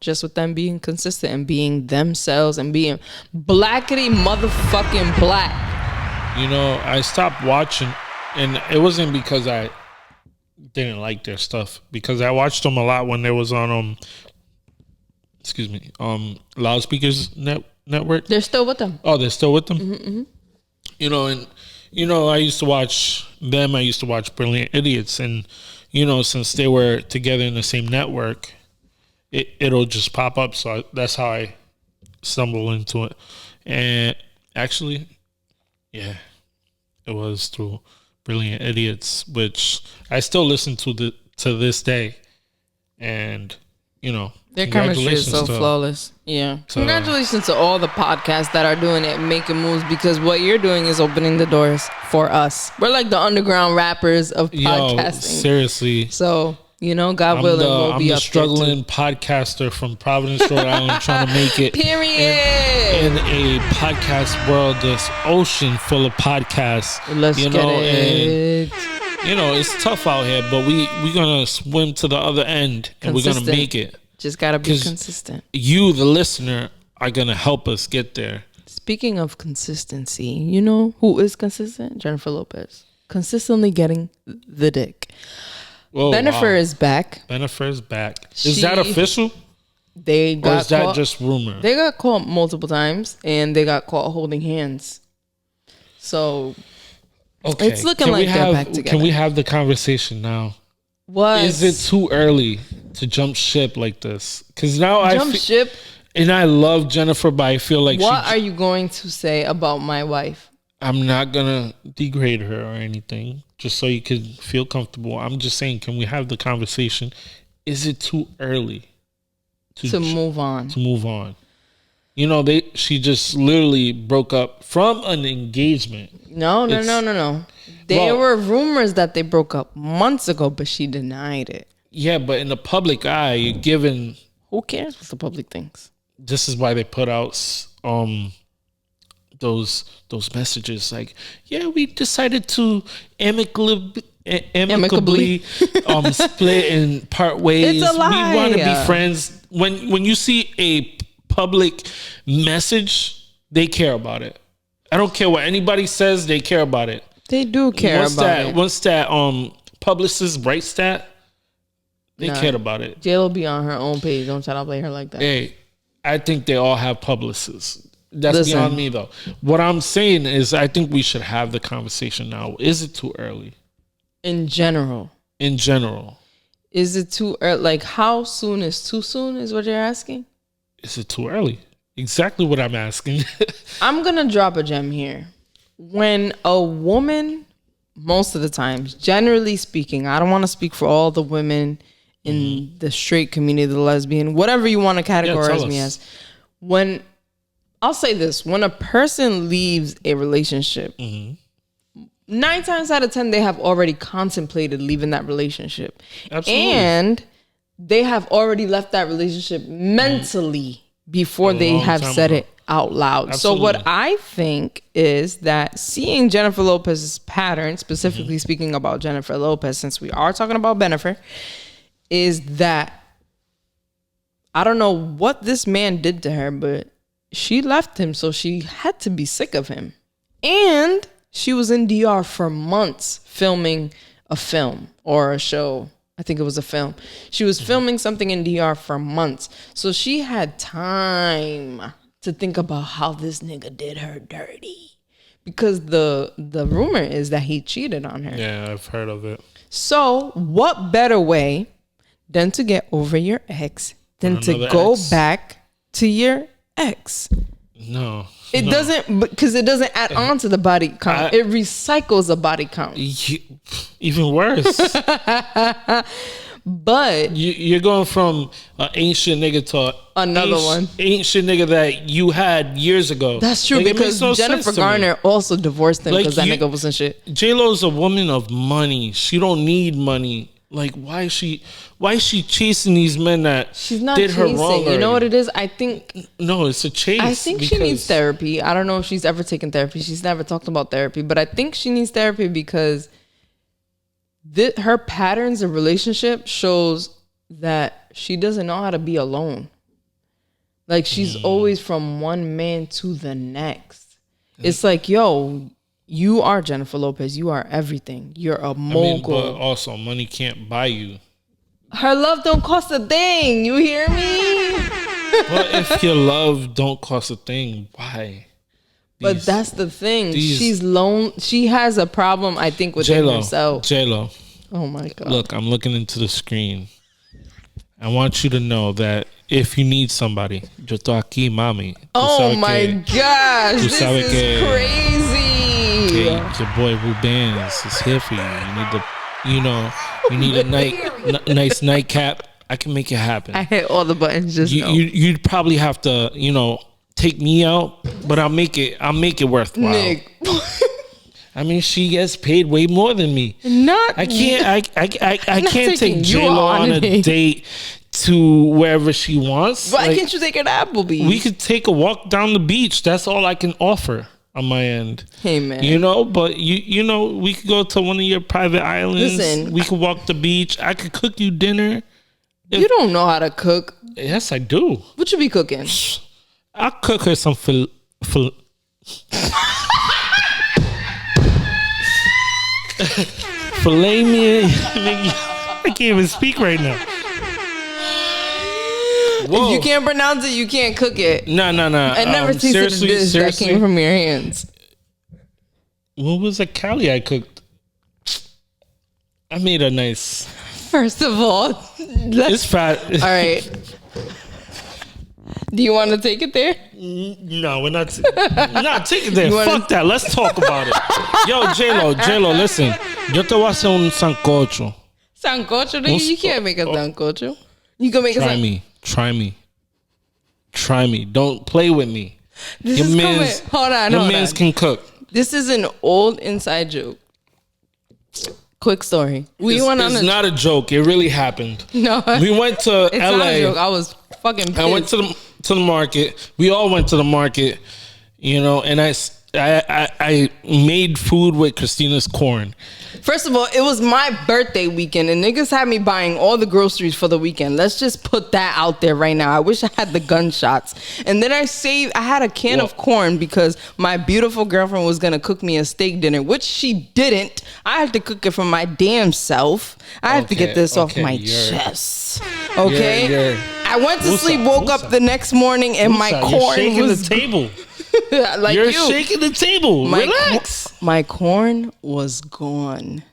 [SPEAKER 2] just with them being consistent and being themselves and being blackity motherfucking black.
[SPEAKER 1] I stopped watching, and it wasn't because I didn't like their stuff, because I watched them a lot when they was on Loudspeakers Network.
[SPEAKER 2] They're still with them.
[SPEAKER 1] Oh, they're still with them? Mm-hmm. I used to watch them. I used to watch Brilliant Idiots. And, since they were together in the same network, it'll just pop up. So that's how I stumbled into it. And actually, yeah, it was through Brilliant Idiots, which I still listen to this day. And,
[SPEAKER 2] their chemistry is so flawless. Yeah. Congratulations to all the podcasts that are doing it, making moves, because what you're doing is opening the doors for us. We're like the underground rappers of podcasting.
[SPEAKER 1] Seriously.
[SPEAKER 2] So, God willing, we'll be up there. I'm the
[SPEAKER 1] struggling podcaster from Providence, Rhode Island, trying to make it.
[SPEAKER 2] Period.
[SPEAKER 1] In a podcast world, this ocean full of podcasts.
[SPEAKER 2] Let's get it.
[SPEAKER 1] And, it's tough out here, but we're going to swim to the other end, and we're going to make it.
[SPEAKER 2] Just got to be consistent.
[SPEAKER 1] You, the listener, are going to help us get there.
[SPEAKER 2] Speaking of consistency, you know who is consistent? Jennifer Lopez. Consistently getting the dick.
[SPEAKER 1] Whoa,
[SPEAKER 2] Bennifer is back.
[SPEAKER 1] Bennifer is back. Is that official?
[SPEAKER 2] Or is
[SPEAKER 1] that just rumor?
[SPEAKER 2] They got caught multiple times, and they got caught holding hands. So it's looking like they're back together.
[SPEAKER 1] Can we have the conversation now? Is it too early to jump ship like this? Because now
[SPEAKER 2] jump ship.
[SPEAKER 1] And I love Jennifer, but I feel like
[SPEAKER 2] what are you going to say about my wife?
[SPEAKER 1] I'm not gonna degrade her or anything, just so you could feel comfortable. I'm just saying, can we have the conversation? Is it too early
[SPEAKER 2] to move on?
[SPEAKER 1] To move on. She just literally broke up from an engagement.
[SPEAKER 2] No. There were rumors that they broke up months ago, but she denied it.
[SPEAKER 1] Yeah, but in the public eye, you're given.
[SPEAKER 2] Who cares what the public thinks?
[SPEAKER 1] This is why they put out those messages like, yeah, we decided to amicably split and part ways.
[SPEAKER 2] It's a lie.
[SPEAKER 1] We want to be friends. When you see a public message, they care about it. I don't care what anybody says, they care about it.
[SPEAKER 2] They do care about it.
[SPEAKER 1] Once that publicist writes that, they cared about it.
[SPEAKER 2] Jill will be on her own page. Don't try to play her like that.
[SPEAKER 1] Hey, I think they all have publicists. That's beyond me, though. What I'm saying is, I think we should have the conversation now. Is it too early?
[SPEAKER 2] In general. Is it too early? Like, how soon is too soon is what you're asking?
[SPEAKER 1] Is it too early? Exactly what I'm asking.
[SPEAKER 2] I'm going to drop a gem here. When a woman, most of the times, generally speaking, I don't want to speak for all the women in the straight community, the lesbian, whatever you want to categorize me as. I'll say this, when a person leaves a relationship, 9 times out of 10, they have already contemplated leaving that relationship.
[SPEAKER 1] Absolutely.
[SPEAKER 2] And they have already left that relationship mentally before they have said it out loud. Absolutely. So what I think is that seeing Jennifer Lopez's pattern, specifically speaking about Jennifer Lopez, since we are talking about Bennifer, is that I don't know what this man did to her, but she left him, so she had to be sick of him. And she was in DR for months filming a film or a show. I think it was a film. She was filming something in DR for months. So she had time to think about how this nigga did her dirty. Because the rumor is that he cheated on her.
[SPEAKER 1] Yeah, I've heard of it.
[SPEAKER 2] So what better way than to get over your ex than to go back to your ex?
[SPEAKER 1] No.
[SPEAKER 2] It doesn't, because it doesn't add on to the body count. It recycles the body count.
[SPEAKER 1] Even worse.
[SPEAKER 2] But
[SPEAKER 1] you're going from an ancient nigga to
[SPEAKER 2] another one.
[SPEAKER 1] Ancient nigga that you had years ago.
[SPEAKER 2] That's true, because Jennifer Garner also divorced him because that nigga wasn't shit.
[SPEAKER 1] J-Lo's a woman of money. She don't need money Like, why is she chasing these men that
[SPEAKER 2] she's not
[SPEAKER 1] did
[SPEAKER 2] chasing.
[SPEAKER 1] Her wrong?
[SPEAKER 2] You know what it is? I think
[SPEAKER 1] no, it's a chase.
[SPEAKER 2] I think she needs therapy. I don't know if she's ever taken therapy. She's never talked about therapy, but I think she needs therapy because her patterns of relationship shows that she doesn't know how to be alone. Like, she's always from one man to the next. It's like, yo, you are Jennifer Lopez. You are everything. You're a mogul.
[SPEAKER 1] But also, money can't buy you.
[SPEAKER 2] Her love don't cost a thing. You hear me?
[SPEAKER 1] Well, if your love don't cost a thing, why?
[SPEAKER 2] But that's the thing. She's lone. She has a problem, I think, with herself.
[SPEAKER 1] J-Lo.
[SPEAKER 2] Oh my God.
[SPEAKER 1] Look, I'm looking into the screen. I want you to know that if you need somebody, yo estoy aquí, mami.
[SPEAKER 2] Oh my gosh, this is crazy.
[SPEAKER 1] Your boy Banz is here for you. You need a nice nightcap. I can make it happen.
[SPEAKER 2] I hit all the buttons just now.
[SPEAKER 1] You'd probably have to, take me out, but I'll make it worthwhile.
[SPEAKER 2] Nick.
[SPEAKER 1] I mean, she gets paid way more than me. I can't take J-Lo on a date to wherever she wants.
[SPEAKER 2] Why can't you take her to Applebee's?
[SPEAKER 1] We could take a walk down the beach. That's all I can offer on my end.
[SPEAKER 2] Hey, man.
[SPEAKER 1] But we could go to one of your private islands. Listen, we could walk the beach. I could cook you dinner.
[SPEAKER 2] You don't know how to cook.
[SPEAKER 1] Yes, I do.
[SPEAKER 2] What you be cooking?
[SPEAKER 1] I'll cook her some filet me. I can't even speak right now. Whoa.
[SPEAKER 2] If you can't pronounce it, you can't cook it.
[SPEAKER 1] No.
[SPEAKER 2] I never tasted a dish that came from your hands.
[SPEAKER 1] What was a Cali I cooked? I made a nice.
[SPEAKER 2] First of all,
[SPEAKER 1] it's fat.
[SPEAKER 2] All right. Do you want to take it there?
[SPEAKER 1] No, we're not. Not take it there. Fuck that. Let's talk about it. Yo, J-Lo, listen. Yo te voy a hacer un sancocho.
[SPEAKER 2] Sancocho? You can't make a sancocho. You can make
[SPEAKER 1] Try me. Don't play with me. Your mans can cook.
[SPEAKER 2] This is an old inside joke. Quick story.
[SPEAKER 1] It's not a joke. It really happened.
[SPEAKER 2] No.
[SPEAKER 1] We went to
[SPEAKER 2] it's
[SPEAKER 1] LA.
[SPEAKER 2] Not a joke. I was fucking pissed.
[SPEAKER 1] I went to the market. We all went to the market, and I made food with Christina's corn.
[SPEAKER 2] First of all, it was my birthday weekend and niggas had me buying all the groceries for the weekend. Let's just put that out there right now. I wish I had the gunshots. And then I had a can of corn because my beautiful girlfriend was going to cook me a steak dinner, which she didn't. I had to cook it for my damn self. I have to get this off my chest. Okay? I went to sleep, woke up the next morning and my corn was...
[SPEAKER 1] the table.
[SPEAKER 2] Like
[SPEAKER 1] you're shaking the table. Relax.
[SPEAKER 2] My corn was gone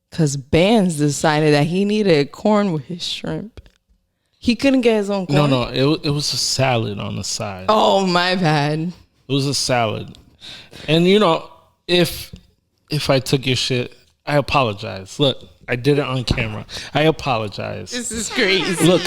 [SPEAKER 2] because Banz decided that he needed corn with his shrimp. He couldn't get his own corn.
[SPEAKER 1] No, it was a salad on the side.
[SPEAKER 2] Oh, my bad.
[SPEAKER 1] It was a salad, and if I took your shit, I apologize. Look, I did it on camera. I apologize.
[SPEAKER 2] This is crazy.
[SPEAKER 1] Look,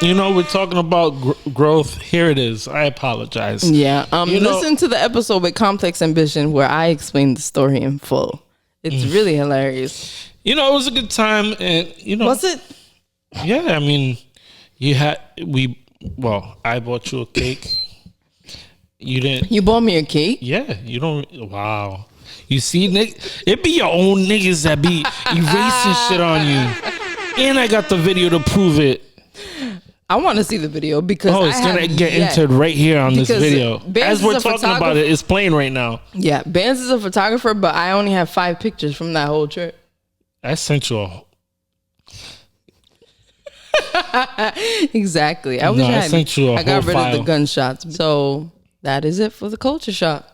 [SPEAKER 1] we're talking about growth. Here it is. I apologize.
[SPEAKER 2] Yeah. Listen to the episode with Complex Ambition where I explained the story in full. It's really hilarious.
[SPEAKER 1] It was a good time, and
[SPEAKER 2] Was it?
[SPEAKER 1] Yeah, I mean, I bought you a cake. You didn't.
[SPEAKER 2] You bought me a cake?
[SPEAKER 1] Yeah. You don't. Wow. You see, it be your own niggas that be erasing shit on you. And I got the video to prove it.
[SPEAKER 2] I want to see the video because
[SPEAKER 1] it's going to get entered right here on this video. As we're talking about it, it's playing right now.
[SPEAKER 2] Yeah, Banz is a photographer, but I only have 5 pictures from that whole trip.
[SPEAKER 1] I sent you a...
[SPEAKER 2] Exactly. I
[SPEAKER 1] sent you a
[SPEAKER 2] I got
[SPEAKER 1] whole
[SPEAKER 2] rid
[SPEAKER 1] file.
[SPEAKER 2] of the gunshots. So that is it for the culture shot.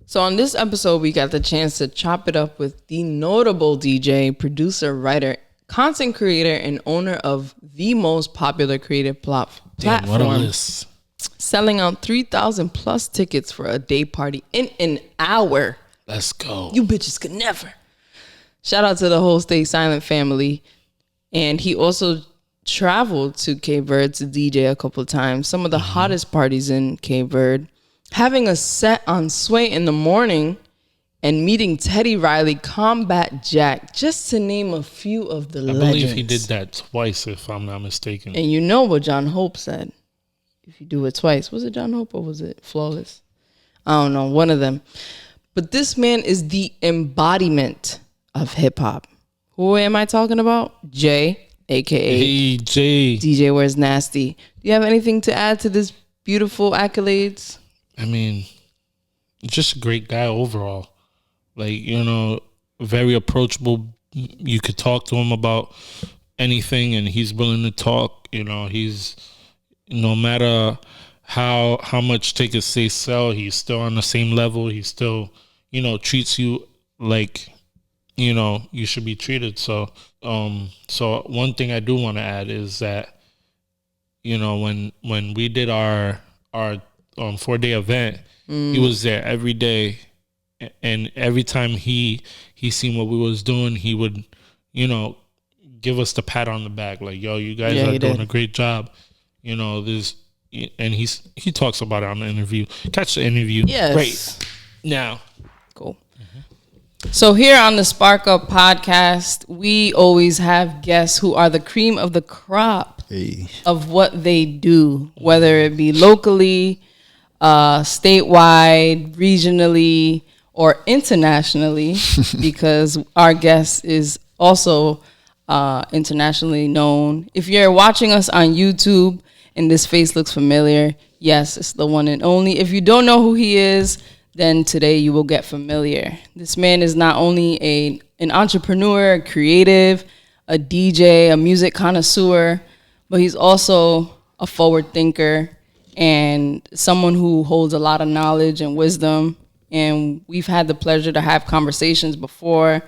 [SPEAKER 2] So on this episode, we got the chance to chop it up with the notable DJ, producer, writer, content creator, and owner of the most popular creative platform.
[SPEAKER 1] What a list.
[SPEAKER 2] Selling out 3,000 plus tickets for a day party in an hour.
[SPEAKER 1] Let's go.
[SPEAKER 2] You bitches could never. Shout out to the whole Stay Silent family. And he also traveled to Cape Verde to DJ a couple of times. Some of the hottest parties in Cape Verde. Having a set on Sway in the morning and meeting Teddy Riley, Combat Jack, just to name a few of the legends. I believe
[SPEAKER 1] he did that twice, if I'm not mistaken.
[SPEAKER 2] And you know what John Hope said. If you do it twice. Was it John Hope or was it Flawless? I don't know. One of them. But this man is the embodiment of hip-hop. Who am I talking about? Jay, a.k.a.
[SPEAKER 1] Jay.
[SPEAKER 2] DJ Where's Nasty. Do you have anything to add to this beautiful accolades?
[SPEAKER 1] I mean, just a great guy overall. Like, you know, very approachable. You could talk to him about anything and he's willing to talk. You know, he's, no matter how much tickets they sell, he's still on the same level. He still, you know, treats you like, you know, you should be treated. So one thing I do want to add is that, you know, when we did our 4-day event, he was there every day. And every time he seen what we was doing, he would, you know, give us the pat on the back, like, "Yo, you guys are doing a great job." You know, and he talks about it on the interview. Catch the interview.
[SPEAKER 2] Yes.
[SPEAKER 1] Right now.
[SPEAKER 2] Cool. So here on the Spark Up podcast, we always have guests who are the cream of the crop of what they do, whether it be locally, statewide, regionally, or internationally, because our guest is also internationally known. If you're watching us on YouTube and this face looks familiar, yes, it's the one and only. If you don't know who he is, then today you will get familiar. This man is not only an entrepreneur, a creative, a DJ, a music connoisseur, but he's also a forward thinker and someone who holds a lot of knowledge and wisdom. And we've had the pleasure to have conversations before.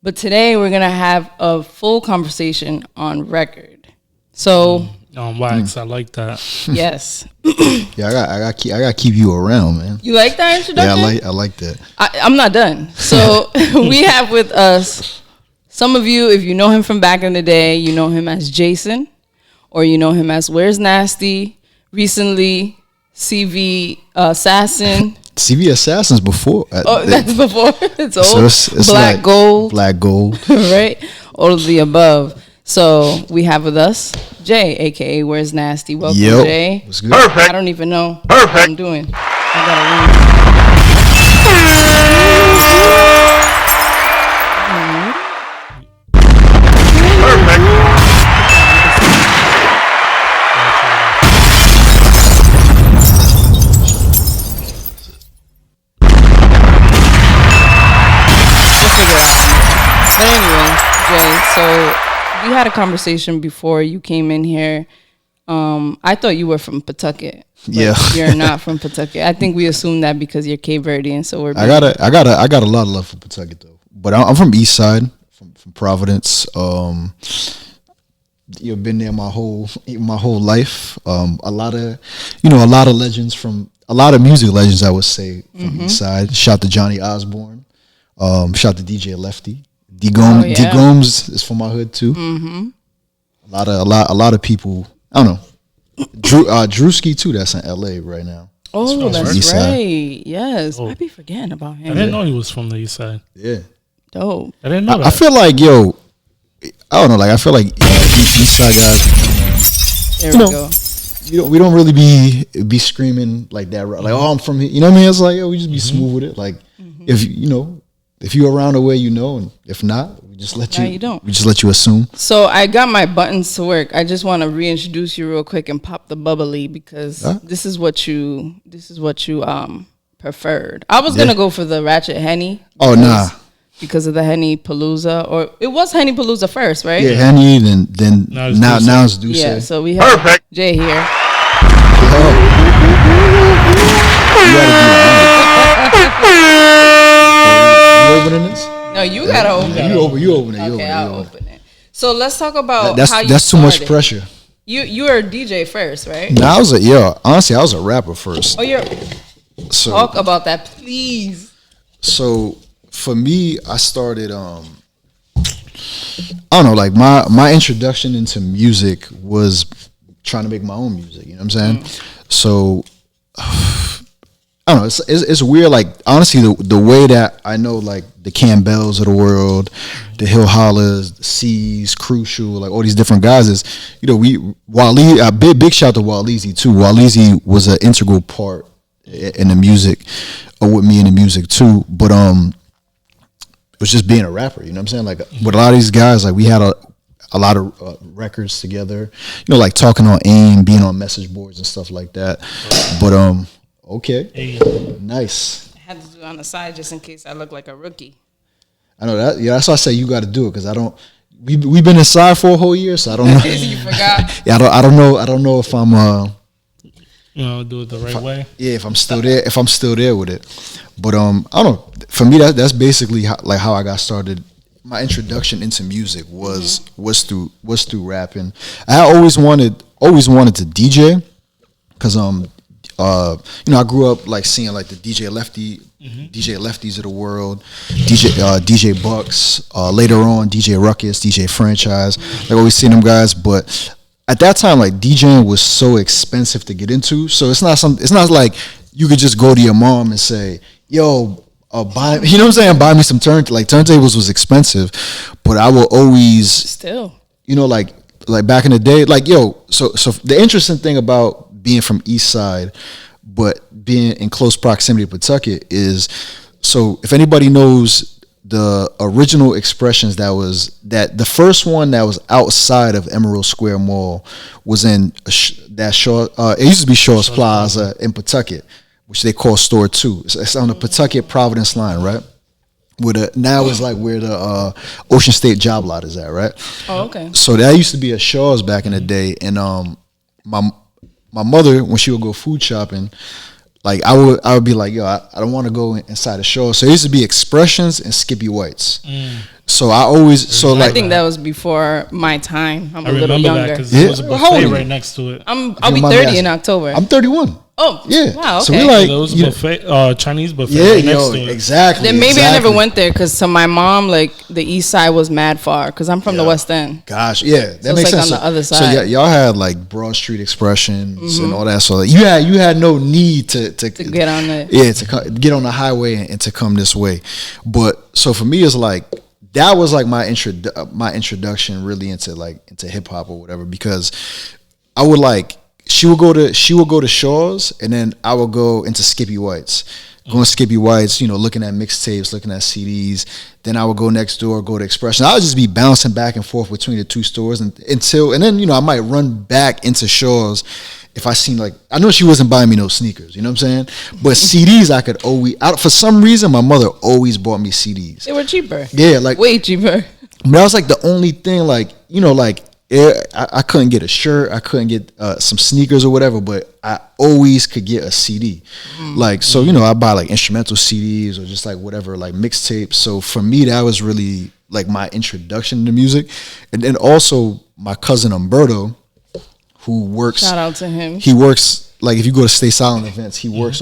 [SPEAKER 2] But today we're going to have a full conversation on record. So...
[SPEAKER 1] on wax, I like that.
[SPEAKER 2] Yes.
[SPEAKER 3] Yeah, I got to keep you around, man.
[SPEAKER 2] You like that introduction?
[SPEAKER 3] Yeah, I like that.
[SPEAKER 2] I'm not done. So we have with us, some of you, if you know him from back in the day, you know him as Jason, or you know him as Where's Nasty. Recently, CV Assassin.
[SPEAKER 3] CV Assassin's before.
[SPEAKER 2] That's before. It's old.
[SPEAKER 3] So it's
[SPEAKER 2] Black
[SPEAKER 3] like
[SPEAKER 2] Gold.
[SPEAKER 3] Black Gold.
[SPEAKER 2] Right? All of the above. So we have with us Jay, a.k.a. Where's Nasty. Welcome, Jay.
[SPEAKER 3] What's good?
[SPEAKER 2] Perfect. I don't even know what I'm doing. I gotta But anyway, Jay, so we had a conversation before you came in here. I thought you were from Pawtucket.
[SPEAKER 3] Yeah,
[SPEAKER 2] you're not from Pawtucket. I think we assumed that because you're Cape Verdean. So we're.
[SPEAKER 3] I got a lot of love for Pawtucket though. But I'm from East Side, from Providence. You've been there my whole life. A lot of legends from a lot of music legends, I would say, from East Side. Shout to Johnny Osborne. Shout to DJ Lefty. D Gomes is from my hood too. A lot of people. I don't know. Drewski too. That's in LA right now.
[SPEAKER 2] Oh, that's right. Yes, I'd be forgetting about him.
[SPEAKER 1] I didn't know he was from the East Side.
[SPEAKER 3] Yeah,
[SPEAKER 2] dope.
[SPEAKER 1] I didn't know that.
[SPEAKER 3] I feel like I don't know. Like I feel like East Side guys.
[SPEAKER 2] There we go.
[SPEAKER 3] We don't really be screaming like that. Like, oh, I'm from here. You know what I mean? It's like, we just be smooth with it. Like, if you're around the way, and if not, we just let you. We just let you assume.
[SPEAKER 2] So I got my buttons to work. I just want to reintroduce you real quick and pop the bubbly because this is what you preferred. I was gonna go for the Ratchet Henny.
[SPEAKER 3] Oh nah.
[SPEAKER 2] Because of the Henny Palooza, or it was Henny Palooza first, right?
[SPEAKER 3] Yeah, Henny. Then now it's Douce.
[SPEAKER 2] Yeah, so we have Jay here.
[SPEAKER 3] You opening this?
[SPEAKER 2] No, you gotta open it.
[SPEAKER 3] You open it.
[SPEAKER 2] Okay, I'll open it. So let's talk about how you
[SPEAKER 3] that's too much pressure.
[SPEAKER 2] You were a DJ first, right?
[SPEAKER 3] No, honestly, I was a rapper first.
[SPEAKER 2] So talk about that, please.
[SPEAKER 3] So for me, I started I don't know, like my introduction into music was trying to make my own music. You know what I'm saying? So I don't know. It's weird. Like honestly, the way that I know like the Campbells of the world, the Hill Hollers, the C's, Crucial, like all these different guys is, Waleezy. A big shout to Waleezy too. Waleezy was an integral part in the music, or with me in the music too. But it was just being a rapper. You know what I'm saying? Like with a lot of these guys, like we had a lot of records together. Like talking on AIM, being on message boards and stuff like that. But okay. Hey. Nice.
[SPEAKER 2] I had to do it on the side just in case I look like a rookie.
[SPEAKER 3] I know that. Yeah, that's why I say you got to do it because I don't. We've been inside for a whole year, so I don't know.
[SPEAKER 2] You forgot.
[SPEAKER 3] Yeah, I don't know. I don't know if I'm.
[SPEAKER 1] Do it the right way.
[SPEAKER 3] Yeah, if I'm still there. If I'm still there with it, but I don't know. For me, that's basically how I got started. My introduction into music was through rapping. I always wanted to DJ because I grew up like seeing like the DJ Lefties of the world, DJ Bucks, later on DJ Ruckus, DJ Franchise. Like always seeing them guys, but at that time like DJing was so expensive to get into. So it's not like you could just go to your mom and say, "Yo, buy," you know what I'm saying? Buy me some turntables was expensive, but I will always
[SPEAKER 2] still,
[SPEAKER 3] like back in the day, like So the interesting thing about being from East Side, but being in close proximity to Pawtucket is, so if anybody knows the original Expressions, that the first one that was outside of Emerald Square Mall was in that Shaw. It used to be Shaw's Plaza in Pawtucket, which they call Store 2. It's on the Pawtucket Providence line, right? Now is like where the Ocean State Job Lot is at, right?
[SPEAKER 2] Oh, okay.
[SPEAKER 3] So that used to be a Shaw's back in the day, and my mother, when she would go food shopping, like I would be like, yo, I don't want to go inside the show. So it used to be Expressions and Skippy White's. So I
[SPEAKER 2] think that was before my time. I'm a
[SPEAKER 1] little
[SPEAKER 2] little younger.
[SPEAKER 1] Because there was a buffet right next to it.
[SPEAKER 2] I'll be 30 in October.
[SPEAKER 3] I'm 31.
[SPEAKER 2] Oh,
[SPEAKER 3] yeah.
[SPEAKER 2] Wow. Okay.
[SPEAKER 3] So we like
[SPEAKER 1] there was a buffet, Chinese buffet.
[SPEAKER 3] Yeah,
[SPEAKER 1] right next to it.
[SPEAKER 3] Exactly.
[SPEAKER 2] Then maybe I never went there because to my mom, like the East Side was mad far because I'm from the West End.
[SPEAKER 3] Gosh, yeah, that makes
[SPEAKER 2] like
[SPEAKER 3] sense.
[SPEAKER 2] On the other side.
[SPEAKER 3] So y'all had like Broad Street Expressions and all that. So like, you had no need to
[SPEAKER 2] get on it.
[SPEAKER 3] Yeah, to get on the highway and to come this way. But so for me, it's like that was like my introduction really into hip hop or whatever, because I would like. She would go to Shaw's, and then I would go into Skippy White's. Going to Skippy White's, looking at mixtapes, looking at CDs. Then I would go next door, go to Expression. I would just be bouncing back and forth between the two stores and then I might run back into Shaw's if I seen like, I know she wasn't buying me no sneakers, you know what I'm saying? But CDs I could always, for some reason my mother always bought me CDs.
[SPEAKER 2] They were cheaper.
[SPEAKER 3] Yeah, like
[SPEAKER 2] way cheaper.
[SPEAKER 3] But that was like the only thing, like I couldn't get a shirt, I couldn't get some sneakers or whatever, but I always could get a CD. Like, so, I buy like instrumental CDs or just like whatever, like mixtapes. So for me, that was really like my introduction to music. And then also my cousin Umberto, who works.
[SPEAKER 2] Shout out to him.
[SPEAKER 3] He works, like if you go to Stay Silent events, he works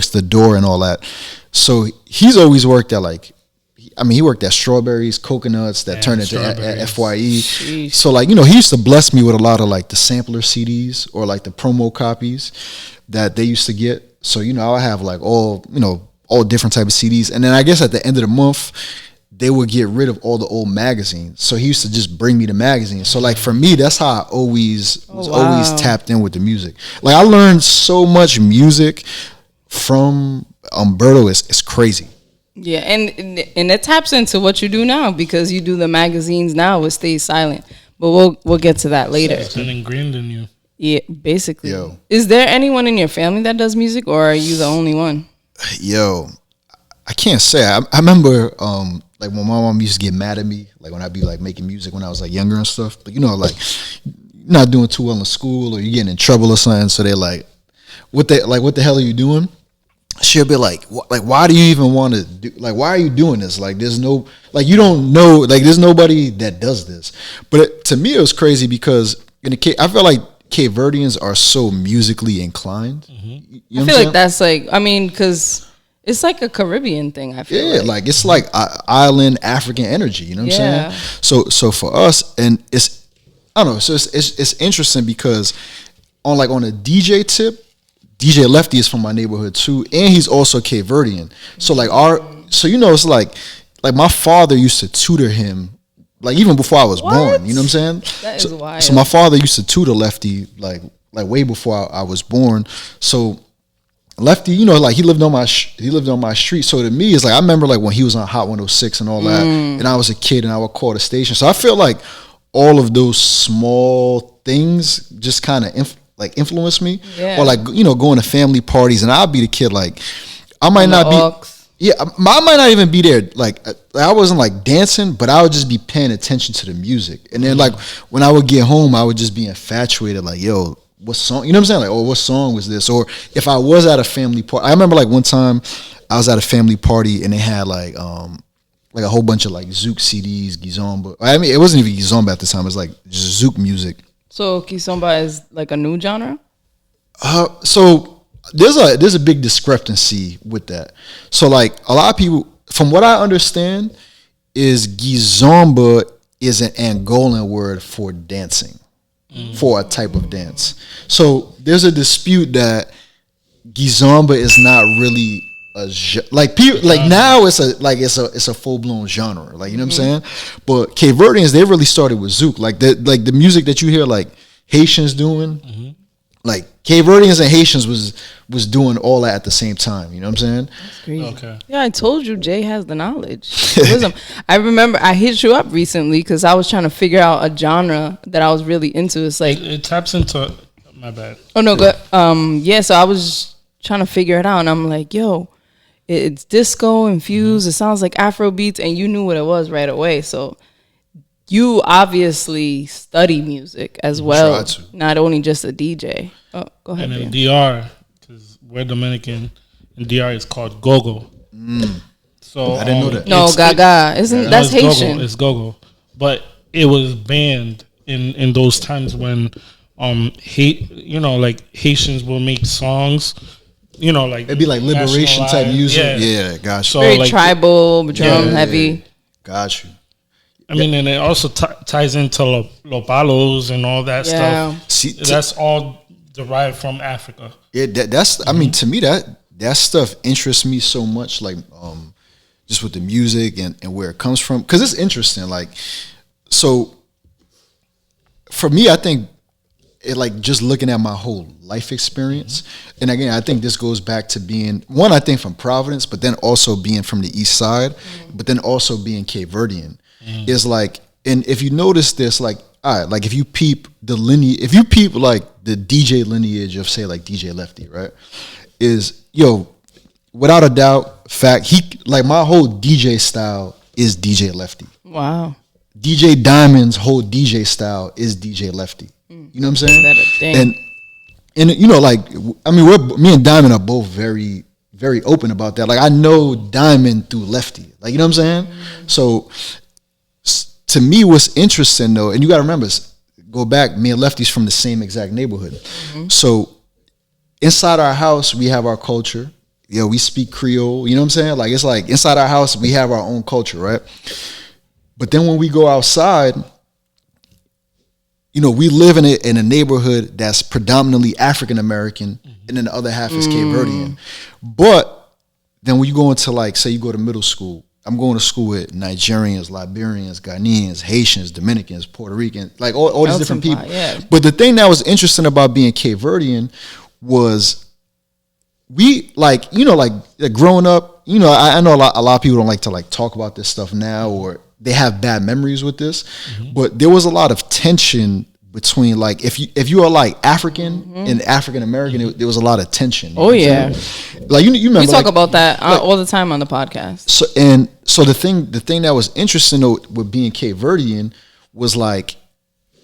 [SPEAKER 3] the door and all that. So he's always worked at like, he worked at Strawberries, Coconuts that turned into FYE.
[SPEAKER 2] Jeez.
[SPEAKER 3] So like, he used to bless me with a lot of like the sampler CDs or like the promo copies that they used to get. So, I have like all different type of CDs. And then I guess at the end of the month, they would get rid of all the old magazines. So he used to just bring me the magazines. So like for me, that's how I always tapped in with the music. Like I learned so much music from Umberto. It's crazy.
[SPEAKER 2] Yeah, and it taps into what you do now because you do the magazines now with Stay Silent. But we'll get to that later.
[SPEAKER 1] It's been ingrained in you.
[SPEAKER 2] Yeah, basically.
[SPEAKER 3] Yo.
[SPEAKER 2] Is there anyone in your family that does music, or are you the only one?
[SPEAKER 3] Yo, I can't say. I remember like when my mom used to get mad at me, like when I'd be like making music when I was like younger and stuff. But like you're not doing too well in school or you're getting in trouble or something. So they're like, what the hell are you doing? She'll be like, why do you even want to do, like, why are you doing this? Like, there's no, like, you don't know, like, there's nobody that does this. But to me, it was crazy because I feel like Cape Verdeans are so musically inclined.
[SPEAKER 2] I feel like that's like, because It's like a Caribbean thing, I feel.
[SPEAKER 3] Yeah, like it's like island African energy, you know what I'm saying? So for us, and it's, I don't know, so it's interesting because on a DJ tip, DJ Lefty is from my neighborhood too, and he's also Cape Verdean. So it's like my father used to tutor him, like even before I was born, you know what I'm saying?
[SPEAKER 2] That is wild.
[SPEAKER 3] So my father used to tutor Lefty like way before I was born. So Lefty, you know, like he lived on my street. So to me, it's like I remember like when he was on Hot 106 and all that, and I was a kid and I would call the station. So I feel like all of those small things just kind of influenced me, or like, you know, going to family parties and I'll be the kid like I might not be. Yeah, I might not even be there. Like I wasn't like dancing, but I would just be paying attention to the music. And then like when I would get home, I would just be infatuated. Like, yo, what song? You know what I'm saying? Like, oh, what song was this? Or if I was at a family party, I remember like one time I was at a family party and they had like a whole bunch of like Zouk CDs, Gizomba. I mean, it wasn't even Gizomba at the time. It was like just Zouk music. So
[SPEAKER 2] Kizomba is like a new genre?
[SPEAKER 3] So there's a big discrepancy with that. So like a lot of people, from what I understand, is Gizomba is an Angolan word for dancing, for a type of dance. So there's a dispute that Gizomba is not really now it's a full blown genre, like, you know what I'm saying? But Cape Verdeans, they really started with Zouk, like the music that you hear like Haitians doing. Like Cape Verdeans and Haitians was doing all that at the same time. You know what I'm saying?
[SPEAKER 2] That's crazy. Okay. Yeah, I told you Jay has the knowledge. Wisdom. I remember I hit you up recently because I was trying to figure out a genre that I was really into. It's like
[SPEAKER 1] it taps into my bad.
[SPEAKER 2] Oh no, good. So I was trying to figure it out, and I'm like, yo, it's disco infused. It sounds like Afro beats, and you knew what it was right away. So you obviously study music as well, not only just a DJ. Oh, go ahead.
[SPEAKER 1] And in DR, because we're Dominican, in DR it's called gogo. So
[SPEAKER 3] I didn't know that.
[SPEAKER 2] No, Gaga. That's Haitian?
[SPEAKER 1] Gogo. It's gogo, but it was banned in those times when like Haitians will make songs. You know, like
[SPEAKER 3] it'd be like liberation type music. Yeah, gotcha.
[SPEAKER 2] So very tribal, drum heavy.
[SPEAKER 3] Got you.
[SPEAKER 1] I mean, and it also ties into Los Palos and all that stuff. See, that's all derived from Africa.
[SPEAKER 3] Yeah, that's. I mean, to me, that stuff interests me so much. Like, just with the music and where it comes from, because it's interesting. Like, so for me, I think it, like, just looking at my whole life experience, and again, I think this goes back to being one. I think from Providence, but then also being from the East Side, but then also being Cape Verdean. Is like, and if you notice this, like, all right, like if you peep like the DJ lineage of, say, like DJ Lefty, right? Is, yo, without a doubt, fact, like my whole DJ style is DJ Lefty.
[SPEAKER 2] Wow.
[SPEAKER 3] DJ Diamond's whole DJ style is DJ Lefty. You know what I'm saying? And you know, like, I mean, me and Diamond are both very, very open about that. Like, I know Diamond through Lefty. Like, you know what I'm saying? So to me, what's interesting though, and you got to remember, go back, me and Lefty's from the same exact neighborhood. So inside our house, we have our culture. You know, we speak Creole. You know what I'm saying? Like, it's like inside our house, we have our own culture, right? But then when we go outside, you know, we live in a neighborhood that's predominantly African American, and then the other half is Cape Verdean. But then when you go into, like, say you go to middle school, I'm going to school with Nigerians, Liberians, Ghanaians, Haitians, Dominicans, Puerto Ricans, like all these different people. Yeah. But the thing that was interesting about being Cape Verdean was we, like, you know, like growing up, you know, I know a lot of people don't like to like talk about this stuff now, or they have bad memories with this, but there was a lot of tension between, like, if you are like African and African American, there was a lot of tension.
[SPEAKER 2] Oh yeah,
[SPEAKER 3] like you remember,
[SPEAKER 2] we talk about that all the time on the podcast.
[SPEAKER 3] So the thing that was interesting though with being Cape Verdean was, like,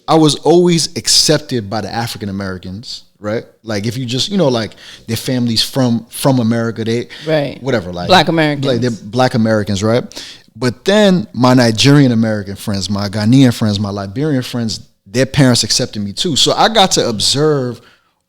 [SPEAKER 3] I was always accepted by the African Americans, right? Like, if you just, you know, like, their families from America, they whatever, like
[SPEAKER 2] Black Americans,
[SPEAKER 3] like they're Black Americans, right? But then my Nigerian American friends, my Ghanaian friends, my Liberian friends, their parents accepted me too. So I got to observe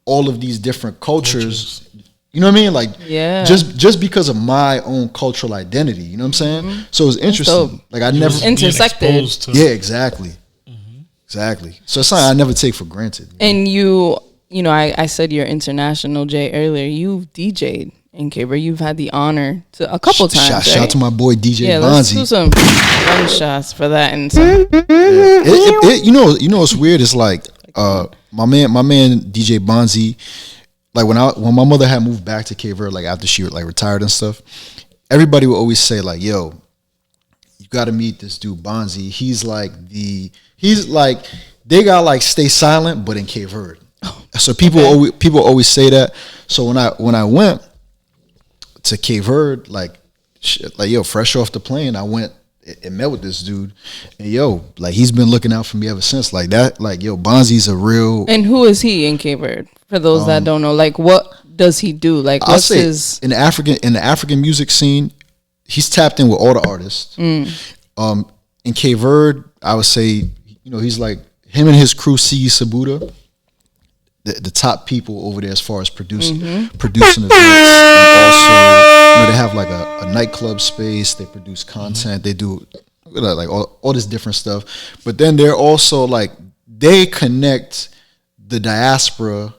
[SPEAKER 3] all of these different cultures. You know what I mean? Like,
[SPEAKER 2] yeah,
[SPEAKER 3] just because of my own cultural identity. You know what I'm saying? Mm-hmm. So it was interesting. Like I never
[SPEAKER 2] intersected.
[SPEAKER 3] Yeah, exactly. Mm-hmm. Exactly. So it's something I never take for granted.
[SPEAKER 2] And you know, I said you're international, Jay, earlier. You've DJ'd in Cape. You've had the honor to a couple times.
[SPEAKER 3] Shout out to my boy DJ Banz.
[SPEAKER 2] Let's do some gunshots for that and some.
[SPEAKER 3] You know what's weird? It's like my man DJ Banz. Like when my mother had moved back to Cape Verde, like after she like retired and stuff, everybody would always say like, "Yo, you got to meet this dude Banz. He's like they got like Stay Silent, but in Cape Verde." So people always say that. So when I went to Cape Verde, like yo, fresh off the plane, I went and met with this dude, and yo, like he's been looking out for me ever since. Like that, like yo, Banzi's a real.
[SPEAKER 2] And who is he in Cape Verde? For those that don't know, like what does he do? Like what's his
[SPEAKER 3] in the African music scene? He's tapped in with all the artists. In Cape Verde, I would say, you know, he's like him and his crew, C. Sabuda, the top people over there as far as producing events, and also, you know, they have like a nightclub space. They produce content. They do like all this different stuff. But then they're also like they connect the diaspora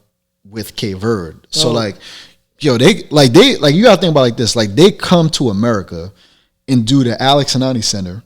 [SPEAKER 3] with Cape Verde. So like, yo, they you gotta think about it like this. Like they come to America and do the Alex and Ani Center,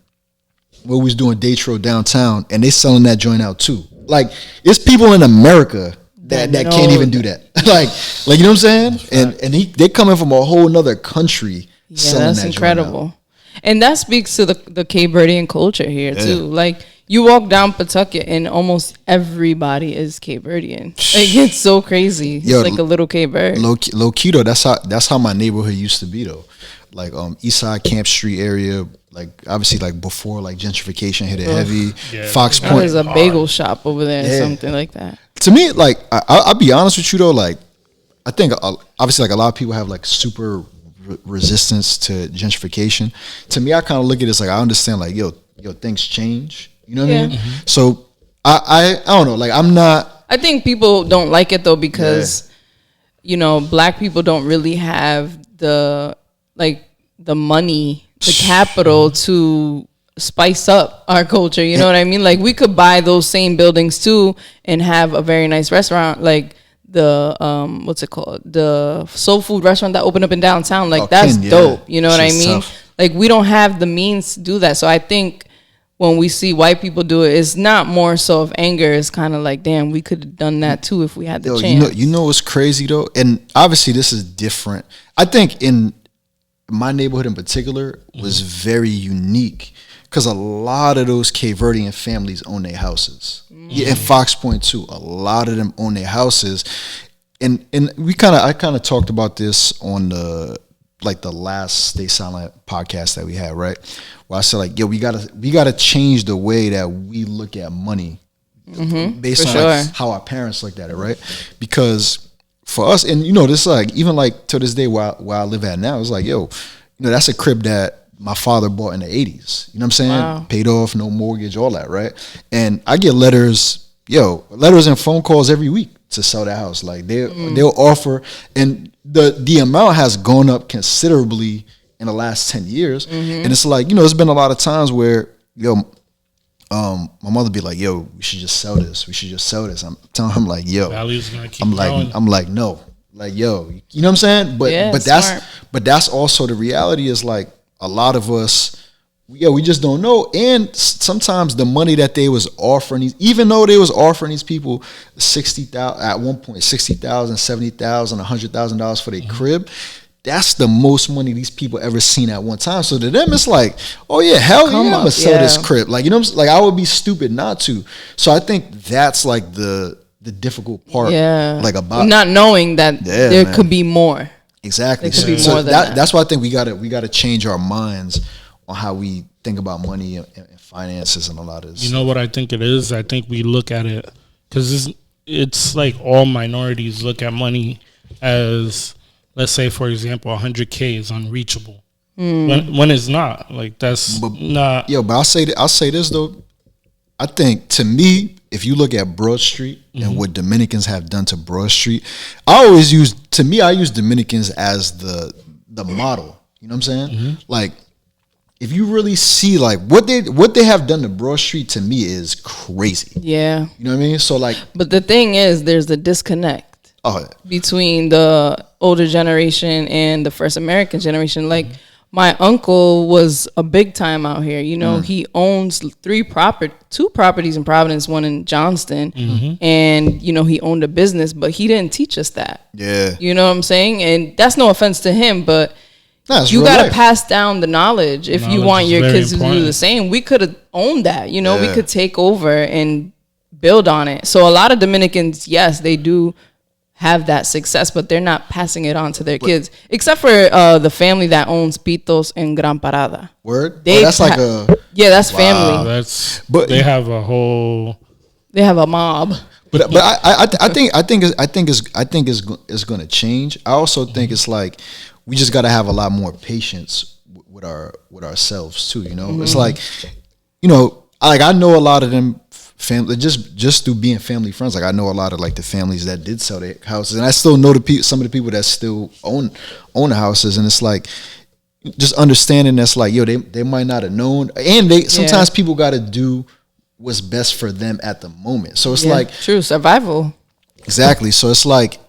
[SPEAKER 3] where we was doing Daytro downtown, and they selling that joint out too. Like it's people in America that can't even do that. like you know what I'm saying? And they coming from a whole nother country.
[SPEAKER 2] Yeah, that's incredible. And that speaks to the Cape Verdean culture here too. Like you walk down Pawtucket and almost everybody is Cape Verdean. Like it's so crazy. It's like a little Cape Verde.
[SPEAKER 3] Low key though, that's how my neighborhood used to be though. Like Eastside Camp Street area, like obviously like before like gentrification hit it heavy. Yeah. Fox Point.
[SPEAKER 2] There's a bagel shop over there, or something like that.
[SPEAKER 3] To me, like I'll be honest with you though, like I think obviously like a lot of people have like super resistance to gentrification. To me, I kind of look at it as like I understand like yo things change. You know what I mean? Mm-hmm. So I don't know. Like I'm not.
[SPEAKER 2] I think people don't like it though because you know Black people don't really have the money, the capital to spice up our culture. You know what I mean? Like we could buy those same buildings too and have a very nice restaurant, like the what's it called? The soul food restaurant that opened up in downtown. Like that's dope. You know what I mean? Tough. Like we don't have the means to do that. So I think when we see white people do it, it's not more so of anger. It's kind of like, damn, we could have done that too if we had the chance.
[SPEAKER 3] You know what's crazy though? And obviously this is different. I think in my neighborhood in particular was very unique because a lot of those Cape Verdean families own their houses. Yeah, and Fox Point too. A lot of them own their houses. And I kind of talked about this on the last Stay Silent podcast that we had, right? Where I said like, yo, we gotta change the way that we look at money based on like how our parents looked at it, right? Because for us, and you know, this like even like to this day where I live at now, it's like, yo, you know, that's a crib that my father bought in the 80s. You know what I'm saying? Wow. Paid off, no mortgage, all that, right? And I get letters and phone calls every week to sell that house. Like they'll offer, and the amount has gone up considerably in the last 10 years. And it's like, you know, there's been a lot of times where, yo, my mother be like, yo, we should just sell this. I'm telling him like, yo, I'm like, no, like, yo, you know what I'm saying? But that's also the reality is like a lot of us, we just don't know. And sometimes the money that they was offering, even though they was offering these people $60,000 at one point, $60,000, $70,000, $100,000 for their crib. That's the most money these people ever seen at one time. So to them, it's like, oh yeah, hell yeah, I'm gonna sell this crib. Like, you know, like I would be stupid not to. So I think that's like the difficult part. Yeah, like about
[SPEAKER 2] not knowing that there could be more.
[SPEAKER 3] Exactly.
[SPEAKER 2] There could be more than that.
[SPEAKER 3] That's why I think we gotta change our minds on how we think about money and finances and a lot of this.
[SPEAKER 1] You know what I think it is? I think we look at it because it's like all minorities look at money as, let's say, for example, 100K is unreachable. When it's not. Like that's not.
[SPEAKER 3] Yo, but I'll say this though. I think to me, if you look at Broad Street and what Dominicans have done to Broad Street, I use Dominicans as the model. You know what I'm saying? Like, if you really see like what they have done to Broad Street, to me is crazy.
[SPEAKER 2] Yeah.
[SPEAKER 3] You know what I mean? So like,
[SPEAKER 2] but the thing is, there's a disconnect between the older generation and the first American generation. Like, my uncle was a big time out here. You know, he owns two properties in Providence, one in Johnston, and you know, he owned a business, but he didn't teach us that.
[SPEAKER 3] Yeah.
[SPEAKER 2] You know what I'm saying? And that's no offense to him, but you got to pass down the knowledge if you want your kids to do the same. We could have owned that. You know, we could take over and build on it. So a lot of Dominicans, yes, they do have that success, but they're not passing it on to their kids, except for the family that owns Pitos and Gran Parada.
[SPEAKER 3] Word? That's like
[SPEAKER 2] that's family.
[SPEAKER 1] They have a whole.
[SPEAKER 2] They have a mob.
[SPEAKER 3] But I think it's going to change. I also think it's like we just got to have a lot more patience with ourselves too. You know, it's like, you know, I know a lot of them family just through being family friends. Like, I know a lot of like the families that did sell their houses, and I still know some of the people that still own the houses. And it's like, just understanding that's like, yo, they might not have known, and sometimes people got to do what's best for them at the moment. So it's like
[SPEAKER 2] true survival.
[SPEAKER 3] Exactly. So it's like,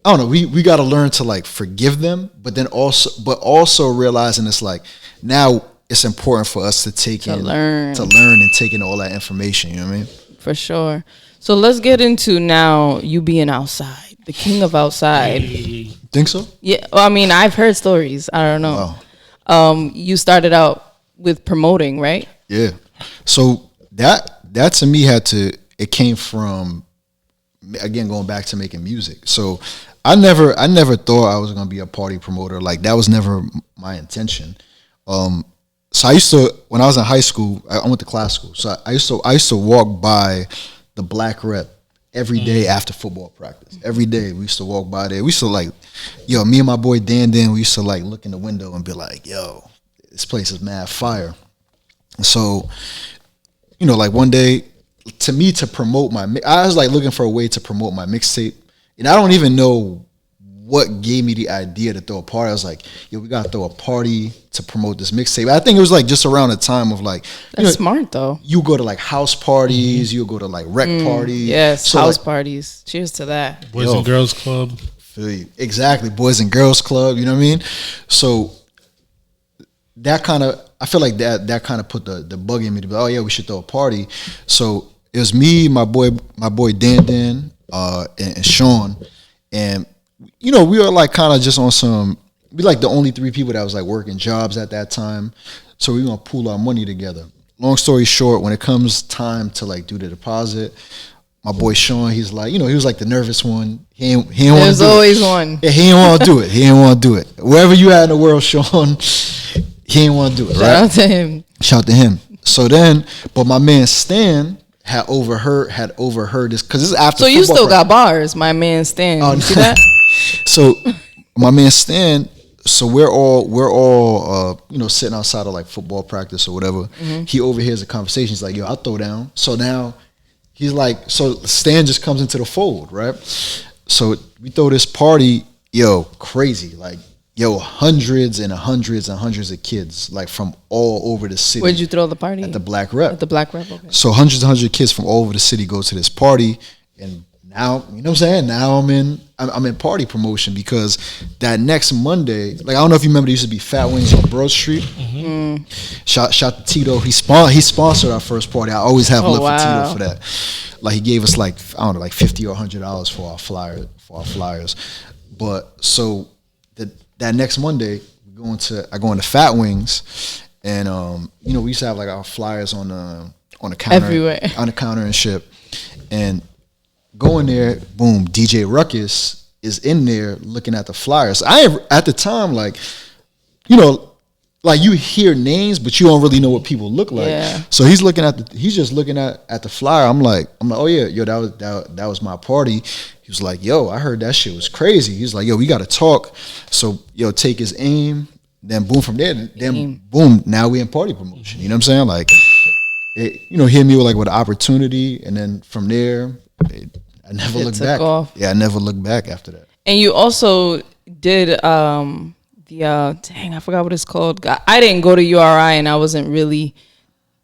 [SPEAKER 3] I don't know. We got to learn to like forgive them, but also realizing it's like now it's important for us to learn and take in all that information. You know what I mean?
[SPEAKER 2] For sure. So let's get into now you being outside, the king of outside.
[SPEAKER 3] Think so?
[SPEAKER 2] Yeah. Well, I mean, I've heard stories. I don't know. Wow. You started out with promoting, right?
[SPEAKER 3] Yeah. So that to me it came from, again, going back to making music. So I never thought I was going to be a party promoter. Like, that was never my intention. So I used to, when I was in high school, I went to class school. So I used to walk by the Black Rep every day after football practice. Every day we used to walk by there. We used to like, yo, me and my boy Dan, we used to like look in the window and be like, yo, this place is mad fire. And so, you know, like one day, to me, to promote I was like looking for a way to promote my mixtape, and I don't even know what gave me the idea to throw a party. I was like, yo, we gotta throw a party to promote this mixtape. I think it was like just around the time of like,
[SPEAKER 2] that's smart though.
[SPEAKER 3] You go to like house parties, you go to like rec parties.
[SPEAKER 2] Yes, so house parties. Cheers to that.
[SPEAKER 1] Boys and Girls Club.
[SPEAKER 3] Feel you. Exactly, Boys and Girls Club. You know what I mean? So that kind of, I feel like that kind of put the bug in me to be like, oh yeah, we should throw a party. So it was me, my boy Dan, and Sean, and you know, we were like kind of just on some, we like the only three people that was like working jobs at that time. So we gonna pool our money together. Long story short, when it comes time to like do the deposit, my boy Sean, he's like, you know, he was like the nervous one. He didn't want to do it.
[SPEAKER 2] There's always one.
[SPEAKER 3] Yeah, he didn't want to do it. He didn't want to do it. Wherever you at in the world, Sean, he didn't want to do it.
[SPEAKER 2] Shout out to him.
[SPEAKER 3] Shout out to him. So then, but my man Stan had overheard this, because this is after.
[SPEAKER 2] So you still got bars, my man Stan. Oh, you see that?
[SPEAKER 3] So my man Stan, so we're all you know, sitting outside of like football practice or whatever. He overhears the conversation. He's like, yo, I'll throw down. So now he's like, so Stan just comes into the fold, right? So we throw this party, yo, crazy, like, yo, hundreds and hundreds and hundreds of kids, like from all over the city.
[SPEAKER 2] Where'd you throw the party?
[SPEAKER 3] At the Black Rep.
[SPEAKER 2] At the Black Rep, okay.
[SPEAKER 3] So hundreds and hundreds of kids from all over the city go to this party, and now, you know what I'm saying? Now I'm in party promotion, because that next Monday, like, I don't know if you remember, there used to be Fat Wings on Broad Street. Shout to Tito. He sponsored our first party. I always have love for Tito for that. Like, he gave us like, I don't know, like $50 or $100 for our flyers. But so that next Monday, I go into Fat Wings, and you know, we used to have like our flyers on the counter,
[SPEAKER 2] everywhere,
[SPEAKER 3] on the counter and shit. And going there, boom, DJ Ruckus is in there looking at the flyers. At the time, like, you know, like, you hear names, but you don't really know what people look like. Yeah. So he's just looking at the flyer. I'm like, oh yeah, yo, that was my party. He was like, yo, I heard that shit was crazy. He's like, yo, we gotta talk. So, yo, take his aim. Then boom, from there, then boom, now we in party promotion. You know what I'm saying? Like, hit me with like with opportunity, and then from there, I never looked back. Off. Yeah, I never looked back after that.
[SPEAKER 2] And you also did I forgot what it's called. I didn't go to URI, and I wasn't really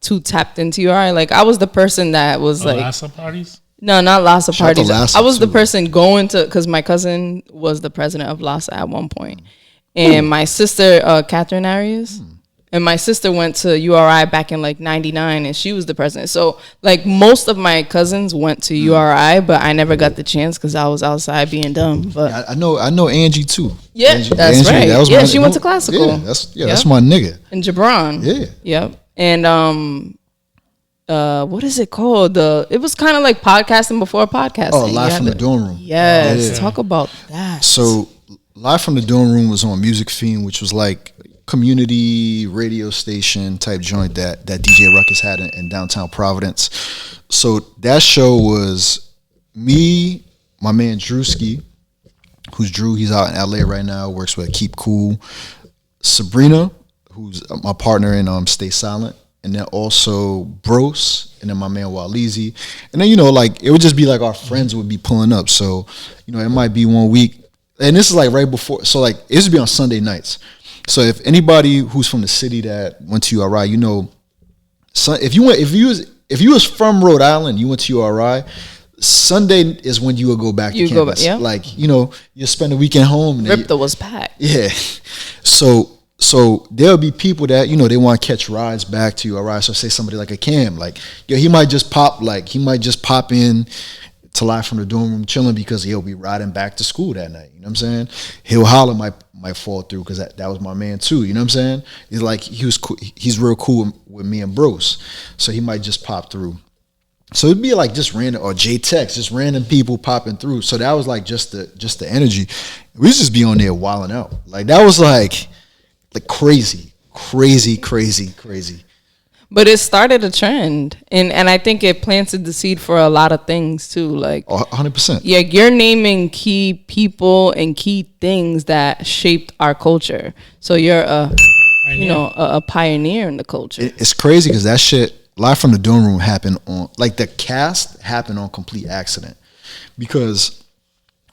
[SPEAKER 2] too tapped into URI. Like I was the person that was like
[SPEAKER 1] Lassa parties.
[SPEAKER 2] No, not Lassa parties. I was the person going to, because my cousin was the president of Lassa at one point, and my sister Catherine Arias. And my sister went to URI back in like 99, and she was the president. So like most of my cousins went to URI, but I never got the chance because I was outside being dumb. But
[SPEAKER 3] I know Angie too.
[SPEAKER 2] Yeah,
[SPEAKER 3] Angie,
[SPEAKER 2] that's right. That she went to classical.
[SPEAKER 3] Yeah, that's my nigga.
[SPEAKER 2] And Jabron.
[SPEAKER 3] Yeah.
[SPEAKER 2] Yep. And what is it called? It was kind of like podcasting before podcasting.
[SPEAKER 3] Oh, Live from the Dorm Room.
[SPEAKER 2] Yes. Yeah. Talk about that.
[SPEAKER 3] So Live from the Dorm Room was on Music Fiend, which was like community radio station type joint that DJ Ruckus had in downtown Providence. So that show was me, my man Drewski, who's Drew, he's out in LA right now, works with Keep Cool, Sabrina, who's my partner in Stay Silent, and then also Bros, and then my man Waleezy. And then, like it would just be like our friends would be pulling up. So, it might be one week, and this is like right before, so like it used to be on Sunday nights. So if anybody who's from the city that went to URI, if you was from Rhode Island, you went to URI, Sunday is when you would go back to campus. Yeah. Like, you spend the weekend home.
[SPEAKER 2] Ripta was packed.
[SPEAKER 3] Yeah. So there'll be people that, they want to catch rides back to URI. So say somebody like a Cam, like, he might just pop in to Live from the Dorm Room chilling because he'll be riding back to school that night. You know what I'm saying? He'll holler might fall through because that was my man too. You know what I'm saying? He's like, he's real cool with me and Bruce. So he might just pop through. So it'd be like just random, or J-Tex, just random people popping through. So that was like just the energy. We just be on there wilding out. Like that was like crazy.
[SPEAKER 2] But it started a trend, and I think it planted the seed for a lot of things too. Like
[SPEAKER 3] 100%.
[SPEAKER 2] Yeah, you're naming key people and key things that shaped our culture. So you're a pioneer in the culture.
[SPEAKER 3] It's crazy because that shit, Live from the Dorm Room, happened on, like, the cast happened on complete accident. Because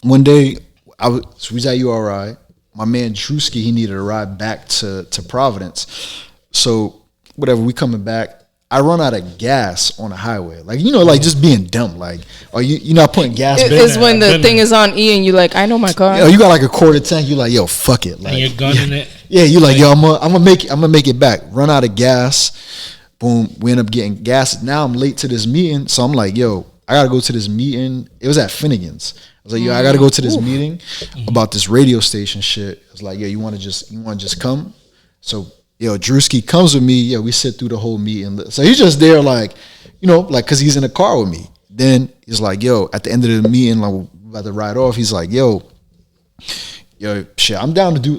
[SPEAKER 3] one day we was at URI. My man Drewski, he needed a ride back to Providence. So whatever, we coming back, I run out of gas on the highway. Like, like just being dumb. Like, are you not putting gas?
[SPEAKER 2] It's when the thing is on E and you like, I know my car.
[SPEAKER 3] You got like a quarter tank. You like, yo, fuck it. Like,
[SPEAKER 1] and you're gunning it.
[SPEAKER 3] Yeah, you like, yo, I'm gonna make it back. Run out of gas. Boom. We end up getting gas. Now I'm late to this meeting, so I'm like, yo, I gotta go to this meeting. It was at Finnegan's. I was like, yo, I gotta go to this meeting about this radio station shit. I was like, yo, you wanna just come? So, yo, Drewski comes with me. Yeah, we sit through the whole meeting. So he's just there, like, like, cause he's in the car with me. Then he's like, yo, at the end of the meeting, like, we're about to ride off. He's like, yo, shit, I'm down to do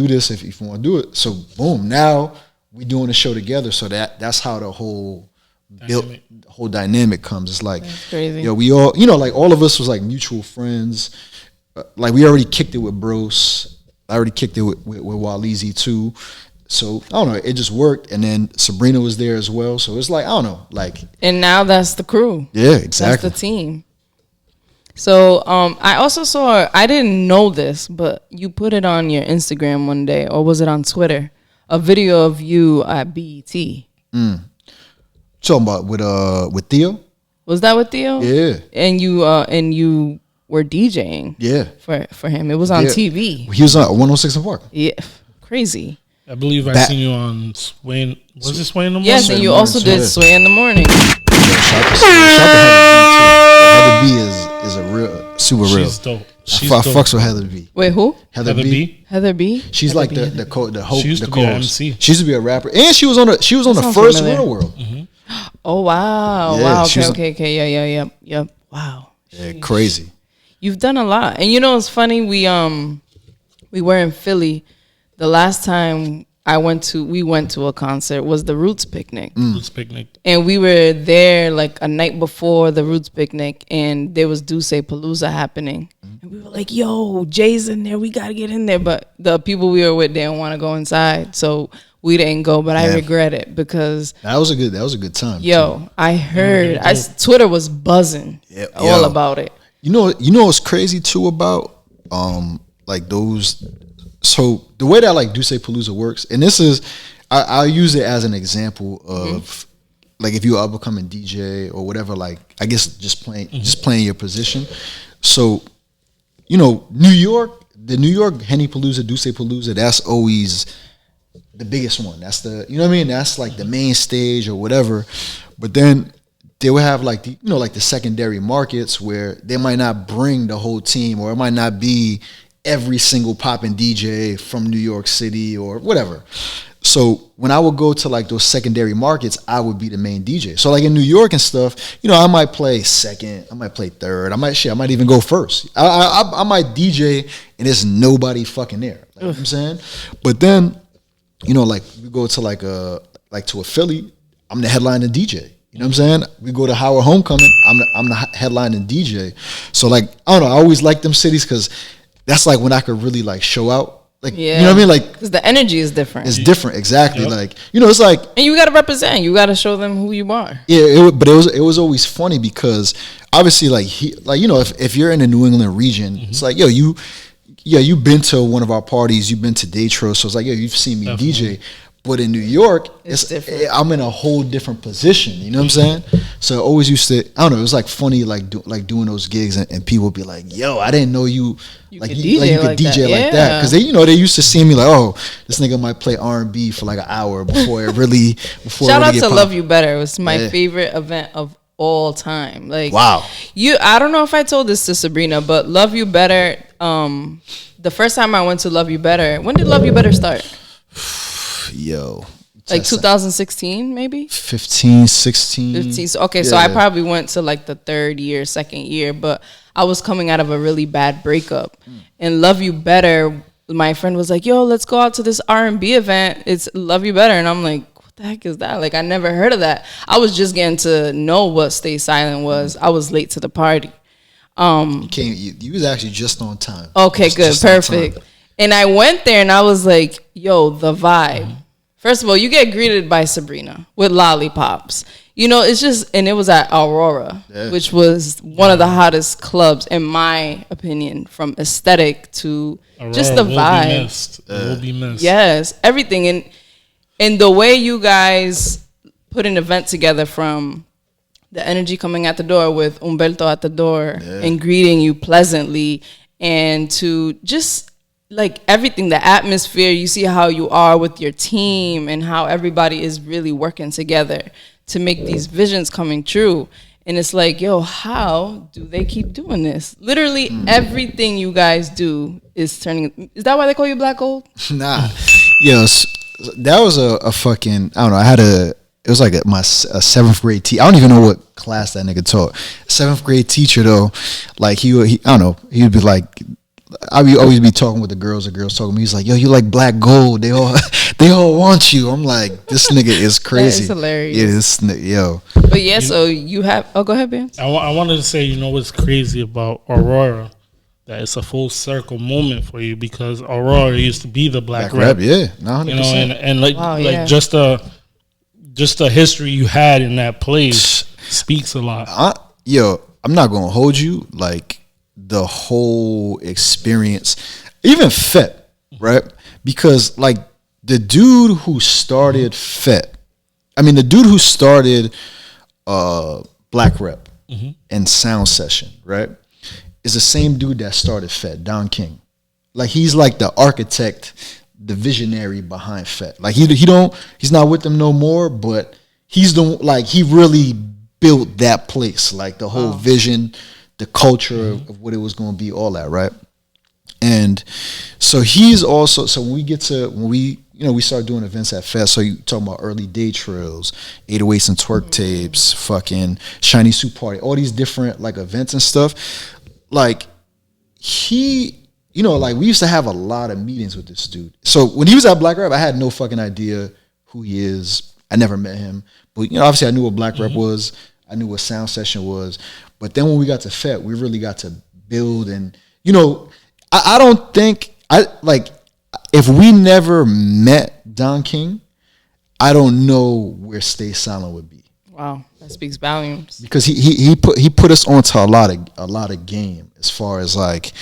[SPEAKER 3] this if you want to do it. So boom, now we doing the show together. So that's how the whole dynamic comes. It's like,
[SPEAKER 2] that's crazy.
[SPEAKER 3] Yo, we all, like all of us was like mutual friends. Like we already kicked it with Bros. I already kicked it with Waleezy too. So I don't know, it just worked. And then Sabrina was there as well. So it's like, I don't know, like.
[SPEAKER 2] And now that's the crew.
[SPEAKER 3] Yeah, exactly.
[SPEAKER 2] That's the team. So I also saw, I didn't know this, but you put it on your Instagram one day, or was it on Twitter? A video of you at BET.
[SPEAKER 3] Talking about with Theo?
[SPEAKER 2] Was that with Theo?
[SPEAKER 3] Yeah.
[SPEAKER 2] And you were DJing.
[SPEAKER 3] Yeah.
[SPEAKER 2] For him. It was on TV.
[SPEAKER 3] He was on 106 in Park.
[SPEAKER 2] Yeah. Crazy.
[SPEAKER 1] I believe I seen you on Sway. Was it Sway in the Morning?
[SPEAKER 2] Yes, and you also did Sway in the Morning.
[SPEAKER 3] Shout to Heather B is a real super real.
[SPEAKER 1] She's dope.
[SPEAKER 3] I fucks with Heather B.
[SPEAKER 2] Wait, who?
[SPEAKER 3] Heather B.
[SPEAKER 2] Heather B.
[SPEAKER 3] She's like the host.
[SPEAKER 1] She used to be an MC.
[SPEAKER 3] She used to be a rapper, and she was on the first Real World.
[SPEAKER 2] Mm-hmm. Oh wow!
[SPEAKER 3] Yeah,
[SPEAKER 2] wow. Okay. Yep. Wow.
[SPEAKER 3] Yeah, crazy.
[SPEAKER 2] You've done a lot, and it's funny. We were in Philly. The last time we went to a concert was the Roots Picnic.
[SPEAKER 1] Roots Picnic. And
[SPEAKER 2] we were there like a night before the Roots Picnic, and there was Duce Palooza happening. And we were like, yo, Jay's in there. We got to get in there. But the people we were with didn't want to go inside. So we didn't go, but I regret it because
[SPEAKER 3] that was a good time.
[SPEAKER 2] Yo, too. I heard Twitter was buzzing all about it.
[SPEAKER 3] You know what's crazy too about like those. So the way that like Duce Palooza works, and this is I'll use it as an example of like if you're up and coming DJ or whatever. Like I guess just playing your position. So New York. The New York Henny Palooza, Duce Palooza, that's always the biggest one. That's the, you know what I mean? That's like the main stage or whatever. But then they will have like the, like the secondary markets where they might not bring the whole team, or it might not be every single poppin' DJ from New York City or whatever. So when I would go to like those secondary markets, I would be the main DJ. So like in New York and stuff, I might play second, I might play third, I might even go first. I might DJ and there's nobody fucking there. Like, you know what I'm saying? But then, like we go to like to a Philly, I'm the headliner DJ. You know what I'm saying? We go to Howard Homecoming, I'm the headlining DJ. So like, I don't know, I always like them cities because that's like when I could really like show out. Like, you know what I mean? Like,
[SPEAKER 2] because the energy is different.
[SPEAKER 3] It's different, exactly. Yep. Like, it's like,
[SPEAKER 2] and you got to represent. You got to show them who you are.
[SPEAKER 3] Yeah, but it was always funny because obviously, like, if you're in the New England region, it's like, you've been to one of our parties, you've been to Daytro, so it's like, you've seen me DJ. But in New York, it's different. I'm in a whole different position. You know what I'm saying? So I always used to, I don't know, it was like funny, like doing those gigs, and people would be like, "Yo, I didn't know you could DJ like that." Because they used to see me like, "Oh, this nigga might play R&B for like an hour before it really."
[SPEAKER 2] Shout out to Love You Better. It was my favorite event of all time. Like,
[SPEAKER 3] wow.
[SPEAKER 2] I don't know if I told this to Sabrina, but Love You Better. The first time I went to Love You Better, when did Love You Better start?
[SPEAKER 3] Yo,
[SPEAKER 2] like 2016 maybe
[SPEAKER 3] 15 16
[SPEAKER 2] okay, so I probably went to like the second year, but I was coming out of a really bad breakup, and Love You Better, my friend was like, yo, let's go out to this R&B event, it's Love You Better, and I'm like, what the heck is that? Like, I never heard of that. I was just getting to know what Stay Silent was. I was late to the party.
[SPEAKER 3] You was actually just on time.
[SPEAKER 2] Okay, good, perfect. And I went there and I was like, yo, the vibe. First of all, you get greeted by Sabrina with lollipops. It's just, and it was at Aurora, which was one of the hottest clubs, in my opinion, from aesthetic to Aurora just the vibe.
[SPEAKER 1] Will be missed.
[SPEAKER 2] Yes, everything. And the way you guys put an event together, from the energy coming at the door with Umberto at the door and greeting you pleasantly, and to just like everything, the atmosphere, you see how you are with your team and how everybody is really working together to make these visions coming true. And it's like, yo, how do they keep doing this? Literally everything you guys do is turning. Is that why they call you Black Gold?
[SPEAKER 3] Nah. Yes. That was a fucking, I don't know, it was like my 7th grade teacher. I don't even know what class that nigga taught. 7th grade teacher though, like he I don't know, he would be like, I would always be talking with the girls talking to me. He's like, yo, you like Black Gold. They all want you. I'm like, this nigga is crazy.
[SPEAKER 2] That is hilarious.
[SPEAKER 3] Yeah, this nigga, yo.
[SPEAKER 2] But yeah, so you have, go ahead, Banz.
[SPEAKER 1] I wanted to say, what's crazy about Aurora? That it's a full circle moment for you, because Aurora used to be the Black Rep.
[SPEAKER 3] Yeah, 100%.
[SPEAKER 1] And like just the history you had in that place speaks a lot.
[SPEAKER 3] I'm not gonna hold you, like, the whole experience, even FET, right? Because like the dude who started FET, the dude who started Black Rep and Sound Session, right, is the same dude that started FET, Don King. Like, he's like the architect, the visionary behind FET. Like, he's not with them no more, but he's he really built that place, like the whole vision, the culture of what it was going to be, all that, right? And so he's also, so when we start doing events at Fest, so you talking about early day trails, 808s and twerk tapes, fucking Shiny Suit Party, all these different like events and stuff. Like, he, like, we used to have a lot of meetings with this dude. So when he was at Black Rep, I had no fucking idea who he is. I never met him, but obviously I knew what Black Rep was. I knew what Sound Session was. But then when we got to FET, we really got to build. And, I don't think, if we never met Don King, I don't know where Stay Silent would be.
[SPEAKER 2] Wow, that speaks volumes.
[SPEAKER 3] Because he put us onto a lot of game as far as like,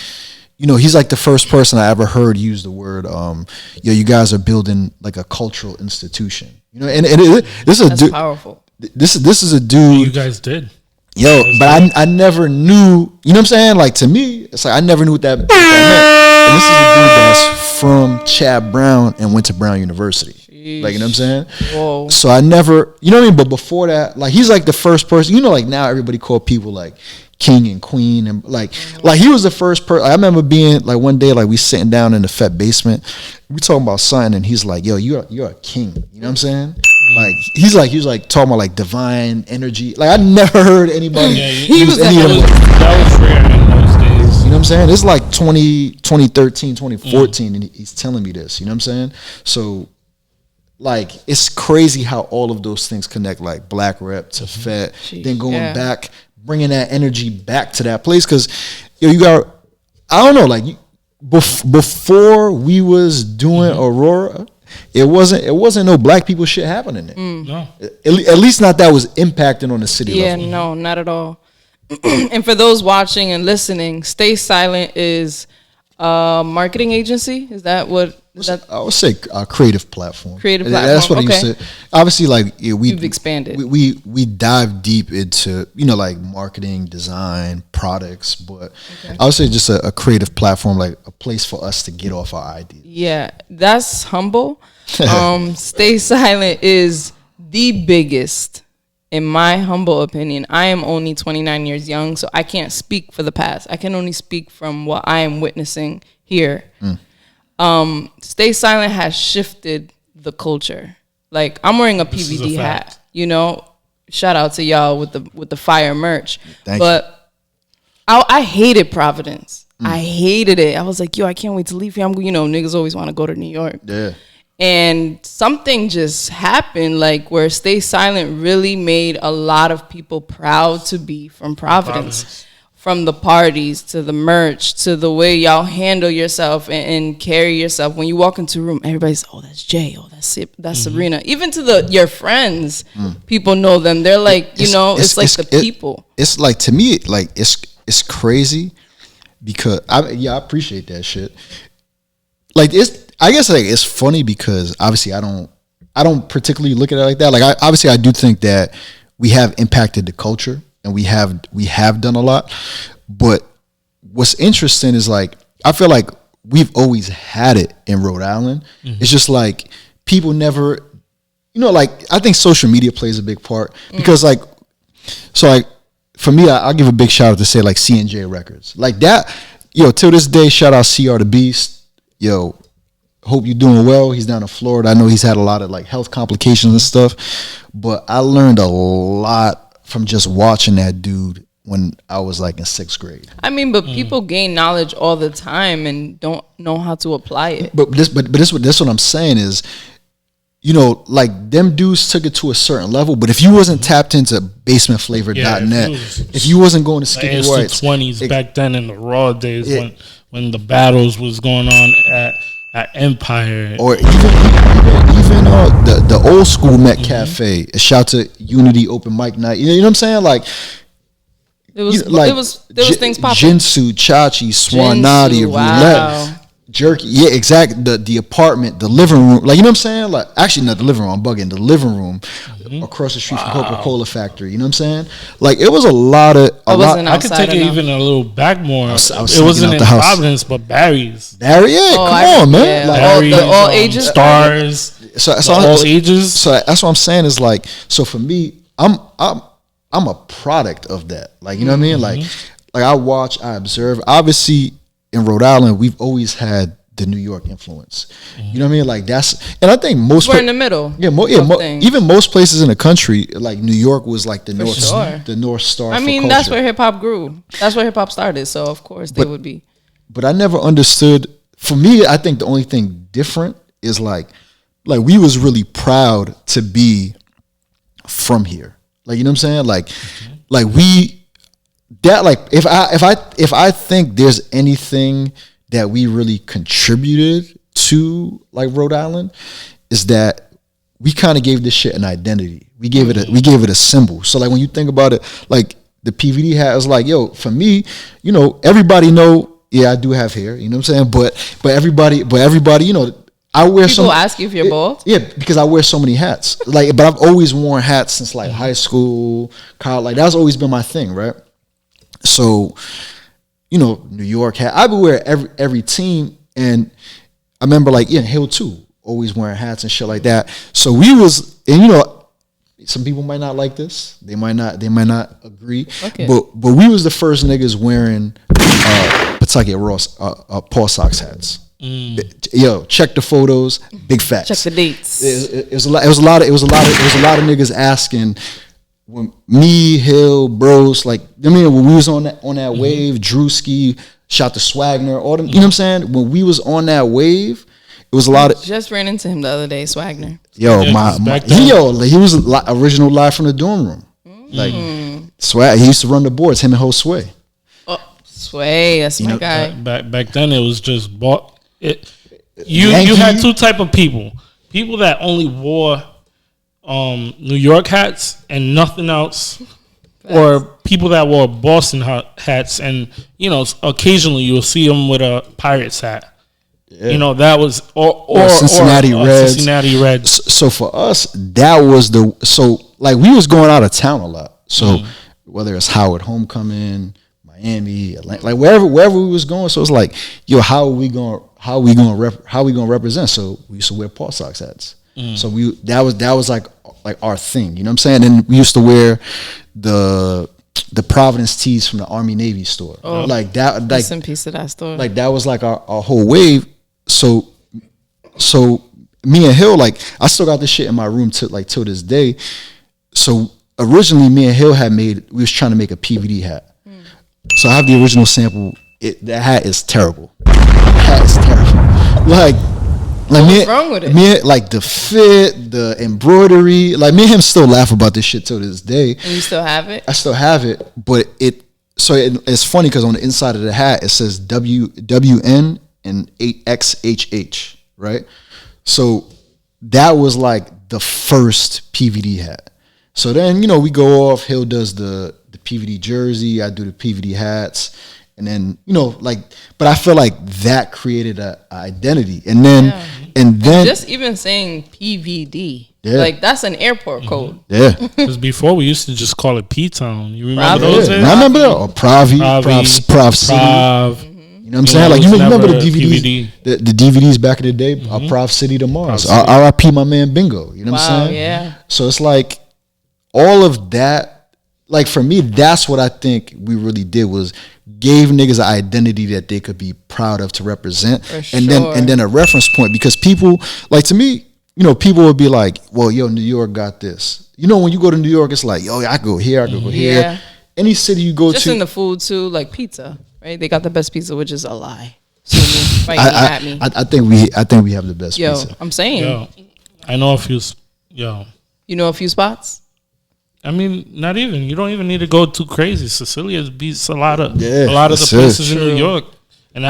[SPEAKER 3] you know, he's like the first person I ever heard use the word, you guys are building like a cultural institution. You know, and this is
[SPEAKER 2] That's powerful.
[SPEAKER 3] This is a dude.
[SPEAKER 1] You guys did.
[SPEAKER 3] Yo, but I never knew, you know what I'm saying? Like, to me, it's like I never knew what that meant. And this is a dude that's from Chad Brown and went to Brown University. Jeez. Like, you know what I'm saying? Whoa. So I never, you know what I mean? But before that, like, he's like the first person, you know, like now everybody call people like king and queen. And like he was the first person. I remember being like one day, like we sitting down in the Fed basement, we talking about something, and he's like, yo, you're a king. You know what I'm saying? Like he was like talking about like divine energy. Like I never heard anybody use any of them.
[SPEAKER 1] That was rare in those days.
[SPEAKER 3] You know what I'm saying? It's like 2013, 2014, and he's telling me this. You know what I'm saying? So like it's crazy how all of those things connect, like Black Rep to Fed, then going back, bringing that energy back to that place. Because you got, I don't know, like before we was doing Aurora, it wasn't no black people shit happening there.
[SPEAKER 1] No.
[SPEAKER 3] At least not that was impacting on the city level.
[SPEAKER 2] Yeah, no, not at all. And for those watching and listening, Stay Silent is a marketing agency. Is that what?
[SPEAKER 3] I would say a creative platform.
[SPEAKER 2] Creative platform.
[SPEAKER 3] That's what I used to. Obviously, like
[SPEAKER 2] we've expanded.
[SPEAKER 3] We dive deep into, you know, like marketing, design, products, but I would say just a creative platform, like a place for us to get off our ideas.
[SPEAKER 2] Yeah, that's humble. Stay Silent is the biggest, in my humble opinion. I am only 29 years young, so I can't speak for the past. I can only speak from what I am witnessing here. Stay Silent has shifted the culture. Like, I'm wearing a PVD hat, you know. Shout out to y'all with the fire merch. But I hated Providence. I hated it. I was like, yo, I can't wait to leave here. You know, niggas always want to go to New York.
[SPEAKER 3] Yeah.
[SPEAKER 2] And something just happened, like where Stay Silent really made a lot of people proud to be from Providence. From the parties to the merch to the way y'all handle yourself and carry yourself. When you walk into a room, everybody's, oh, that's Jay, oh, that's Serena. Even to your friends, people know them. They're like, it's like the people. It's
[SPEAKER 3] like, to me, like it's crazy because I appreciate that shit. Like I guess like it's funny because obviously I don't particularly look at it like that. Like I do think that we have impacted the culture. And we have done a lot, but what's interesting is like I feel like we've always had it in Rhode Island. It's just like people never, you know, like I think social media plays a big part because like for me, I'll give a big shout out to say like C&J Records, like that. Yo, till this day, shout out CR the Beast. Yo, hope you're doing well. He's down in Florida. I know he's had a lot of like health complications and stuff, but I learned a lot from just watching that dude when I was like in 6th grade.
[SPEAKER 2] I mean, but people gain knowledge all the time and don't know how to apply it.
[SPEAKER 3] But this what I'm saying is, you know, like them dudes took it to a certain level. But if you wasn't tapped into basementflavor.net, if you wasn't going to Skippy White's
[SPEAKER 1] 20s back then in the raw days when the battles was going on at Empire,
[SPEAKER 3] or even the old school Met Cafe. A shout to Unity Open Mic Night. You know what I'm saying? Like
[SPEAKER 2] there was things popping.
[SPEAKER 3] Jinsu, Chachi, Swanati, Roulette, Jerky. Yeah, exactly. The apartment, the living room. Like, you know what I'm saying? Like, actually, not the living room. I'm bugging. The living room across the street from Coca-Cola factory. You know what I'm saying? Like, it was a lot.
[SPEAKER 1] I could take it even a little back more. It wasn't in Providence, but Barry's.
[SPEAKER 3] Barry, come on, man.
[SPEAKER 2] Yeah.
[SPEAKER 3] Like,
[SPEAKER 2] all ages,
[SPEAKER 1] stars.
[SPEAKER 3] So
[SPEAKER 1] all ages.
[SPEAKER 3] So that's what I'm saying is like. So for me, I'm a product of that. Like, you know what I mean? Like I watch, I observe. Obviously, in Rhode Island, we've always had the New York influence. You know what I mean? Like and I think most
[SPEAKER 2] we're in the middle.
[SPEAKER 3] Even most places in the country, like New York was like the North Star.
[SPEAKER 2] I mean, that's where hip hop grew. That's where hip hop started. So of course they would be.
[SPEAKER 3] But I never understood. For me, I think the only thing different is like we was really proud to be from here. Like, you know what I'm saying? Like we that like if I think there's anything that we really contributed to like Rhode Island is that we kind of gave this shit an identity. We gave it a symbol. So like when you think about it, like the PVD hat is like, yo, for me, you know, everybody know, yeah, I do have hair, you know what I'm saying? But everybody, you know, I wear
[SPEAKER 2] People ask you if you're bald?
[SPEAKER 3] Yeah, because I wear so many hats. Like, but I've always worn hats since like high school, college. Like that's always been my thing, right? So, you know, New York hat. I would wear every team, and I remember like Hill too, always wearing hats and shit like that. So we was, and you know, some people might not like this. They might not agree. Okay. But we was the first niggas wearing Pawtucket Ross Paul Sox hats. Yo, check the photos, big facts.
[SPEAKER 2] Check the dates.
[SPEAKER 3] It was a lot of niggas asking when me, Hill, Bros, like I mean when we was on that wave, Drewski, shout to Swagner, all them, you know what I'm saying? When we was on that wave, it was a lot of
[SPEAKER 2] just ran into him the other day, Swagner.
[SPEAKER 3] Yo, he was original live from the dorm room. Like Swag, he used to run the boards, him and Ho Sway.
[SPEAKER 2] Oh, Sway, that's my guy.
[SPEAKER 1] Back then it was just bought. You had two type of people that only wore New York hats and nothing else, or people that wore Boston hats, and you know occasionally you'll see them with a Pirates hat. Yeah. You know that was or
[SPEAKER 3] Cincinnati Reds.
[SPEAKER 1] Cincinnati Reds.
[SPEAKER 3] So for us, that was like we was going out of town a lot. So whether it's Howard Homecoming, Miami, Atlanta, like wherever we was going, so it's like, yo, how we gonna represent? So we used to wear Paul Sox hats. So that was like our thing, you know what I'm saying? And we used to wear the Providence tees from the Army Navy store.
[SPEAKER 2] Oh,
[SPEAKER 3] like that, like
[SPEAKER 2] some piece of that store.
[SPEAKER 3] Like that was like our whole wave. So me and Hill, like I still got this shit in my room till this day. So originally me and Hill we was trying to make a PVD hat. So I have the original sample. That hat is terrible. Like
[SPEAKER 2] what's wrong with it?
[SPEAKER 3] Me, like the fit, the embroidery. Like me and him still laugh about this shit till this day.
[SPEAKER 2] And you still have it?
[SPEAKER 3] I still have it, but it's funny because on the inside of the hat it says WN and 8XHH, right? So that was like the first PVD hat. So then, you know, we go off. Hill does the PVD jersey. I do the PVD hats. And then, you know, like, but I feel like that created a identity. And then
[SPEAKER 2] just even saying PVD, like that's an airport code.
[SPEAKER 3] Yeah.
[SPEAKER 1] Because before we used to just call it P-Town. You remember those days?
[SPEAKER 3] I remember that. Or Prav City. You know what I'm saying? Like you remember the DVD, the DVDs back in the day, Prav City to Mars. R.I.P. my man Bingo. You know what I'm saying?
[SPEAKER 2] Yeah.
[SPEAKER 3] So it's like all of that, like for me, that's what I think we really did was gave niggas an identity that they could be proud of to represent. And then a reference point, because people, like to me, you know, people would be like, well, yo, New York got this. You know, when you go to New York, it's like, yo, I go here, I go here. Any city you go
[SPEAKER 2] just
[SPEAKER 3] to.
[SPEAKER 2] Just in the food too, like pizza, right? They got the best pizza, which is a lie. So you're fighting at me.
[SPEAKER 3] I think we have the best pizza.
[SPEAKER 2] I'm saying.
[SPEAKER 1] Yo, I know a few.
[SPEAKER 2] You know a few spots?
[SPEAKER 1] I mean, not even. You don't even need to go too crazy. Cecilia's beats a lot of the places in New York. And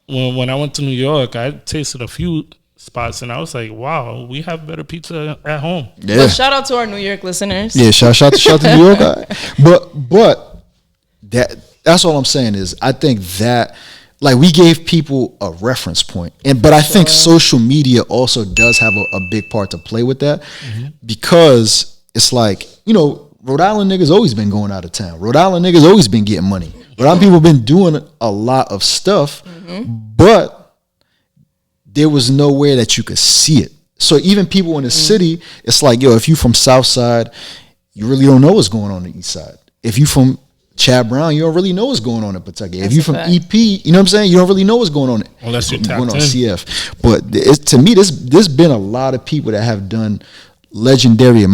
[SPEAKER 1] when I went to New York, I tasted a few spots, and I was like, wow, we have better pizza at home.
[SPEAKER 2] Yeah. But shout out to our New York listeners.
[SPEAKER 3] Yeah, shout to New York. But that's all I'm saying is I think that like we gave people a reference point, but I think social media also does have a big part to play with that because it's like, you know, Rhode Island niggas always been going out of town. Rhode Island niggas always been getting money. Rhode Island people been doing a lot of stuff, but there was nowhere that you could see it. So even people in the city, it's like, yo, if you from South Side, you really don't know what's going on the East Side. If you from Chad Brown, you don't really know what's going on in Pawtucket. If you from EP, you know what I'm saying? You don't really know what's going on.
[SPEAKER 1] Unless you're
[SPEAKER 3] going on CF. But to me, there's been a lot of people that have done legendary and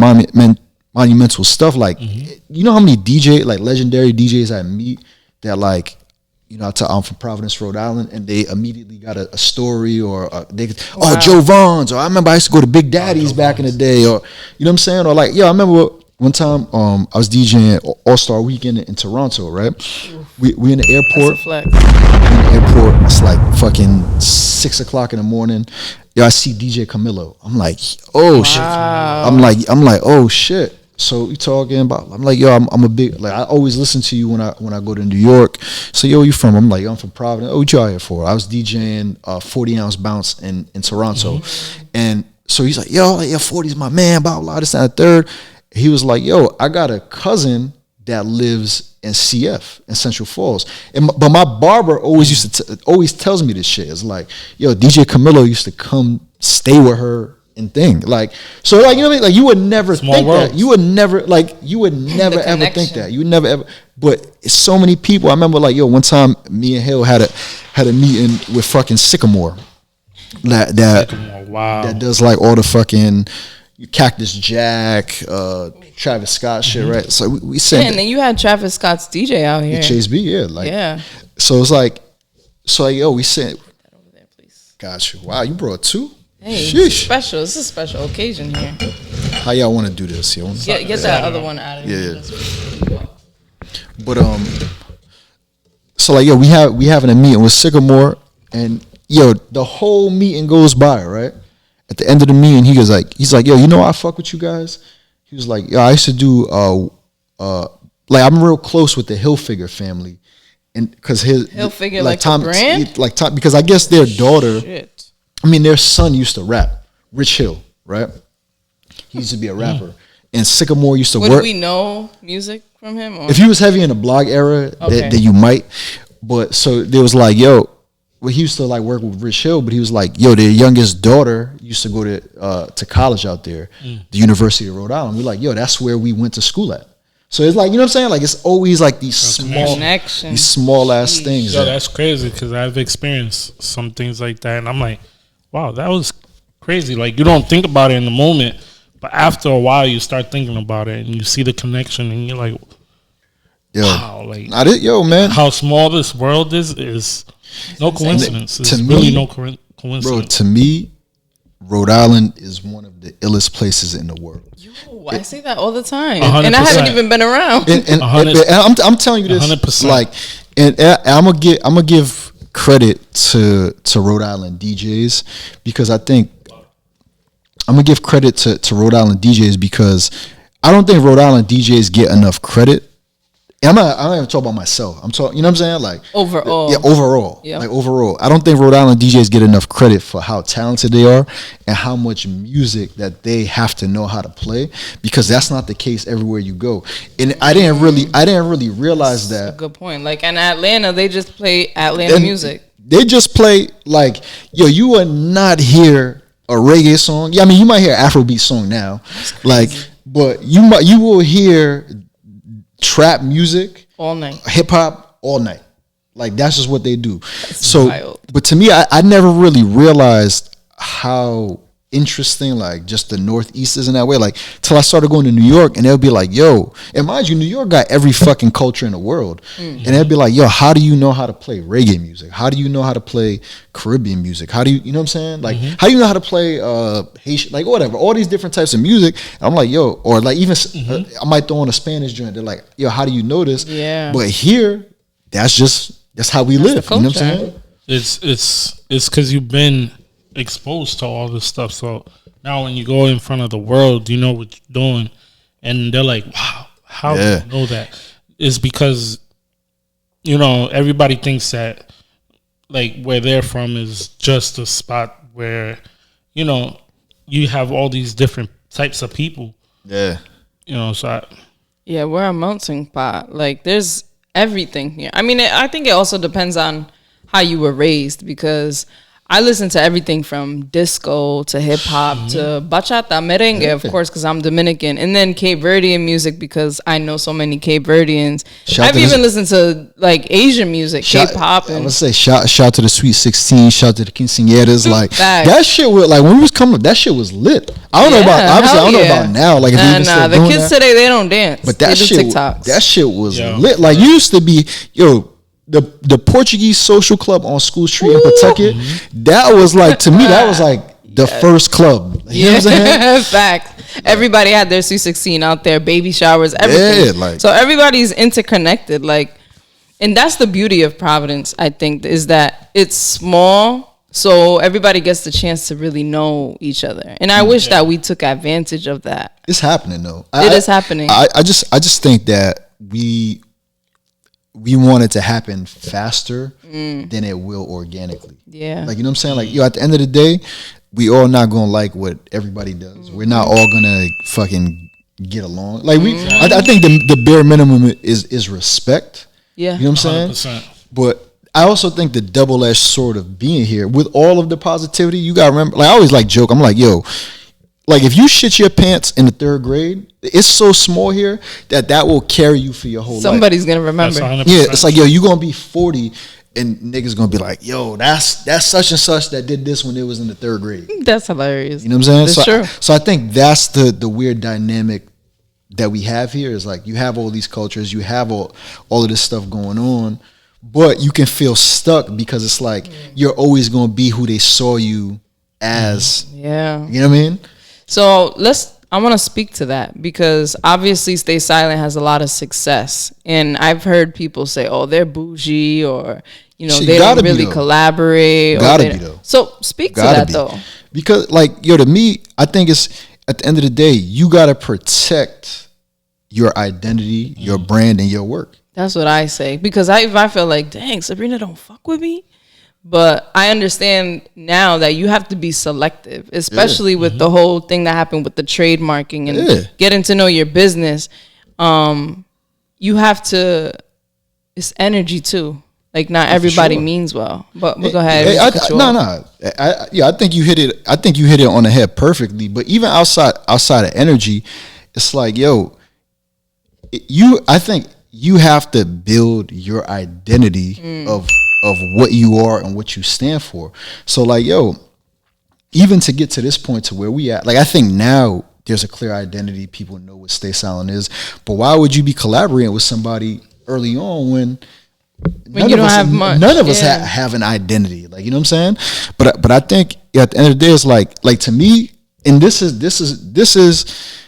[SPEAKER 3] monumental stuff. Like, you know how many legendary DJs I meet that like, you know, I'm from Providence, Rhode Island, and they immediately got a story or Joe Vaughn's, or I remember I used to go to Big Daddy's back in the day, or you know what I'm saying? Or like, I remember one time I was DJing All-Star Weekend in Toronto, right? We in the airport.
[SPEAKER 2] That's a flex.
[SPEAKER 3] In the airport, it's like fucking 6 o'clock in the morning. yo, I see DJ Camilo. I'm like, oh shit. I'm like, oh shit. So we talking about, I'm like, yo, I'm a big, like, I always listen to you when I go to New York. So, yo, where you from? I'm like, yo, I'm from Providence. Oh, what you out here for? I was DJing 40 ounce bounce in Toronto. And so he's like, yo, 40's my man, blah, blah, this and that third. He was like, yo, I got a cousin that lives in CF in Central Falls. But my barber always always tells me this shit. It's like, yo, DJ Camilo used to come stay with her and thing. Like, so like, you know what I mean? Like, you would never think that. You would never ever think that. You would never ever. But it's so many people. I remember like, yo, one time me and Hill had a meeting with fucking Sycamore. That does like all the fucking Cactus Jack, Travis Scott shit, right? So we said,
[SPEAKER 2] and then you had Travis Scott's DJ out here,
[SPEAKER 3] Chase B, yeah, like,
[SPEAKER 2] yeah.
[SPEAKER 3] So it's like, yo, we said, put that over there, please. Got you. Wow, you brought two.
[SPEAKER 2] Hey, special. This is a special occasion here.
[SPEAKER 3] How y'all want to do this?
[SPEAKER 2] Get that other one out of here.
[SPEAKER 3] Yeah. But so like, yo, we having a meeting with Sycamore, and yo, the whole meeting goes by, right? At the end of the meeting, he's like, yo, you know I fuck with you guys. He was like, yo, I used to do like, I'm real close with the Hilfiger family, and because
[SPEAKER 2] Hilfiger, like Tom, brand,
[SPEAKER 3] like Tom, because I guess their daughter. Shit. I mean, their son used to rap. Rich Hill, right? He used to be a rapper. And Sycamore used to work.
[SPEAKER 2] Would we know music from him? Or?
[SPEAKER 3] If he was heavy in the blog era, that you might. But so there was like, yo, well, he used to like work with Rich Hill, but he was like, yo, their youngest daughter used to go to college out there, the University of Rhode Island. We're like, yo, that's where we went to school at. So it's like, you know what I'm saying? Like, it's always like these small ass things.
[SPEAKER 1] Yo, that's crazy, because I've experienced some things like that, and I'm like, wow, that was crazy. Like, you don't think about it in the moment, but after a while, you start thinking about it, and you see the connection, and you're like, wow, like,
[SPEAKER 3] man,
[SPEAKER 1] how small this world is no coincidence. It's really no coincidence.
[SPEAKER 3] Bro, to me, Rhode Island is one of the illest places in the world.
[SPEAKER 2] Yo, I say that all the time, 100%. And I haven't even been around.
[SPEAKER 3] And I'm telling you this, 100%. Like, and I'm gonna give credit to Rhode Island DJs, because I think I'm gonna give credit to Rhode Island DJs, because I don't think Rhode Island DJs get enough credit. And I'm not even talking about myself. I'm talking, you know what I'm saying? Like,
[SPEAKER 2] overall.
[SPEAKER 3] Yeah, overall. Yep. Like, overall. I don't think Rhode Island DJs get enough credit for how talented they are and how much music that they have to know how to play, because that's not the case everywhere you go. And I didn't really realize that.
[SPEAKER 2] That's a good point. Like, in Atlanta, they just play Atlanta music.
[SPEAKER 3] They just play, like, yo, you will not hear a reggae song. Yeah, I mean, you might hear an Afrobeat song now. Like, but you will hear trap music
[SPEAKER 2] all night,
[SPEAKER 3] hip hop all night. Like, that's just what they do.
[SPEAKER 2] That's so wild.
[SPEAKER 3] But to me, I never really realized how interesting, like, just the Northeast is in that way. Like, till I started going to New York, and they'll be like, yo, and mind you, New York got every fucking culture in the world. And they'll be like, yo, how do you know how to play reggae music? How do you know how to play Caribbean music? How do you know what I'm saying? Like, how do you know how to play Haitian, like, whatever, all these different types of music. And I'm like, yo, or like, even I might throw on a Spanish joint. They're like, yo, how do you know this?
[SPEAKER 2] Yeah.
[SPEAKER 3] But here, that's how we live. You know what I'm saying?
[SPEAKER 1] It's because you've been exposed to all this stuff, so now when you go in front of the world, you know what you're doing, and they're like, wow, how do you know that? It's because, you know, everybody thinks that, like, where they're from is just a spot where, you know, you have all these different types of people.
[SPEAKER 3] Yeah.
[SPEAKER 1] You know, so
[SPEAKER 2] we're a melting pot. Like, there's everything here. I mean, I think it also depends on how you were raised, because I listen to everything from disco to hip hop to bachata, merengue, of course, because I'm Dominican, and then Cape Verdean music, because I know so many Cape Verdeans. I've even listened to, like, Asian music, K-pop.
[SPEAKER 3] I would say shout to the Sweet 16, shout to the quinceañeras. Like, that shit was, like, when we was coming up, that shit was lit. I don't know about, obviously, I don't know about now. Like, if they even still
[SPEAKER 2] the
[SPEAKER 3] doing
[SPEAKER 2] kids
[SPEAKER 3] that.
[SPEAKER 2] today, they don't dance.
[SPEAKER 3] But that shit was lit. Like,
[SPEAKER 2] yeah.
[SPEAKER 3] You used to be, yo, the Portuguese social club on School Street in Pawtucket, that was like, to me, that was like the first club. You know what I'm saying?
[SPEAKER 2] Fact. Everybody had their C16 out there, baby showers, everything. Yeah, like, so everybody's interconnected. Like, and that's the beauty of Providence, I think, is that it's small, So everybody gets the chance to really know each other. And I wish that we took advantage of that.
[SPEAKER 3] It's happening though.
[SPEAKER 2] It is happening.
[SPEAKER 3] I just think that we want it to happen faster than it will organically.
[SPEAKER 2] Yeah.
[SPEAKER 3] Like, you know what I'm saying? Like, at the end of the day, we all not gonna like what everybody does. We're not all gonna fucking get along. Like I think the bare minimum is respect.
[SPEAKER 2] Yeah.
[SPEAKER 3] You know what I'm saying?
[SPEAKER 1] 100%.
[SPEAKER 3] But I also think the double-edged sword of being here with all of the positivity, you gotta remember, like I always like joke, I'm like, yo, like if you shit your pants in the 3rd grade, it's so small here that will carry you for your whole life.
[SPEAKER 2] Somebody's gonna remember.
[SPEAKER 3] Yeah, it's like, yo, you gonna be 40 and niggas gonna be like, yo, that's such and such that did this when it was in the 3rd grade.
[SPEAKER 2] That's hilarious.
[SPEAKER 3] You know what I'm saying?
[SPEAKER 2] That's true.
[SPEAKER 3] So I think that's the weird dynamic that we have here is like you have all these cultures, you have all of this stuff going on, but you can feel stuck because it's like you're always gonna be who they saw you as.
[SPEAKER 2] Yeah.
[SPEAKER 3] You know what I mean?
[SPEAKER 2] So I want to speak to that because obviously Stay Silent has a lot of success. And I've heard people say, oh, they're bougie or, you know, they don't really collaborate.
[SPEAKER 3] Gotta be though.
[SPEAKER 2] So speak to that though.
[SPEAKER 3] Because like, yo, to me, I think it's at the end of the day, you got to protect your identity, your brand, and your work.
[SPEAKER 2] That's what I say. Because I feel like, dang, Sabrina don't fuck with me. But I understand now that you have to be selective, especially with the whole thing that happened with the trademarking and getting to know your business. You have to, it's energy too. Like not everybody means well. But go ahead.
[SPEAKER 3] I think you hit it. I think you hit it on the head perfectly. But even outside of energy, it's like, yo, I think you have to build your identity of what you are and what you stand for. So like, yo, even to get to this point to where we at, like I think now there's a clear identity. People know what Stay Silent is. But why would you be collaborating with somebody early on when
[SPEAKER 2] you don't have much?
[SPEAKER 3] None of us have an identity. Like, you know what I'm saying? But I think at the end of the day, it's like to me, and this is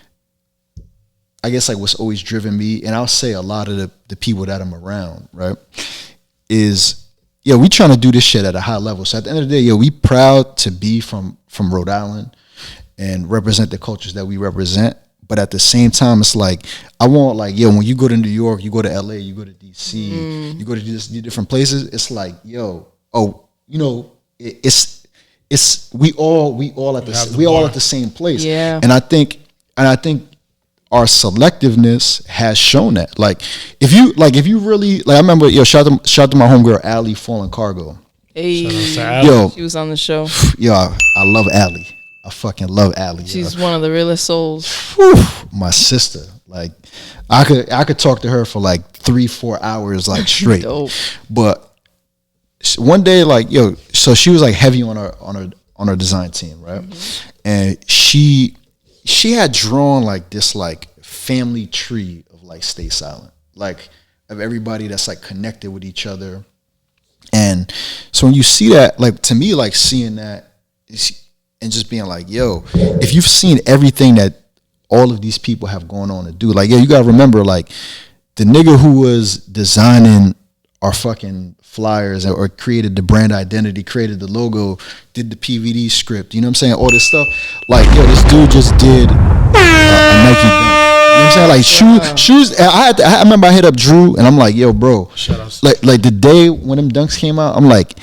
[SPEAKER 3] I guess like what's always driven me, and I'll say a lot of the people that I'm around, right, is we trying to do this shit at a high level. So at the end of the day, we proud to be from Rhode Island and represent the cultures that we represent. But at the same time, it's like I want like, when you go to New York, you go to LA, you go to DC, you go to these different places. It's like, it's we all at the same place.
[SPEAKER 2] Yeah.
[SPEAKER 3] And I think our selectiveness has shown that. Like if you really like, I remember shout out to my homegirl Allie Fallen Cargo.
[SPEAKER 2] Hey, she was on the show.
[SPEAKER 3] Yo, I love Allie. I fucking love Allie.
[SPEAKER 2] She's one of the realest souls.
[SPEAKER 3] Whew, my sister. Like I could talk to her for like 3-4 hours like straight.
[SPEAKER 2] Dope.
[SPEAKER 3] But one day, like, so she was like heavy on her design team, right? Mm-hmm. And she had drawn like this like family tree of like Stay Silent, like of everybody that's like connected with each other. And so when you see that, like to me, like seeing that and just being like, yo, if you've seen everything that all of these people have going on to do, like, you gotta remember, like the nigga who was designing our fucking flyers or created the brand identity, created the logo, did the PVD script, you know what I'm saying? All this stuff. Like, this dude just did a Nike dunk. You know what I'm saying? Like shoes. I remember I hit up Drew and I'm like, yo, bro, like the day when them dunks came out, I'm like,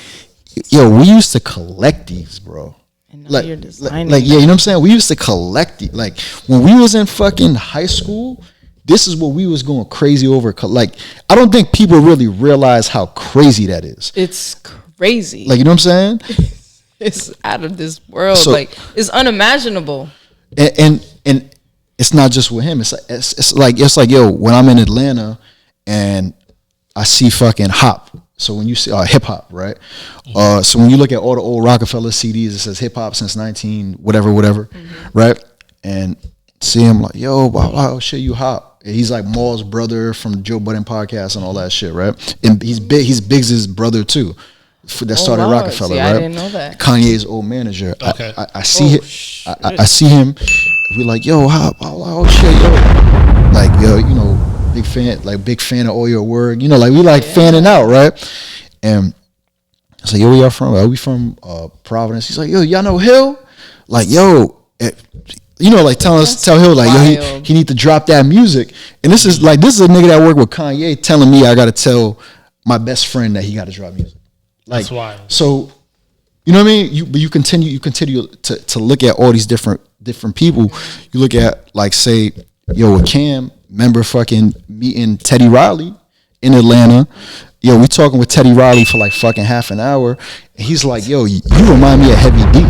[SPEAKER 3] yo, we used to collect these, bro.
[SPEAKER 2] Like, you're designing
[SPEAKER 3] you know what I'm saying? We used to collect it. Like when we was in fucking high school, this is what we was going crazy over. Like, I don't think people really realize how crazy that is.
[SPEAKER 2] It's crazy.
[SPEAKER 3] Like, you know what I'm saying?
[SPEAKER 2] It's out of this world. So, like, it's unimaginable.
[SPEAKER 3] And it's not just with him. It's like when I'm in Atlanta and I see fucking hop. So when you see hip hop, right? So when you look at all the old Rockefeller CDs, it says hip hop since 19 whatever, right? And see him like, yo, wow, shit, you hop. And he's like Maul's brother from Joe Budden podcast and all that shit, right? And he's Biggs' brother too, that started Rockefeller, right?
[SPEAKER 2] I didn't know that.
[SPEAKER 3] Kanye's old manager.
[SPEAKER 1] Okay.
[SPEAKER 3] I see I see him. We're like, yo, hop, oh shit, yo, like, yo, big fan of all your work, like we like fanning out, right? And I said, yo, where y'all from? We from Providence. He's like, yo, y'all know Hill? Like, yo, like tell Hill like, yo, he need to drop that music. And this is a nigga that worked with Kanye telling me I got to tell my best friend that he got to drop music. Like,
[SPEAKER 1] that's wild. So,
[SPEAKER 3] you know what I mean? You continue to look at all these different people. You look at, like, say, yo, with Cam, remember fucking meeting Teddy Riley in Atlanta. Yo, we talking with Teddy Riley for like fucking half an hour. And he's like, yo, you remind me of Heavy D.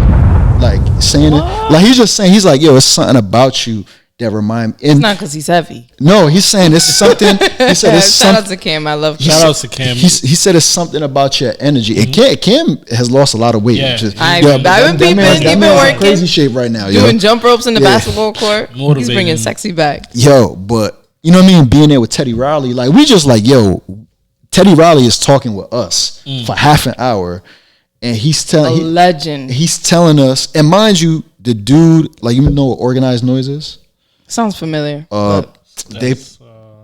[SPEAKER 3] Like, saying it. Like, he's just saying, he's like, yo, it's something about you that remind me.
[SPEAKER 2] It's not because he's heavy.
[SPEAKER 3] No, he's saying it's something. He said it's
[SPEAKER 2] Shout out to Cam. I love Cam.
[SPEAKER 1] Shout out to Cam.
[SPEAKER 3] He said it's something about your energy. And Cam has lost a lot of weight.
[SPEAKER 2] Yeah. I've been peeping. He's been working.
[SPEAKER 3] Crazy shape right now.
[SPEAKER 2] Doing jump ropes in the basketball court.
[SPEAKER 1] Motivating.
[SPEAKER 2] He's bringing sexy back.
[SPEAKER 3] Yo, but you know what I mean? Being there with Teddy Riley, like, we just like, yo, Teddy Riley is talking with us for half an hour. And he's telling...
[SPEAKER 2] A legend.
[SPEAKER 3] He's telling us... And mind you, the dude, like, you know what Organized Noise is?
[SPEAKER 2] Sounds familiar.
[SPEAKER 3] They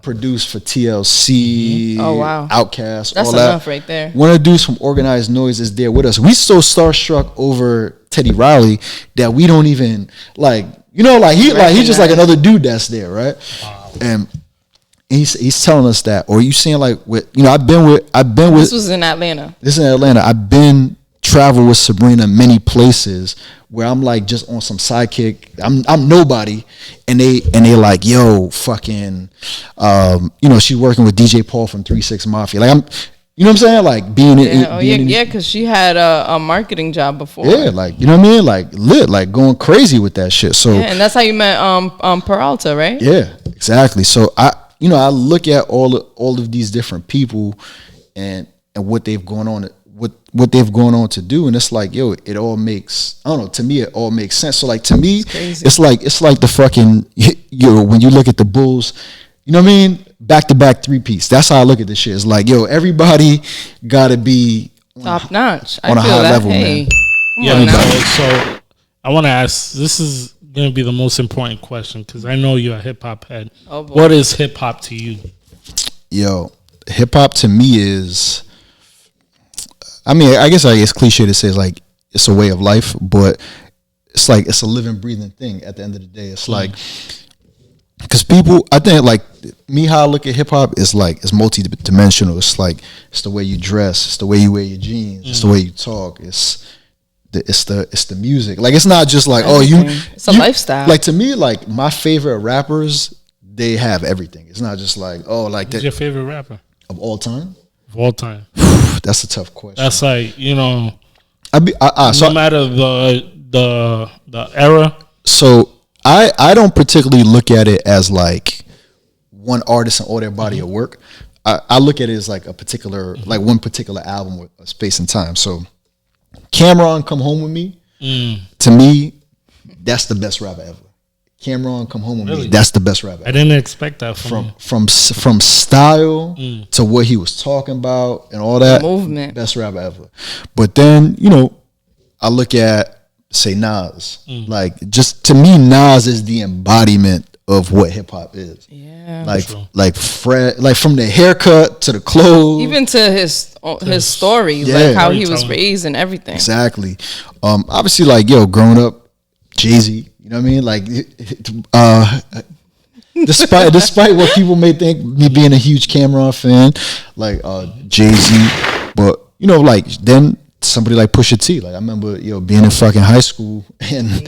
[SPEAKER 3] produced for TLC,
[SPEAKER 2] oh wow,
[SPEAKER 3] Outkast,
[SPEAKER 2] that's
[SPEAKER 3] all
[SPEAKER 2] enough
[SPEAKER 3] that.
[SPEAKER 2] right there.
[SPEAKER 3] One of the dudes from Organized Noise is there with us. We so starstruck over Teddy Riley that we don't even like, you know, like he's just like another dude that's there, right? Wow. And he's telling us that, or you saying like, with, you know, I've been with.
[SPEAKER 2] This was in Atlanta.
[SPEAKER 3] This is in Atlanta. I've been travel with Sabrina many places where I'm like just on some sidekick. I'm nobody, and they like, yo, fucking, you know, she's working with DJ Paul from 3 6 Mafia. Like, I'm, you know what I'm saying? Like being
[SPEAKER 2] because she had a marketing job before.
[SPEAKER 3] Yeah, like, you know what I mean? Like lit, like going crazy with that shit. So
[SPEAKER 2] yeah, and that's how you met Peralta, right?
[SPEAKER 3] Yeah, exactly. So I look at all of these different people and what they've gone on. What they've gone on to do, and it's like, yo, it all makes, I don't know, to me it all makes sense. So like, to me, it's like the fucking, yo, when you look at the Bulls, you know what I mean, back-to-back three-piece. That's how I look at this shit. It's like, yo, everybody gotta be
[SPEAKER 2] top notch
[SPEAKER 3] on a high level,
[SPEAKER 2] hey,
[SPEAKER 3] man.
[SPEAKER 1] Yeah, so I want to ask, this is going to be the most important question, because I know you're a hip-hop head. Oh, boy. What is hip-hop to you?
[SPEAKER 3] Yo, hip-hop to me is, I mean, I guess it's cliche to say it's like it's a way of life, but it's like it's a living, breathing thing at the end of the day. It's like, because people, I think, like me, how I look at hip hop is like, it's multi-dimensional. It's like, it's the way you dress, it's the way you wear your jeans, it's the way you talk, it's the music. Like, it's not just like,
[SPEAKER 2] it's a lifestyle.
[SPEAKER 3] Like, to me, like my favorite rappers, they have everything. It's not just like,
[SPEAKER 1] Who's your favorite rapper
[SPEAKER 3] of all time?
[SPEAKER 1] Of all time.
[SPEAKER 3] That's a tough question.
[SPEAKER 1] That's like, you know,
[SPEAKER 3] so
[SPEAKER 1] no matter the era.
[SPEAKER 3] So I don't particularly look at it as like one artist and all their body of work. I look at it as like a particular, like one particular album with a space and time. So Cameron, Come Home With Me, to me, that's the best rapper ever. Cameron, Come Home With Me, that's the best rapper ever.
[SPEAKER 1] I didn't expect that
[SPEAKER 3] from style to what he was talking about and all that.
[SPEAKER 2] Movement.
[SPEAKER 3] Best rapper ever. But then, you know, I look at, say, Nas. Like, just to me, Nas is the embodiment of what hip hop is.
[SPEAKER 2] Yeah.
[SPEAKER 3] Like Fred, like from the haircut to the clothes,
[SPEAKER 2] even to his story, like how he was raised and everything.
[SPEAKER 3] Exactly. Obviously, like, yo, growing up, Jay-Z. You know what I mean? Like, despite what people may think, me being a huge Cameron fan, like Jay-Z, but you know, like then somebody like Pusha T. Like, I remember, being in fucking high school and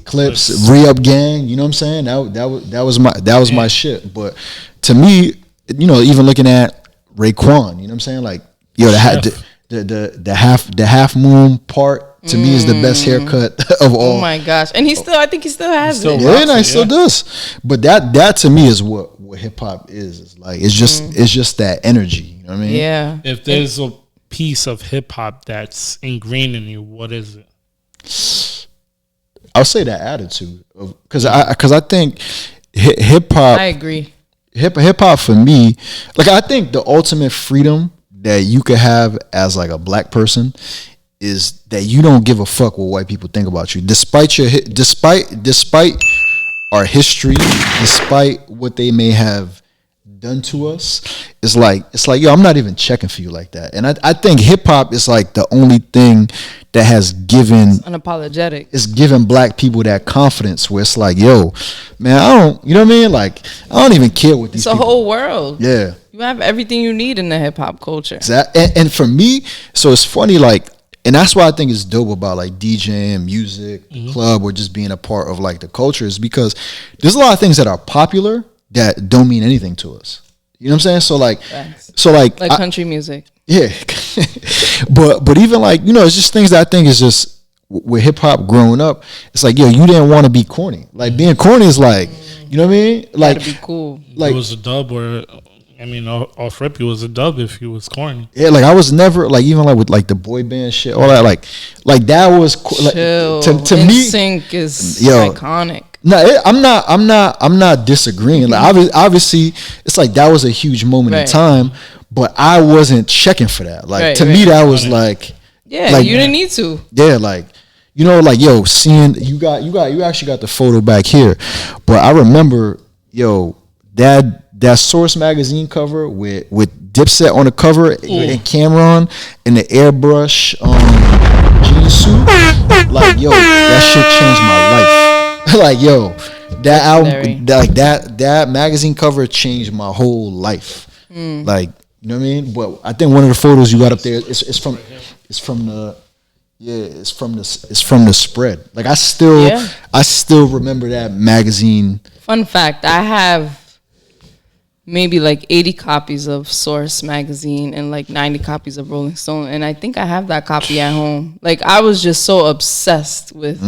[SPEAKER 3] Clips, Re-Up Gang. You know what I'm saying? That was my shit. But to me, you know, even looking at Raekwon, you know what I'm saying? Like, the half moon part. To me, is the best haircut of all.
[SPEAKER 2] Oh my gosh! And I think he still has it.
[SPEAKER 3] Yeah, and he still does. But that to me is what hip hop is. It's like it's just that energy. You know what I mean?
[SPEAKER 2] Yeah.
[SPEAKER 1] If there's a piece of hip hop that's ingrained in you, what is it?
[SPEAKER 3] I'll say that attitude, because I think hip hop.
[SPEAKER 2] I agree.
[SPEAKER 3] Hip hop for me, like, I think the ultimate freedom that you could have as like a black person is that you don't give a fuck what white people think about you, despite our history, despite what they may have done to us. it's like, yo, I'm not even checking for you like that. And I think hip hop is like the only thing that has given,
[SPEAKER 2] it's unapologetic.
[SPEAKER 3] It's giving black people that confidence where it's like, yo, man, I don't, you know what I mean? Like, I don't even care what these
[SPEAKER 2] It's a
[SPEAKER 3] people,
[SPEAKER 2] whole world.
[SPEAKER 3] Yeah.
[SPEAKER 2] You have everything you need in the hip hop culture.
[SPEAKER 3] Exactly. And for me, so it's funny, like, and that's why I think it's dope about like DJing, music, club, or just being a part of like the culture, is because there's a lot of things that are popular that don't mean anything to us. You know what I'm saying? So like
[SPEAKER 2] country music.
[SPEAKER 3] Yeah. but even like, you know, it's just things that I think is just with hip hop growing up, it's like, yo, you didn't want to be corny. Like being corny is like, you know what I mean? Like
[SPEAKER 2] to be cool.
[SPEAKER 1] Like it was a dub where, I mean, off rip, it was a dub if he was corny.
[SPEAKER 3] Yeah, like I was never like, even like with like the boy band shit, all that, like that was like, to me,
[SPEAKER 2] NSYNC is iconic.
[SPEAKER 3] No, I'm not disagreeing. Like obviously, it's like that was a huge moment in time, but I wasn't checking for that. Like to me, that was like,
[SPEAKER 2] like, you didn't need to.
[SPEAKER 3] Yeah, like, you know, like, yo, seeing you actually got the photo back here, but I remember, yo, that Source magazine cover with Dipset on the cover and Cameron in the airbrush jean suit, like, yo, that shit changed my life. Like, yo, that album, that magazine cover changed my whole life. Like, you know what I mean? But I think one of the photos you got up there is from the spread. Like I still remember that magazine.
[SPEAKER 2] Fun fact, I have maybe like 80 copies of Source magazine and like 90 copies of Rolling Stone, and I think I have that copy at home. Like I was just so obsessed with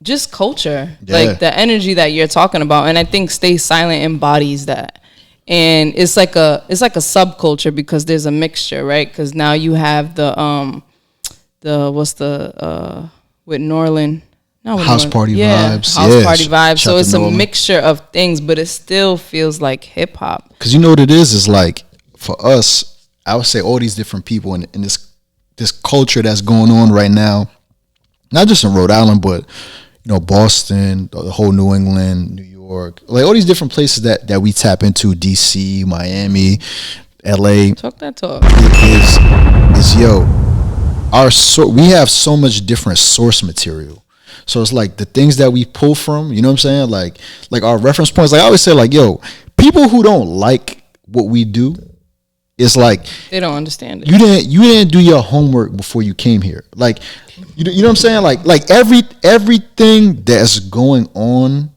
[SPEAKER 2] just culture, like the energy that you're talking about, and I think Stay Silent embodies that. And it's like a subculture because there's a mixture, right? Because now you have the with Norland,
[SPEAKER 3] House Party Vibes,
[SPEAKER 2] House Party Vibes. So it's a mixture of things, but it still feels like hip hop.
[SPEAKER 3] Because you know what it is like for us, I would say all these different people in this culture that's going on right now, not just in Rhode Island, but you know, Boston, the whole New England, New York, like all these different places that we tap into, DC, Miami, LA.
[SPEAKER 2] Talk that talk.
[SPEAKER 3] Is yo, we have so much different source material. So it's like the things that we pull from, you know what I'm saying? Like our reference points. Like I always say, like, yo, people who don't like what we do, it's like
[SPEAKER 2] they don't understand it.
[SPEAKER 3] You didn't do your homework before you came here. Like, you know what I'm saying? Like everything that's going on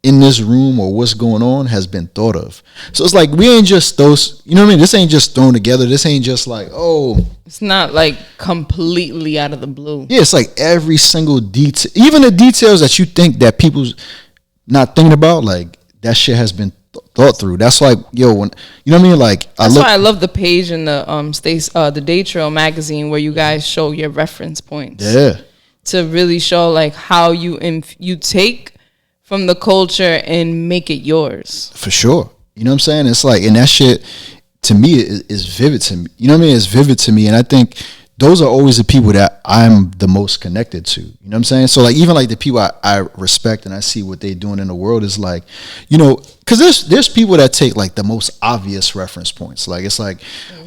[SPEAKER 3] in this room or what's going on has been thought of. So it's like we ain't just those. You know what I mean? This ain't just thrown together. This ain't just like, oh.
[SPEAKER 2] It's not like completely out of the blue.
[SPEAKER 3] Yeah, it's like every single detail, even the details that you think that people's not thinking about, like that shit has been thought through. That's like, yo, when you know what I mean? Like
[SPEAKER 2] that's why I love the page in the Day Trail magazine where you guys show your reference points.
[SPEAKER 3] Yeah. To
[SPEAKER 2] really show like how you take from the culture and make it yours.
[SPEAKER 3] For sure. You know what I'm saying? It's like, and that shit to me is vivid to me. You know what I mean? It's vivid to me, and I think those are always the people that I'm the most connected to. You know what I'm saying? So like even like the people I respect and I see what they're doing in the world is like, you know, because there's people that take like the most obvious reference points. Like it's like,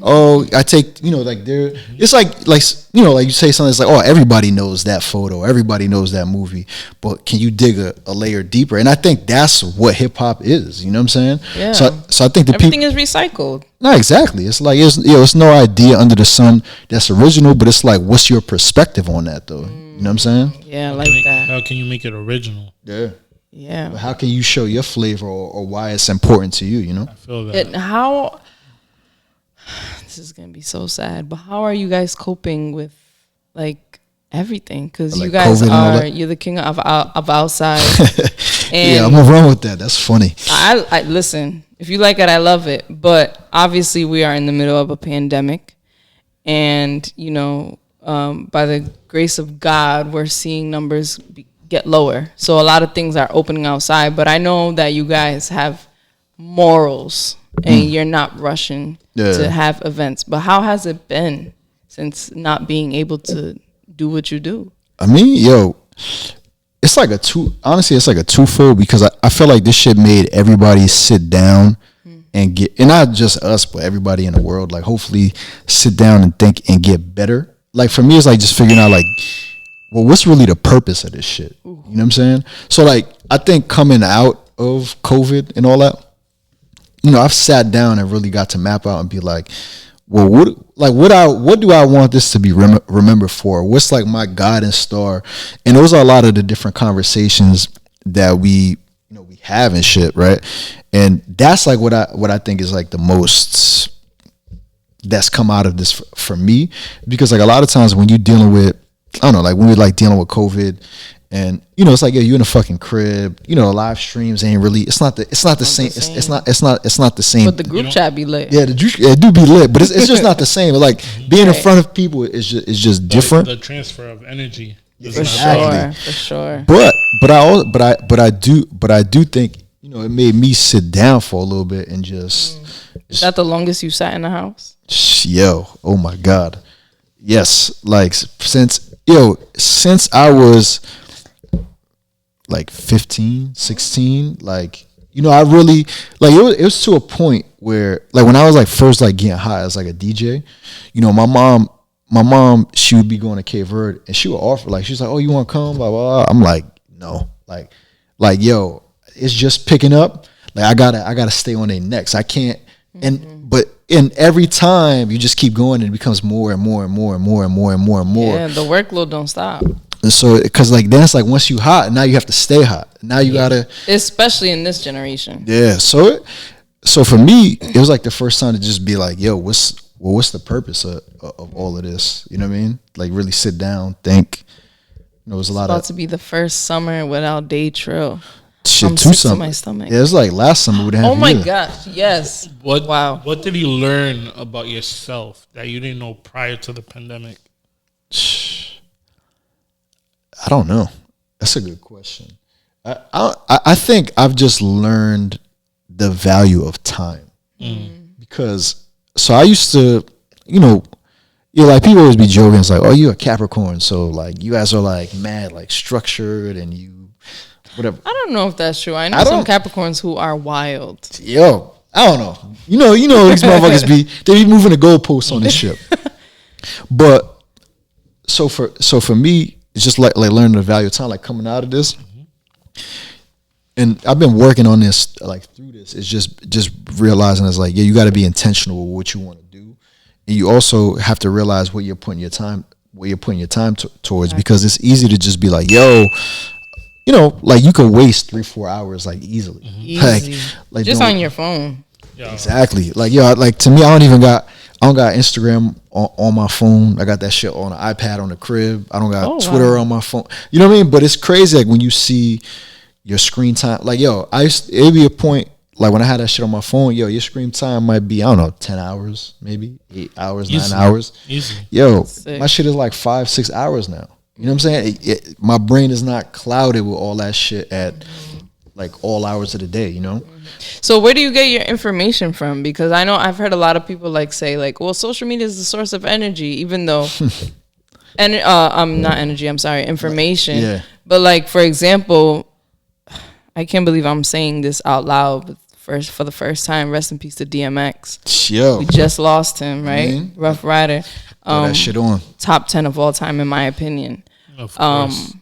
[SPEAKER 3] oh, I take, you know, like it's like you know, like you say something, it's like, oh, everybody knows that photo, everybody knows that movie, but can you dig a layer deeper? And I think that's what hip hop is. You know what I'm saying?
[SPEAKER 2] Yeah.
[SPEAKER 3] So I think
[SPEAKER 2] everything is recycled.
[SPEAKER 3] No, exactly. It's like it's no idea under the sun that's original, but it's like, what's your perspective on that though? You know what I'm saying?
[SPEAKER 2] Yeah, I like that.
[SPEAKER 1] How can you make it original?
[SPEAKER 3] Yeah.
[SPEAKER 2] Yeah.
[SPEAKER 3] But how can you show your flavor or why it's important to you? You know?
[SPEAKER 1] I feel that.
[SPEAKER 2] This is gonna be so sad, but how are you guys coping with like everything? Because you guys you're the king of outside. And
[SPEAKER 3] yeah, I'm gonna run with that. That's funny.
[SPEAKER 2] I listen. If you like it, I love it. But obviously, we are in the middle of a pandemic, and you know, by the grace of God, we're seeing numbers get lower. So a lot of things are opening outside. But I know that you guys have morals, and you're not rushing to have events. But how has it been since not being able to do what you do?
[SPEAKER 3] I mean, yo, it's like it's like a twofold because I feel like this shit made everybody sit down and not just us, but everybody in the world, like hopefully sit down and think and get better. Like for me, it's like just figuring out like, well, what's really the purpose of this shit? You know what I'm saying? So like, I think coming out of COVID and all that, you know, I've sat down and really got to map out and be like, well, what do I want this to be remembered for? What's like my guiding star? And those are a lot of the different conversations that we have and shit, right? And that's like what I think is like the most that's come out of this for me, because like a lot of times when you're dealing with, I don't know, like when we're like dealing with COVID, and you know, it's like, yeah, you in a fucking crib, you know, live streams ain't really, it's not the same. It's not the same.
[SPEAKER 2] But the group chat be lit.
[SPEAKER 3] Yeah, it do be lit, but it's just not the same. Like being in front of people is just different.
[SPEAKER 1] The transfer of energy.
[SPEAKER 2] For sure.
[SPEAKER 3] But I do think, you know, it made me sit down for a little bit and just.
[SPEAKER 2] Is that the longest you sat in the house?
[SPEAKER 3] Yo, oh my God, yes. Like since I was like 15, 16, like, you know, I really like it was to a point where like when I was like first like getting high as like a DJ, you know, my mom, she would be going to Cape Verde and she would offer, like, she's like, oh, you want to come? Blah, blah, blah. I'm like, no, like, yo, it's just picking up. Like, I gotta stay on their necks. I can't. But every time you just keep going, and it becomes more and more and more and more and more and more and more.
[SPEAKER 2] Yeah, the workload don't stop.
[SPEAKER 3] And so, because like then it's like once you hot, now you have to stay hot. Now you gotta,
[SPEAKER 2] especially in this generation.
[SPEAKER 3] Yeah. So for me, it was like the first time to just be like, yo, what's the purpose of all of this? You know what I mean? Like really sit down, think. You know, it was
[SPEAKER 2] about to be the first summer without day trill.
[SPEAKER 3] Shit,
[SPEAKER 2] I'm sick to my stomach.
[SPEAKER 3] Yeah, it was like last summer we didn't have.
[SPEAKER 2] Oh my gosh, yes. Wow.
[SPEAKER 1] What did you learn about yourself that you didn't know prior to the pandemic?
[SPEAKER 3] I don't know. That's a good question. I think I've just learned the value of time. Because so I used to, you know, like people always be joking. It's like, oh, you're a Capricorn, so like you guys are like mad, like structured, and you whatever.
[SPEAKER 2] I don't know if that's true. I know some Capricorns who are wild.
[SPEAKER 3] Yo, I don't know. You know these motherfuckers they be moving the goalposts on this shit. But so for me, it's just like learning the value of time, like coming out of this. And I've been working on this, like through this. It's just realizing it's like, yeah, you got to be intentional with what you want to do, and you also have to realize what you're putting your time towards, because it's easy to just be like, yo, you know, like you could waste 3-4 hours like easily. Like
[SPEAKER 2] just on your phone.
[SPEAKER 1] Yeah.
[SPEAKER 3] Exactly. Like, yo, like to me, I don't got Instagram on my phone. I got that shit on the iPad on the crib. I don't got Twitter on my phone. You know what I mean? But it's crazy, like when you see your screen time. Like, yo, it'd be a point, like when I had that shit on my phone, yo, your screen time might be, I don't know, 10 hours, maybe 8 hours, 9 hours.
[SPEAKER 1] Easy.
[SPEAKER 3] Yo, my shit is like 5-6 hours now. You know what I'm saying? My brain is not clouded with all that shit at like all hours of the day, you know?
[SPEAKER 2] So where do you get your information from? Because I know I've heard a lot of people like say like, well, social media is the source of energy, even though information. Yeah. But like, for example, I can't believe I'm saying this out loud, but for the first time, rest in peace to DMX.
[SPEAKER 3] Yo.
[SPEAKER 2] We just lost him, right? Mm-hmm. Rough Rider.
[SPEAKER 3] That shit on.
[SPEAKER 2] Top 10 of all time, in my opinion.
[SPEAKER 1] Of course.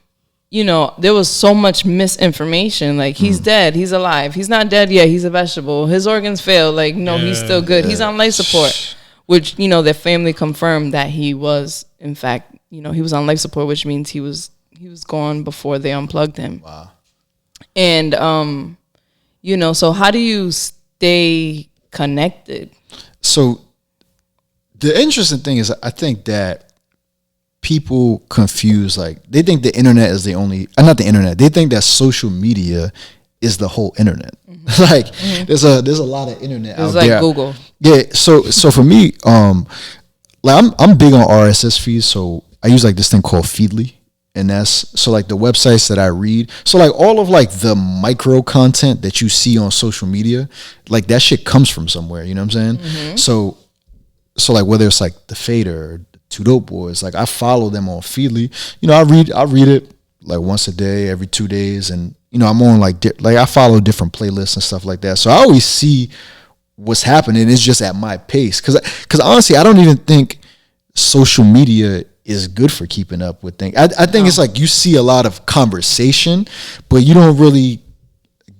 [SPEAKER 2] You know, there was so much misinformation. Like, he's dead, he's alive, he's not dead yet, he's a vegetable, his organs failed. Like, no, he's still good. He's on life support, which, you know, their family confirmed that he was, in fact, you know, he was on life support, which means he was gone before they unplugged him.
[SPEAKER 3] Wow.
[SPEAKER 2] And, you know, so how do you stay connected?
[SPEAKER 3] So the interesting thing is, I think that people confuse, like, they think the internet is the only, not the internet, they think that social media is the whole internet. Mm-hmm. Like, there's a lot of internet out there. It's like
[SPEAKER 2] Google.
[SPEAKER 3] Yeah, so for me, like I'm big on RSS feeds, so I use like this thing called Feedly. And that's, so like the websites that I read, so like all of like the micro content that you see on social media, like that shit comes from somewhere, you know what I'm saying? Mm-hmm. So like whether it's like the Fader or Two Dope Boys, like I follow them on Feedly. You know, I read it like once a day, every 2 days, and you know I'm on like I follow different playlists and stuff like that. So I always see what's happening is just at my pace. Because honestly, I don't even think social media is good for keeping up with things. I think it's like you see a lot of conversation, but you don't really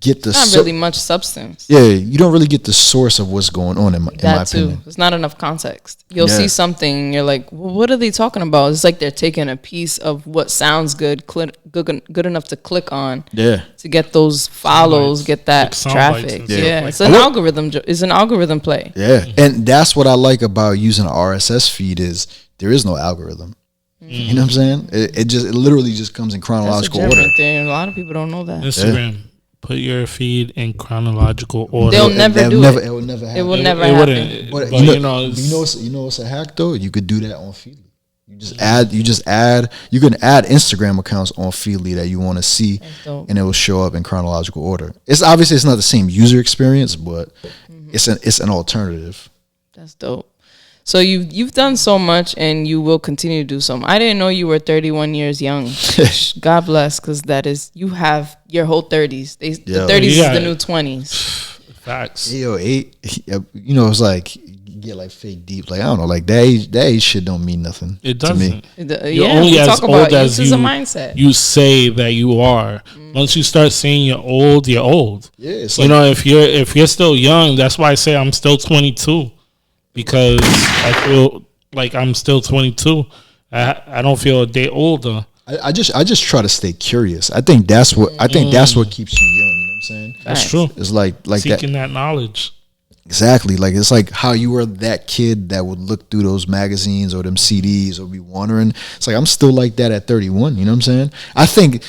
[SPEAKER 3] get the
[SPEAKER 2] not really much substance.
[SPEAKER 3] Yeah, you don't really get the source of what's going on in my opinion.
[SPEAKER 2] There's not enough context. You'll see something and you're like, well, what are they talking about? It's like they're taking a piece of what sounds good enough to click on.
[SPEAKER 3] Yeah.
[SPEAKER 2] To get those follows, get that traffic. Yeah. It's an algorithm. It's an algorithm play.
[SPEAKER 3] Yeah. And that's what I like about using an RSS feed is there is no algorithm. You know what I'm saying? It literally just comes in chronological order.
[SPEAKER 2] Right there. A lot of people don't know that.
[SPEAKER 1] Instagram. Yeah. Put your feed in chronological order.
[SPEAKER 2] They'll never do it.
[SPEAKER 3] It will never happen.
[SPEAKER 2] It will never happen.
[SPEAKER 3] But you know what's a hack though? You could do that on Feedly. You can add Instagram accounts on Feedly that you want to see, and it will show up in chronological order. It's obviously it's not the same user experience, but it's an alternative.
[SPEAKER 2] That's dope. So you've done so much, and you will continue to do so much. I didn't know you were 31 years young. God bless, because that is you have your whole 30s. The 30s is the new 20s.
[SPEAKER 1] Facts.
[SPEAKER 3] Yo, you know, it's like you get like fake deep. Like I don't know, like that age shit don't mean nothing.
[SPEAKER 1] It doesn't.
[SPEAKER 3] To me.
[SPEAKER 1] You're only as old as you say that you are. Once you start saying you're old, you're old. Yeah, it's like, you know, if you're still young, that's why I say I'm still 22. Because I feel like I'm still 22. I don't feel a day older.
[SPEAKER 3] I just try to stay curious. I think that's what keeps you young. You know what I'm saying?
[SPEAKER 1] That's true.
[SPEAKER 3] It's like
[SPEAKER 1] seeking that knowledge.
[SPEAKER 3] Exactly. Like it's like how you were that kid that would look through those magazines or them CDs or be wondering. It's like I'm still like that at 31. You know what I'm saying? I think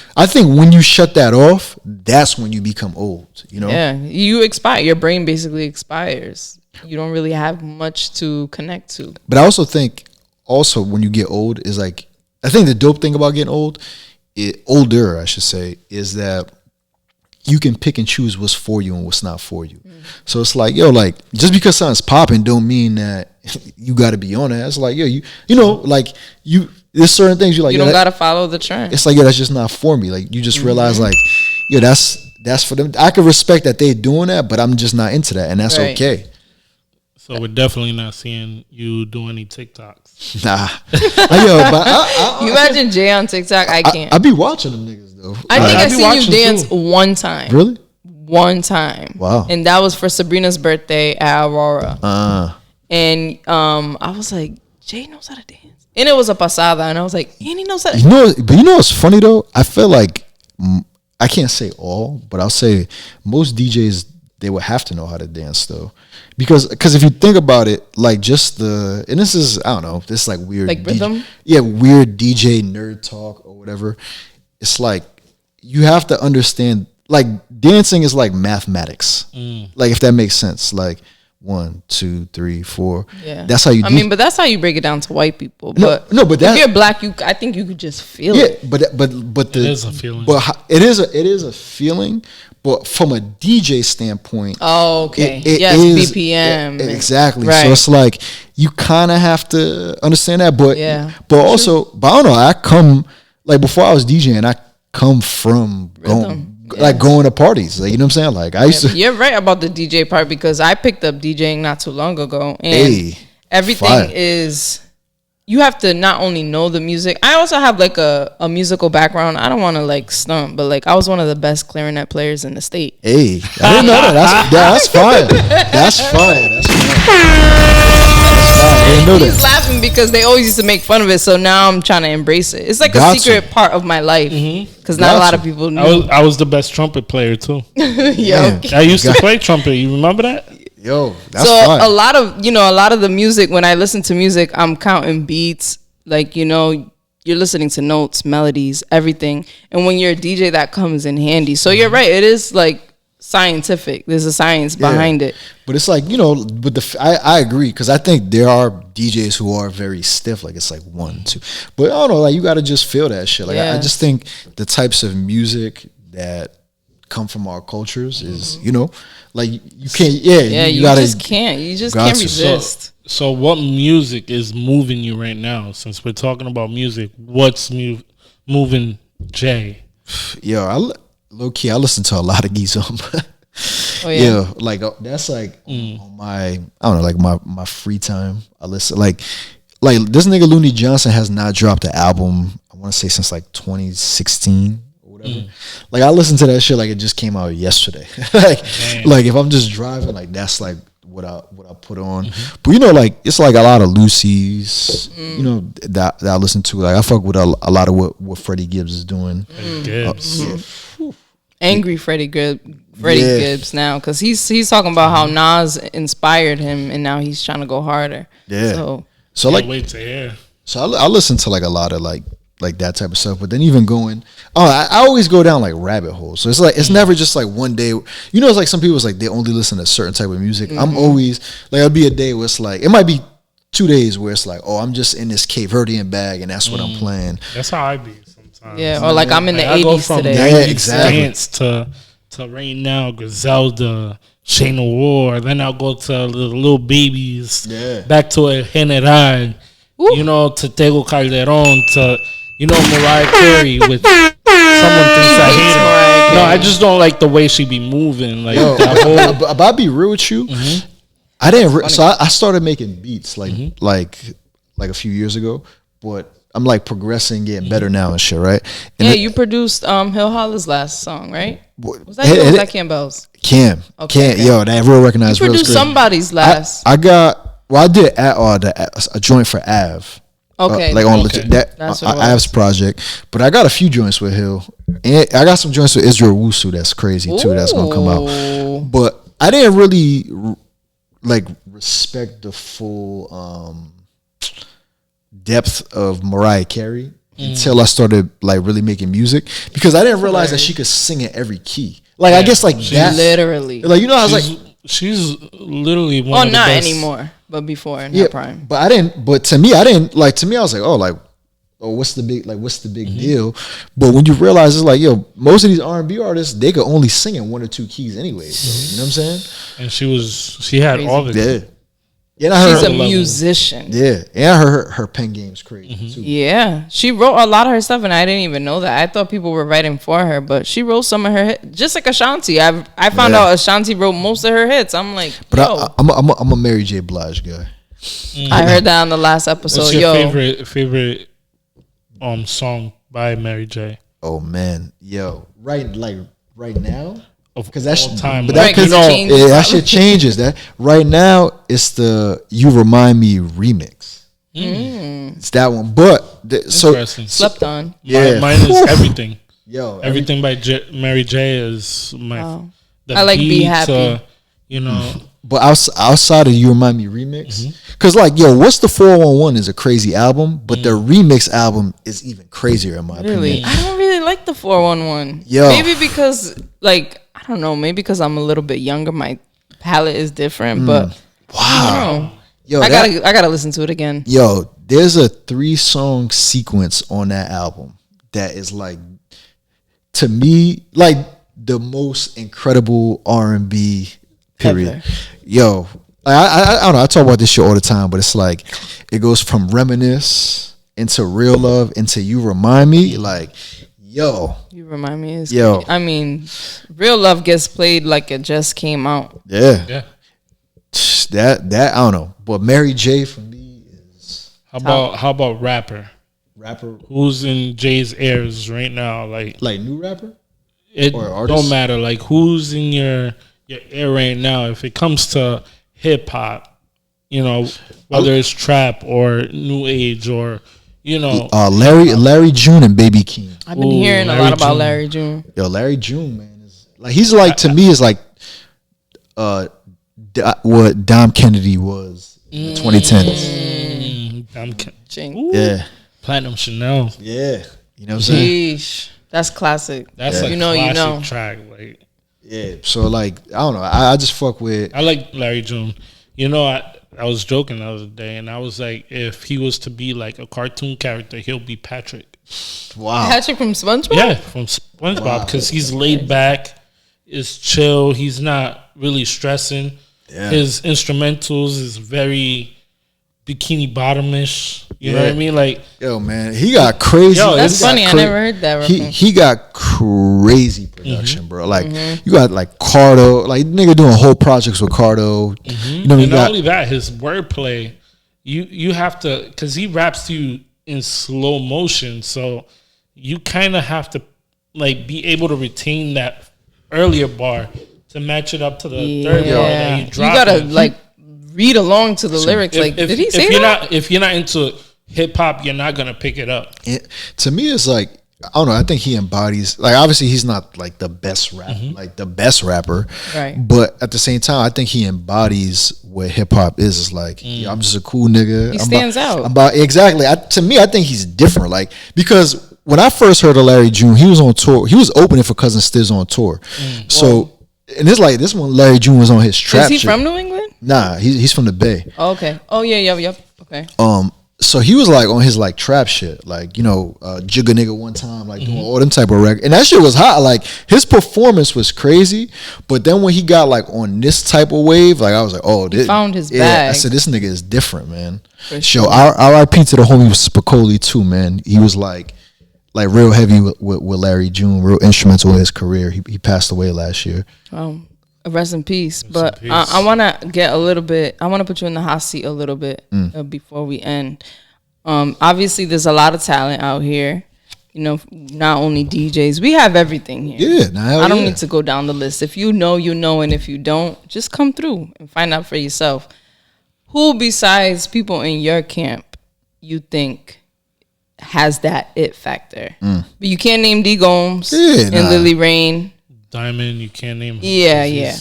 [SPEAKER 3] when you shut that off, that's when you become old. You know?
[SPEAKER 2] Yeah, you expire. Your brain basically expires. You don't really have much to connect to.
[SPEAKER 3] But I also think when you get old is like, I think the dope thing about getting older, I should say, is that you can pick and choose what's for you and what's not for you. So it's like, yo, like just because something's popping don't mean that you got to be on it. It's like, yo, you know, like there's certain things you like.
[SPEAKER 2] You don't got to follow the trend.
[SPEAKER 3] It's like, yeah, that's just not for me. Like you just realize like, yeah, that's for them. I can respect that they're doing that, but I'm just not into that. And that's okay.
[SPEAKER 1] So we're definitely not seeing you do any TikToks.
[SPEAKER 3] Nah. Yo, but
[SPEAKER 2] you imagine Jay on TikTok? I can't.
[SPEAKER 3] I be watching them niggas though.
[SPEAKER 2] I think I seen you dance one time.
[SPEAKER 3] Really?
[SPEAKER 2] One time.
[SPEAKER 3] Wow.
[SPEAKER 2] And that was for Sabrina's birthday at Aurora. And I was like, Jay knows how to dance. And it was a pasada. And I was like, and he knows how to
[SPEAKER 3] dance. But you know what's funny though? I feel like, I can't say all, but I'll say most DJs, they would have to know how to dance though. Because if you think about it, like just and this is, I don't know, this like weird.
[SPEAKER 2] Like rhythm?
[SPEAKER 3] Weird DJ nerd talk or whatever. It's like, you have to understand, like dancing is like mathematics. Like if that makes sense. Like 1, 2, 3, 4. Yeah. That's how you do.
[SPEAKER 2] I mean, but that's how you break it down to white people. But
[SPEAKER 3] no, but
[SPEAKER 2] if you're black, I think you could just feel it.
[SPEAKER 3] Yeah, but
[SPEAKER 1] it is a feeling.
[SPEAKER 3] But it is a feeling. But from a DJ standpoint,
[SPEAKER 2] okay,
[SPEAKER 3] yes,
[SPEAKER 2] BPM,
[SPEAKER 3] exactly. Right. So it's like you kind of have to understand that. But also, but I don't know. I come like before I was DJing, I come from going to parties. Like, you know what I'm saying? Like I used to.
[SPEAKER 2] You're right about the DJ part because I picked up DJing not too long ago, and everything is. You have to not only know the music. I also have like a musical background. I don't want to like stump, but like I was one of the best clarinet players in the state.
[SPEAKER 3] Hey, I didn't know that. That's fine. That's fine. I didn't know that.
[SPEAKER 2] He's laughing because they always used to make fun of it. So now I'm trying to embrace it. It's like a secret part of my life because not a lot of people knew.
[SPEAKER 1] I was the best trumpet player too.
[SPEAKER 2] Yeah,
[SPEAKER 1] I used to play trumpet. You remember that?
[SPEAKER 3] Yo, that's
[SPEAKER 2] so
[SPEAKER 3] fun.
[SPEAKER 2] a lot of the music, when I listen to music, I'm counting beats, like, you know, you're listening to notes, melodies, everything. And when you're a DJ, that comes in handy. So you're right, it is like scientific. There's a science behind it.
[SPEAKER 3] But it's like, you know, I agree, because I think there are DJs who are very stiff, like it's like 1, 2. But I don't know, like you got to just feel that shit. Like I just think the types of music that come from our cultures is, you know, like you can't, you just can't
[SPEAKER 2] resist.
[SPEAKER 1] So what music is moving you right now? Since we're talking about music, what's moving Jay?
[SPEAKER 3] Yo, low key, I listen to a lot of Gizom.
[SPEAKER 2] Oh, yeah.
[SPEAKER 3] like that's like on my, I don't know, like my free time. I listen like this nigga Looney Johnson has not dropped an album, I want to say since like 2016 or whatever. Like I listened to that shit like it just came out yesterday. like if I'm just driving, like that's like what I put on. But you know, like it's like a lot of Lucy's, you know, that I listen to. Like I fuck with a lot of what Freddie Gibbs is doing.
[SPEAKER 2] Angry Freddie Gibbs now, because he's talking about how Nas inspired him and now he's trying to go harder.
[SPEAKER 3] So
[SPEAKER 1] like wait to hear.
[SPEAKER 3] So I listen to like a lot of like that type of stuff. But then even going, I always go down like rabbit holes. So it's like it's never just like one day. You know, it's like some people, it's like they only listen to a certain type of music. I'm always like, it'll be a day where it's like, it might be 2 days where it's like, oh, I'm just in this Cape Verdean bag and that's what I'm playing.
[SPEAKER 1] That's how I be sometimes.
[SPEAKER 2] Yeah, or like I'm in the
[SPEAKER 1] like
[SPEAKER 2] 80s today.
[SPEAKER 1] Yeah, exactly. Dance to right now, Griselda, Shayna Ward. Then I'll go to the Little Babies. Yeah. Back to El General. You know, to Tego Calderon, to, you know, Mariah Carey with Someone Thinks I Hate Her. No, I just don't like the way she be moving. Like that whole.
[SPEAKER 3] But I'll be real with you. I didn't. So I started making beats like a few years ago, but I'm like progressing, getting better now and shit, right? And
[SPEAKER 2] you produced Hill Holla's last song, right? Was that you or was that Cam Bell's?
[SPEAKER 3] Cam. Yo, that real recognized.
[SPEAKER 2] You produced somebody's last.
[SPEAKER 3] I did a joint for Av.
[SPEAKER 2] Okay.
[SPEAKER 3] Like on that Av's project. But I got a few joints with Hill. And I got some joints with Israel Wusu that's crazy too. That's gonna come out. But I didn't really like respect the full depth of Mariah Carey until I started like really making music, because I didn't realize that she could sing in every key. Like I guess like that
[SPEAKER 2] literally.
[SPEAKER 3] Like, you know, I was like,
[SPEAKER 1] she's literally one of the
[SPEAKER 2] not
[SPEAKER 1] best.
[SPEAKER 2] Anymore, but before in her prime.
[SPEAKER 3] But I didn't. But to me, I was like, what's the big deal? But when you realize it's like, yo, most of these R&B artists, they could only sing in 1 or 2 keys anyway. So, you know what I'm saying?
[SPEAKER 1] And she had all of it.
[SPEAKER 3] Yeah,
[SPEAKER 2] she's a musician.
[SPEAKER 3] Yeah, and her pen game's crazy too.
[SPEAKER 2] Yeah, she wrote a lot of her stuff, and I didn't even know that. I thought people were writing for her, but she wrote some of her hits, just like Ashanti. I found out Ashanti wrote most of her hits. I'm like,
[SPEAKER 3] but I'm a Mary J. Blige guy.
[SPEAKER 2] I heard that on the last episode.
[SPEAKER 1] What's your favorite song by Mary J?
[SPEAKER 3] Oh man, yo, right now.
[SPEAKER 1] Because that's time,
[SPEAKER 3] but that shit changes. That right now it's the "You Remind Me" remix. It's that one, but
[SPEAKER 2] slept on.
[SPEAKER 3] Yeah,
[SPEAKER 1] mine is everything.
[SPEAKER 3] Yo,
[SPEAKER 1] everything by Mary J is my.
[SPEAKER 2] I like Be Happy.
[SPEAKER 3] You know, but outside of "You Remind Me" remix, because like what's the 411 is a crazy album, but the remix album is even crazier in my opinion.
[SPEAKER 2] I don't really like the 411.
[SPEAKER 3] Yo,
[SPEAKER 2] maybe because like. I don't know, maybe because I'm a little bit younger, my palette is different. But
[SPEAKER 3] wow,
[SPEAKER 2] I gotta listen to it again.
[SPEAKER 3] Yo, there's a 3-song sequence on that album that is like, to me, like the most incredible R&B period. Ever. Yo, I don't know. I talk about this shit all the time, but it's like it goes from Reminisce into Real Love into You Remind Me, like. Yo,
[SPEAKER 2] You Remind Me is I mean, Real Love gets played like it just came out.
[SPEAKER 3] Yeah. That I don't know, but Mary J for me is.
[SPEAKER 1] How about rapper? Who's in Jay's ears right now? Like
[SPEAKER 3] new rapper?
[SPEAKER 1] It don't matter. Like who's in your ear right now? If it comes to hip hop, you know, whether it's trap or new age or. You know,
[SPEAKER 3] Larry June and Baby Keem.
[SPEAKER 2] I've been hearing a lot about Larry June.
[SPEAKER 3] Yo, Larry June, man, is like he's like to me is like what Dom Kennedy was in the
[SPEAKER 1] 2010s.
[SPEAKER 3] Yeah,
[SPEAKER 1] Platinum Chanel.
[SPEAKER 3] Yeah, you know what I'm saying.
[SPEAKER 2] That's classic.
[SPEAKER 1] That's a classic track. Like
[SPEAKER 3] so like I don't know. I just fuck with.
[SPEAKER 1] I like Larry June. You know, I was joking the other day, and I was like, if he was to be like a cartoon character, he'll be Patrick.
[SPEAKER 3] Wow.
[SPEAKER 2] Patrick from SpongeBob?
[SPEAKER 1] Yeah, from SpongeBob, because he's laid back, is chill, he's not really stressing. Yeah. His instrumentals is very bikini bottomish. You know what I mean? Like,
[SPEAKER 3] yo, man, he got crazy.
[SPEAKER 2] Yo, that's funny. I never heard that.
[SPEAKER 3] He got crazy production, bro. Like you got like Cardo, like nigga doing whole projects with Cardo. You know,
[SPEAKER 1] and not only that, his wordplay. You have to, because he raps to you in slow motion, so you kind of have to like be able to retain that earlier bar to match it up to the third bar that you drop.
[SPEAKER 2] You gotta like read along to the lyrics. Like, did he say that?
[SPEAKER 1] If you're not into hip hop, you're not gonna pick it up.
[SPEAKER 3] To me, it's like, I don't know. I think he embodies, like, obviously he's not like the best rapper, like the best rapper,
[SPEAKER 2] right?
[SPEAKER 3] But at the same time, I think he embodies what hip hop is. It's like, yo, I'm just a cool nigga.
[SPEAKER 2] He stands out.
[SPEAKER 3] Exactly. To me, I think he's different. Like, because when I first heard of Larry June, he was on tour. He was opening for Cousin Stiz on tour. So, and it's like this one, Larry June was on his trap.
[SPEAKER 2] Is he from New England?
[SPEAKER 3] Nah, he's from the Bay.
[SPEAKER 2] Oh, okay. Oh yeah, yep. Okay.
[SPEAKER 3] So he was like on his like trap shit, like, you know, Jigga Nigga one time, like doing all them type of records, and that shit was hot. Like his performance was crazy, but then when he got like on this type of wave, like I was like, oh,
[SPEAKER 2] he found his bag.
[SPEAKER 3] I said, this nigga is different, man. Sure. R.I.P. to the homie Spicoli too, man. He was like real heavy with Larry June, real instrumental in his career. He passed away last year.
[SPEAKER 2] Rest in peace. But I want to get a little bit, I want to put you in the hot seat a little bit before we end. Obviously, there's a lot of talent out here. You know, not only DJs, we have everything here.
[SPEAKER 3] Yeah,
[SPEAKER 2] I don't need to go down the list. If you know, you know, and if you don't, just come through and find out for yourself. Who besides people in your camp you think has that it factor? But you can't name D Gomes and Lily Rain.
[SPEAKER 1] Diamond, you can't name him.
[SPEAKER 2] Yeah.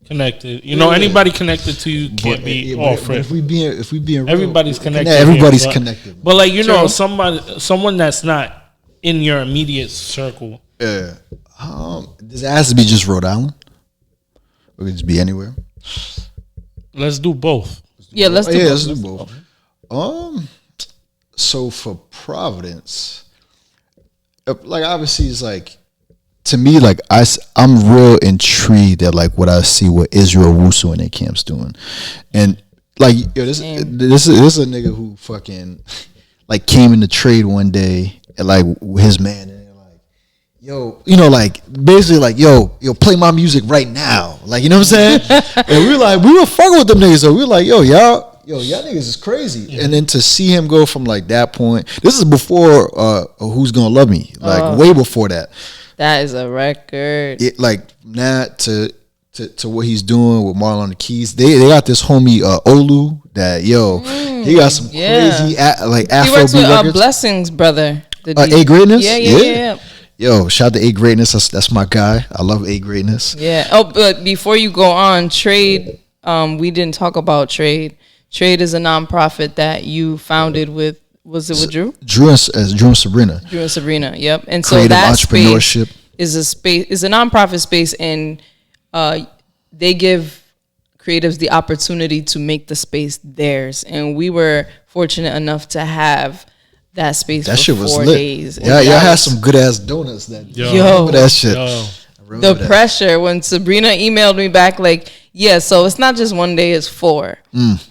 [SPEAKER 1] Connected. You know, anybody connected to you can't be off it.
[SPEAKER 3] If we being
[SPEAKER 1] everybody's connected.
[SPEAKER 3] Everybody's connected.
[SPEAKER 1] But like, you know, someone that's not in your immediate circle.
[SPEAKER 3] Yeah. Does it has to be just Rhode Island? Or it could just be anywhere?
[SPEAKER 1] Let's do both.
[SPEAKER 2] Yeah, let's do
[SPEAKER 3] both. So for Providence, like obviously it's like, to me, like I'm real intrigued at like what I see what Israel Wusu and their camp's doing, and like, yo, this is a nigga who fucking like came in the trade one day and like his man, and they're like, yo, you know, like basically like, yo, play my music right now, like, you know what I'm saying? And we were fucking with them niggas, so we were like, y'all niggas is crazy. Yeah. And then to see him go from like that point, this is before Who's Gonna Love Me, like way before that.
[SPEAKER 2] That is a record.
[SPEAKER 3] It like that to what he's doing with Marlon on the keys. They got this homie Olu that he got some crazy like Afro.
[SPEAKER 2] He works with Blessings brother.
[SPEAKER 3] A Greatness.
[SPEAKER 2] Yeah.
[SPEAKER 3] Yo, shout out to A Greatness. That's my guy. I love A Greatness.
[SPEAKER 2] Yeah. Oh, but before you go on, Trade. We didn't talk about Trade. Trade is a nonprofit that you founded with. Was it with Drew? Drew and
[SPEAKER 3] Sabrina.
[SPEAKER 2] Drew and Sabrina, yep. And so
[SPEAKER 3] creative
[SPEAKER 2] that
[SPEAKER 3] entrepreneurship
[SPEAKER 2] is a nonprofit space, and they give creatives the opportunity to make the space theirs. And we were fortunate enough to have that space for 4 days.
[SPEAKER 3] Yeah, y'all had some good ass donuts that that shit.
[SPEAKER 2] The pressure when Sabrina emailed me back like, yeah, so it's not just 1 day, it's 4.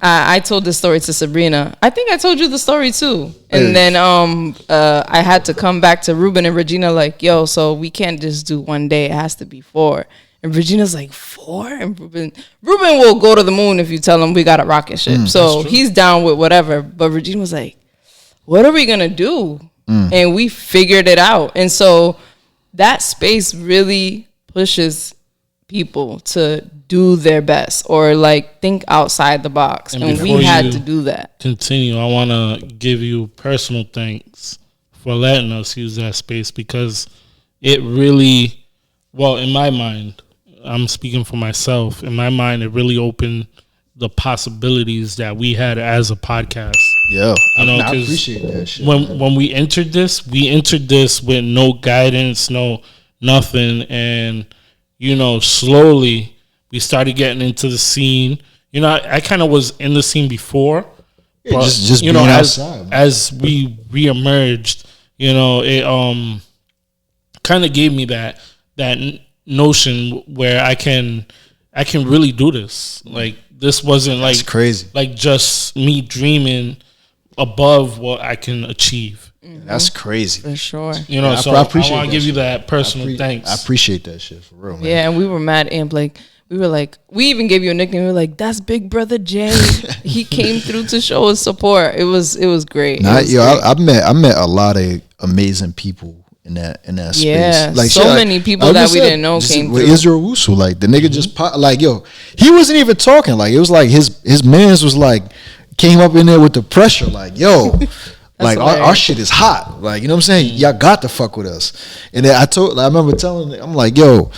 [SPEAKER 2] I told this story to Sabrina. I think I told you the story too. And then I had to come back to Ruben and Regina like, yo, so we can't just do 1 day. It has to be 4. And Regina's like, 4? And Ruben will go to the moon if you tell him we got a rocket ship. So he's down with whatever. But Regina was like, what are we going to do? And we figured it out. And so that space really pushes people to do their best or like think outside the box, and we had to do that.
[SPEAKER 1] Continue. I want to give you personal thanks for letting us use that space, because it really, well, in my mind, I'm speaking for myself, in my mind, it really opened the possibilities that we had as a podcast.
[SPEAKER 3] Yeah, I appreciate that shit.
[SPEAKER 1] When we entered this with no guidance, no nothing, and you know, slowly we started getting into the scene. You know, I kind of was in the scene before, but
[SPEAKER 3] just
[SPEAKER 1] you know, as we reemerged, you know, it kind of gave me that notion where I can really do this. Like, this wasn't
[SPEAKER 3] That's crazy.
[SPEAKER 1] Like just me dreaming above what I can achieve.
[SPEAKER 2] Mm-hmm.
[SPEAKER 3] That's crazy.
[SPEAKER 2] For sure.
[SPEAKER 1] You know, so I want to give you that personal thanks.
[SPEAKER 3] I appreciate that shit for real, man.
[SPEAKER 2] Yeah, and we were mad amped. Like, we were like, we even gave you a nickname. We were like, that's Big Brother Jay. He came through to show his support. It was great.
[SPEAKER 3] I met a lot of amazing people in that space.
[SPEAKER 2] Yeah,
[SPEAKER 3] like
[SPEAKER 2] so many people that we didn't know came through.
[SPEAKER 3] Israel Wusu, like the nigga just like, yo, he wasn't even talking. Like, it was like his mans was like, came up in there with the pressure, like, yo, like our shit is hot. Like, you know what I'm saying? Y'all got to fuck with us. And then I remember telling him, I'm like, yo,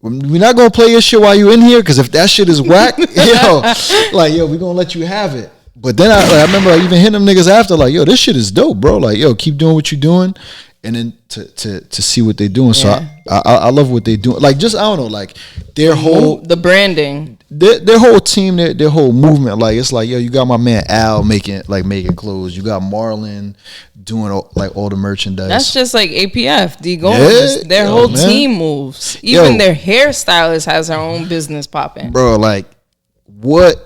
[SPEAKER 3] we're not gonna play your shit while you in here, because if that shit is whack, yo, we gonna let you have it. But then I remember I even hitting them niggas after, like, yo, this shit is dope, bro. Like, yo, keep doing what you're doing, and then to see what they're doing.
[SPEAKER 2] Yeah.
[SPEAKER 3] So I love what they're doing. Like, just I don't know, like their whole
[SPEAKER 2] the branding,
[SPEAKER 3] their whole team, their whole movement. Like, it's like, yo, you got my man Al making clothes. You got Marlon doing all the merchandise.
[SPEAKER 2] That's just like APF, D Gomes. Their whole team moves. Even their hairstylist has her own business popping.
[SPEAKER 3] Bro, like what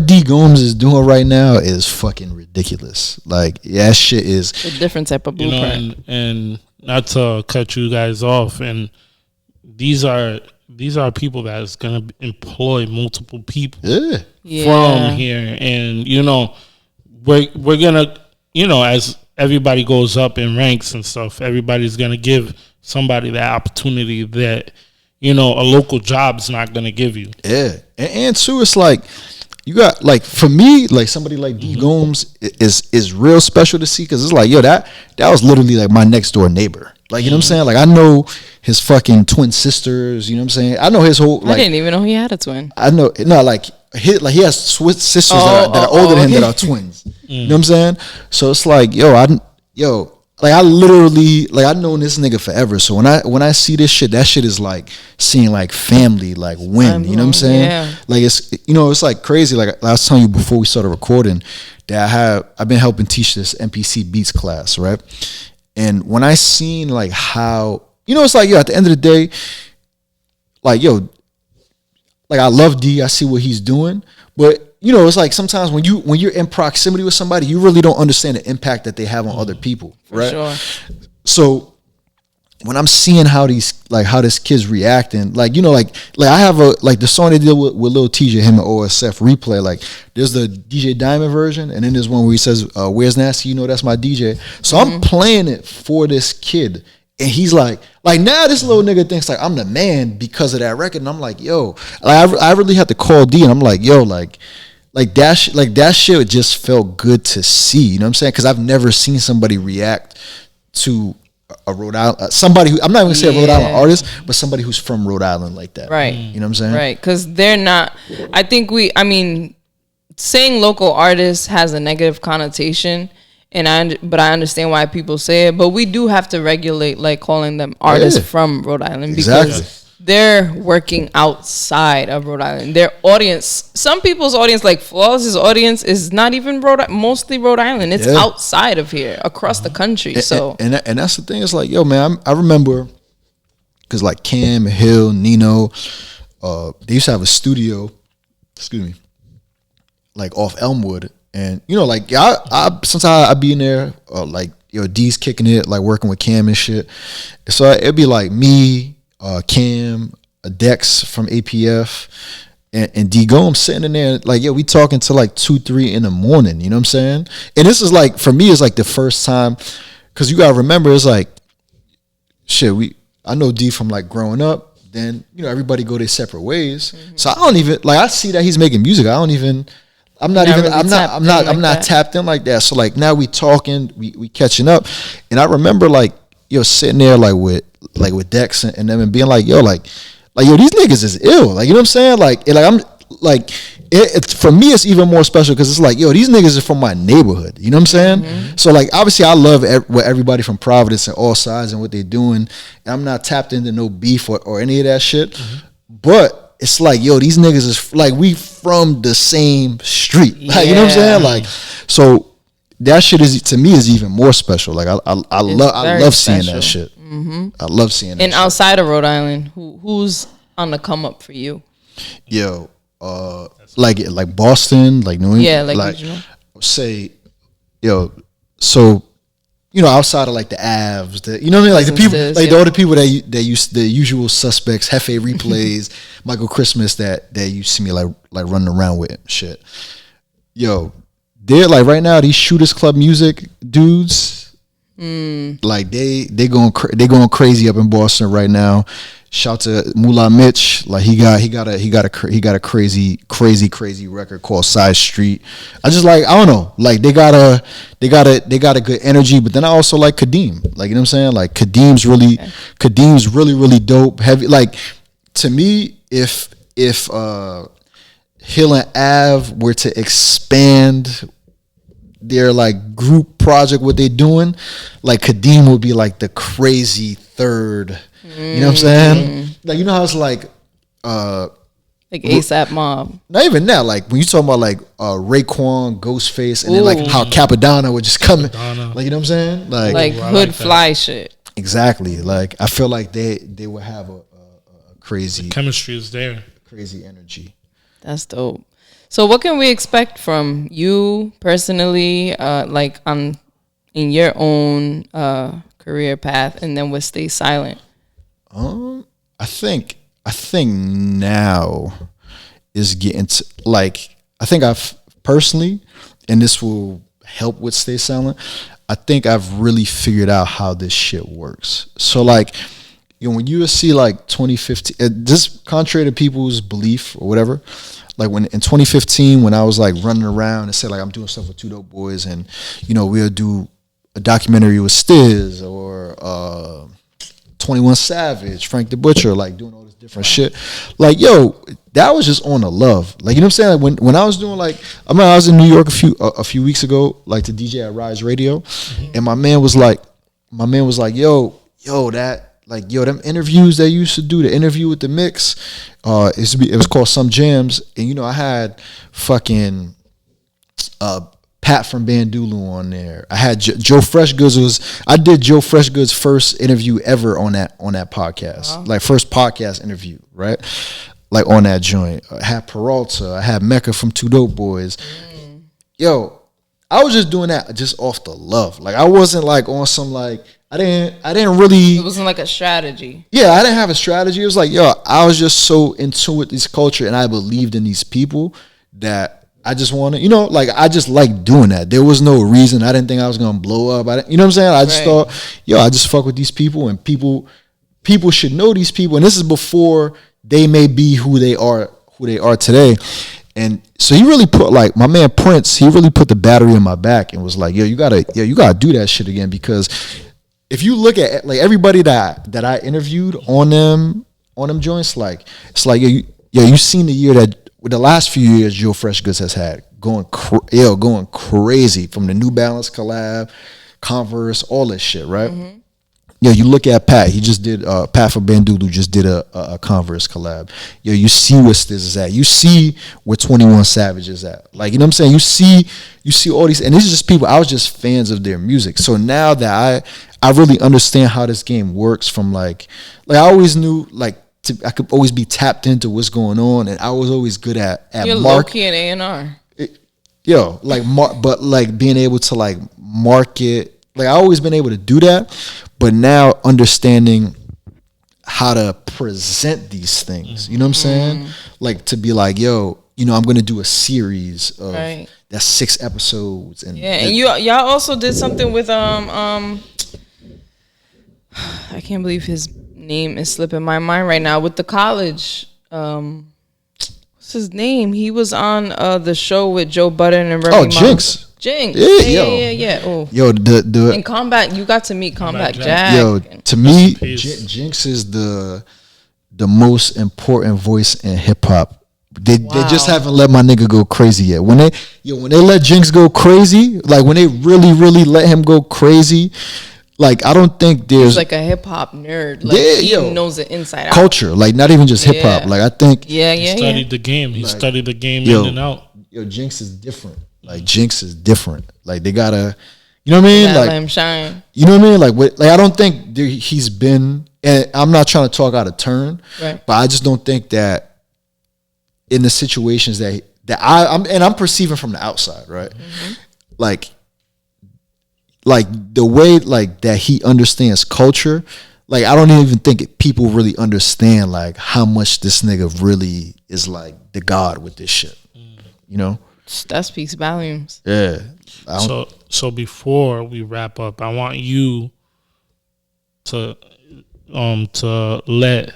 [SPEAKER 3] D Gomes is doing right now is fucking ridiculous. Like, that shit is
[SPEAKER 2] a different type of blueprint.
[SPEAKER 1] And not to cut you guys off, and these are people that's gonna employ multiple people from here, and we're gonna, as everybody goes up in ranks and stuff, everybody's gonna give somebody that opportunity that a local job's not gonna give you.
[SPEAKER 3] Yeah, and too, it's like, you got, like, for me, like, somebody like D Gomes is real special to see, because it's like, yo, that was literally like my next door neighbor. Like, you know what I'm saying? Like, I know his fucking twin sisters. You know what I'm saying? I know his whole. Like,
[SPEAKER 2] I didn't even know he had a twin.
[SPEAKER 3] I know, no, like he has sisters that are older than him, that are twins. You know what I'm saying? So it's like, like, I literally, like, I've known this nigga forever. So when I see this shit, that shit is like seeing like family like win. You know what I'm saying?
[SPEAKER 2] Yeah.
[SPEAKER 3] Like, it's it's like crazy. Like, I was telling you before we started recording that I've been helping teach this MPC Beats class, right? And when I seen like how, it's like, yo, at the end of the day, like, yo, like, I love D, I see what he's doing, but it's like sometimes when you're in proximity with somebody, you really don't understand the impact that they have on other people, right?
[SPEAKER 2] Sure.
[SPEAKER 3] So when I'm seeing how this kid's reacting, like, like I have the song they did with Lil TJ, him and OSF Replay, like, there's the DJ Diamond version, and then there's one where he says, where's Nasty? That's my DJ. So I'm playing it for this kid, and he's like now this little nigga thinks like I'm the man because of that record, and I'm like, yo, like, I really had to call D, and I'm like, yo, like that shit just felt good to see. You know what I'm saying? Because I've never seen somebody react to a Rhode Island, somebody who, I'm not even gonna say a Rhode Island artist, but somebody who's from Rhode Island like that.
[SPEAKER 2] Right.
[SPEAKER 3] You know what I'm saying?
[SPEAKER 2] Right. Because they're not, saying local artists has a negative connotation, but I understand why people say it. But we do have to regulate, like, calling them artists from Rhode Island, because they're working outside of Rhode Island. Their audience, some people's audience, like Flawless's audience, is not even mostly Rhode Island. It's outside of here, across the country.
[SPEAKER 3] And that's the thing. It's like, yo, man, I remember, because like Cam, Hill, Nino, they used to have a studio, like off Elmwood, and like I sometimes I'd be in there, like, D's kicking it, like working with Cam and shit. So it'd be like me, Cam, Dex from APF, and D Gomes sitting in there, like, we talking till like 2-3 in the morning. You know what I'm saying? And this is like, for me, it's like the first time, because you gotta remember, it's like, shit, I know D from like growing up. Then everybody go their separate ways. Mm-hmm. So I don't even, like, I see that he's making music. I'm not tapped in like that. So like now we talking, we catching up, and I remember like sitting there like with Dex and them, and being like, yo, these niggas is ill. Like, you know what I'm saying? Like I'm like, it's for me, it's even more special because it's like, yo, these niggas are from my neighborhood. You know what I'm saying? Mm-hmm. So like, obviously, I love what everybody from Providence and all sides and what they're doing. And I'm not tapped into no beef or any of that shit. Mm-hmm. But it's like, yo, these niggas is like, we from the same street. Like, you know what I'm saying? Like, so that shit is, to me, is even more special. Like, I love seeing that shit. Mm-hmm. I love seeing that.
[SPEAKER 2] And outside of Rhode Island, who's on the come up for you?
[SPEAKER 3] Yo, like Boston, like New England,
[SPEAKER 2] like regional.
[SPEAKER 3] Say, so outside of like the Avs, you know what I mean, like the people, like the other people that use the usual suspects, Hefe Replays, Michael Christmas that you see me like running around with shit. They're like right now these Shooters Club music dudes, like they going crazy up in Boston right now. Shout to Moolah Mitch, like he got a crazy record called Side Street. I just like, I don't know, like they got a good energy, but then I also like Kadeem, like, you know what I'm saying, like Kadeem's really dope, heavy. Like to me, if Hill and Ave were to expand their like group project, what they doing, like Kadeem would be like the crazy third. You know what I'm saying? Like, you know how it's like
[SPEAKER 2] ASAP Mob.
[SPEAKER 3] Not even that. Like when you talking about like Raekwon, Ghostface, and then like how Capadonna would just come in. Like, you know what I'm saying?
[SPEAKER 2] Like hood fly shit.
[SPEAKER 3] Exactly. Like I feel like they would have a crazy,
[SPEAKER 1] the chemistry is there.
[SPEAKER 3] Crazy energy.
[SPEAKER 2] That's dope. So what can we expect from you personally, like in your own career path, and then with Stay Silent?
[SPEAKER 3] I think now is getting to, like, I think I've personally, and this will help with Stay Silent, I think I've really figured out how this shit works. So like, when you see like 2015, just contrary to people's belief or whatever, like when in 2015, when I was like running around and said like I'm doing stuff with Two Dope Boys, and we'll do a documentary with Stiz or 21 Savage, Frank the Butcher, like doing all this different shit. Like, that was just on the love. Like, you know what I'm saying? Like when I was doing like, I remember I was in New York a few weeks ago, like to DJ at Rise Radio, and my man was like, yo, them interviews they used to do, the interview with the mix, it was called Some Jams, and I had fucking Pat from Bandulu on there. I had Joe Freshgoods. I did Joe Freshgoods' first interview ever on that podcast, like first podcast interview, right? Like on that joint. I had Peralta. I had Mecca from Two Dope Boys. I was just doing that just off the love. Like I wasn't like on some like I didn't really. It
[SPEAKER 2] wasn't like a strategy.
[SPEAKER 3] Yeah, I didn't have a strategy. It was like I was just so in tune with this culture, and I believed in these people that I just wanted, like I just like doing that. There was no reason. I didn't think I was gonna blow up. You know what I'm saying? I just thought, I just fuck with these people, and people should know these people. And this is before they may be who they are today. And so he really put, like, my man Prince, he really put the battery in my back and was like, you gotta do that shit again, because if you look at like everybody that I interviewed on them joints, like it's like you seen the year that. With the last few years Joe Freshgoods has had going crazy, from the New Balance collab, Converse, all this shit, right? Mm-hmm. You look at Pat. He just did Pat from Bandulu just did a Converse collab. You see where Stiz is at. You see where 21 Savage is at. Like, you know what I'm saying? You see all these, and these are just people. I was just fans of their music. So now that I really understand how this game works, from like I always knew like. I could always be tapped into what's going on, and I was always good at
[SPEAKER 2] You're low-key and A&R.
[SPEAKER 3] But like being able to like market, like I always been able to do that, but now understanding how to present these things, you know what I'm saying? Like to be like, I'm gonna do a series of that's 6 episodes, and
[SPEAKER 2] and y'all also did something with I can't believe his name is slipping my mind right now, with the college. What's his name? He was on the show with Joe Budden and Remy Ma.
[SPEAKER 3] Jinx.
[SPEAKER 2] Yeah. Oh.
[SPEAKER 3] The
[SPEAKER 2] in Combat, you got to meet Combat Jack.
[SPEAKER 3] To me, Jinx is the most important voice in hip hop. They just haven't let my nigga go crazy yet. When they let Jinx go crazy, like when they really let him go crazy, like I don't think there's.
[SPEAKER 2] He's like a hip hop nerd. Like he knows it inside out.
[SPEAKER 3] Culture, like not even just hip hop. Like I think.
[SPEAKER 1] He studied the game. He studied the game in and out.
[SPEAKER 3] Jinx is different. Like Jinx is different. Like they gotta, you know what I mean? Like
[SPEAKER 2] let him shine.
[SPEAKER 3] You know what I mean? Like I don't think he's been. And I'm not trying to talk out of turn, but I just don't think that in the situations that I'm perceiving from the outside, right? Like the way like that he understands culture. Like, I don't even think people really understand like how much this nigga really is like the god with this shit. You know?
[SPEAKER 2] That speaks volumes.
[SPEAKER 3] Yeah.
[SPEAKER 1] So before we wrap up, I want you to let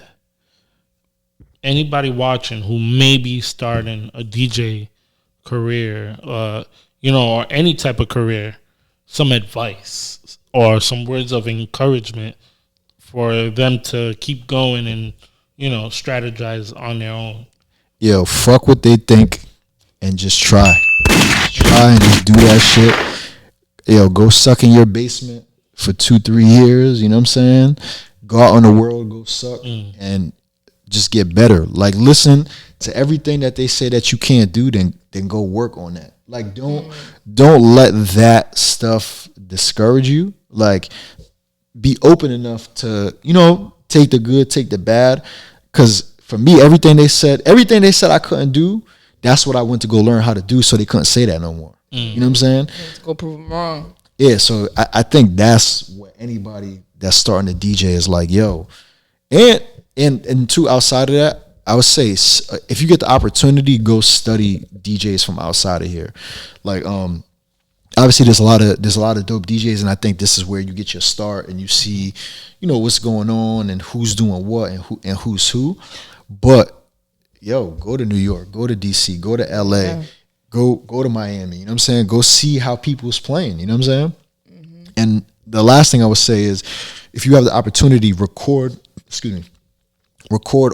[SPEAKER 1] anybody watching who may be starting a DJ career, you know, or any type of career, some advice or some words of encouragement for them to keep going and, you know, strategize on their own.
[SPEAKER 3] Yo, fuck what they think and just try. Try and just do that shit. Yo, go suck in your basement for 2-3 years, you know what I'm saying? Go out on the world, go suck and just get better. Like, listen to everything that they say that you can't do, then go work on that. Like, don't let that stuff discourage you. Like, be open enough to, you know, take the good, take the bad. Because for me, everything they said I couldn't do, that's what I went to go learn how to do, so they couldn't say that no more. You know what I'm saying?
[SPEAKER 2] Let's go prove them wrong.
[SPEAKER 3] Yeah, so I think that's what anybody that's starting to DJ is like, yo. And two, outside of that, I would say if you get the opportunity, go study DJs from outside of here. Like, obviously there's a lot of dope DJs, and I think this is where you get your start and you see, you know, what's going on and who's doing what and who's who. But yo, go to New York, go to DC, go to LA, go to Miami, you know what I'm saying? Go see how people's playing, you know what I'm saying? And the last thing I would say is, if you have the opportunity, record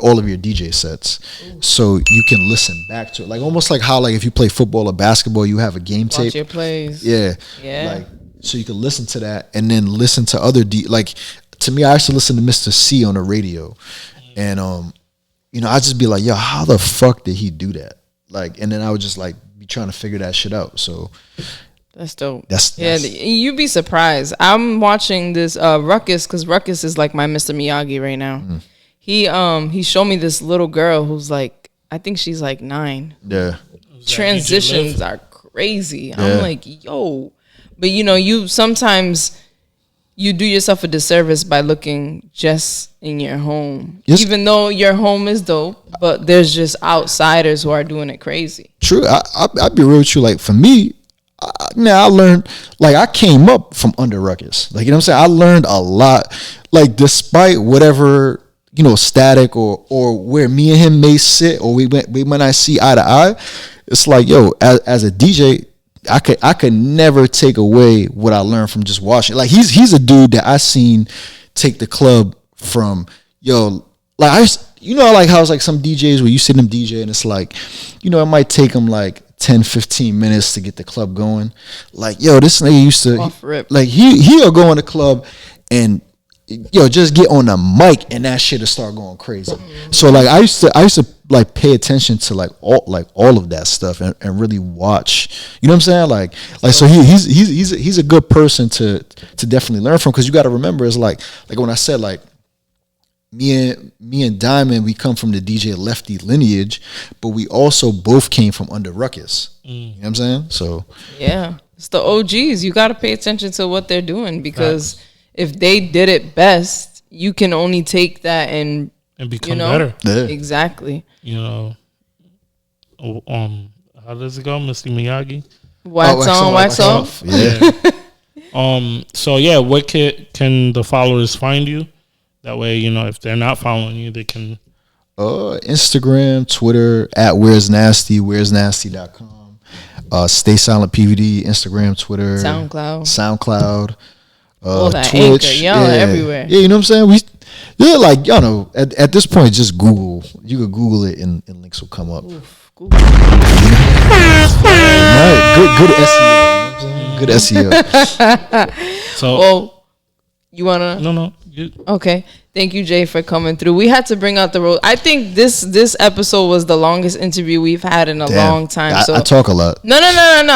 [SPEAKER 3] all of your DJ sets so you can listen back to it. Like, almost like how, like, if you play football or basketball, you have a game tape.
[SPEAKER 2] Watch your plays.
[SPEAKER 3] Yeah. Like, so you can listen to that and then listen to other like, to me, I used to listen to Mr. C on the radio. And, you know, I just be like, yo, how the fuck did he do that? Like, and then I would just like be trying to figure that shit out. So
[SPEAKER 2] that's dope.
[SPEAKER 3] That's
[SPEAKER 2] you'd be surprised. I'm watching this Ruckus, because Ruckus is like my Mr. Miyagi right now. He showed me this little girl who's like, I think she's like 9.
[SPEAKER 3] Yeah.
[SPEAKER 2] Transitions are crazy. Yeah. I'm like, yo. But you know, you sometimes you do yourself a disservice by looking just in your home. Yes. Even though your home is dope, but there's just outsiders who are doing it crazy.
[SPEAKER 3] True. I'd be real with you. Like, for me, I learned, like, I came up from under Ruckus. Like, you know what I'm saying? I learned a lot. Like, despite whatever, you know, static or where me and him may sit, or we might not see eye to eye, it's like, yo, as a DJ, I could never take away what I learned from just watching. Like, he's a dude that I seen take the club from, yo, like, you know, like how it's like some DJs where you see them DJ and it's like, you know, it might take them like 10-15 minutes to get the club going. Like, yo, this nigga used to, like, he'll go in the club and, yo, just get on the mic and that shit will start going crazy. So like, I used to like pay attention to like all of that stuff and really watch, you know what I'm saying? Like so he's a good person to definitely learn from, because you got to remember, it's like when I said, like, me and Diamond, we come from the DJ Lefty lineage, but we also both came from under Ruckus. You know what I'm saying? So
[SPEAKER 2] yeah, it's the OGs. You got to pay attention to what they're doing, because if they did it best, you can only take that and
[SPEAKER 1] become better.
[SPEAKER 3] Yeah.
[SPEAKER 2] Exactly.
[SPEAKER 1] You know, how does it go, Mr. Miyagi?
[SPEAKER 2] Wax on, wax off.
[SPEAKER 3] Yeah.
[SPEAKER 1] So yeah, what can the followers find you? That way, you know, if they're not following you, they can.
[SPEAKER 3] Instagram, Twitter, at Where's Nasty, where'snasty.com. Stay Silent PVD, Instagram, Twitter, SoundCloud.
[SPEAKER 2] That
[SPEAKER 3] Twitch,
[SPEAKER 2] Anchor, everywhere.
[SPEAKER 3] Yeah, you know what I'm saying? Like, y'all know, at this point, just Google. You could Google it and links will come up.
[SPEAKER 2] Oof, Google.
[SPEAKER 3] Right. Good SEO. You know what I'm saying? Good SEO.
[SPEAKER 1] So,
[SPEAKER 2] well, you wanna?
[SPEAKER 1] No.
[SPEAKER 2] Okay. Thank you, Jay, for coming through. We had to bring out the road. I think this episode was the longest interview we've had in a long time.
[SPEAKER 3] I talk a lot.
[SPEAKER 2] No.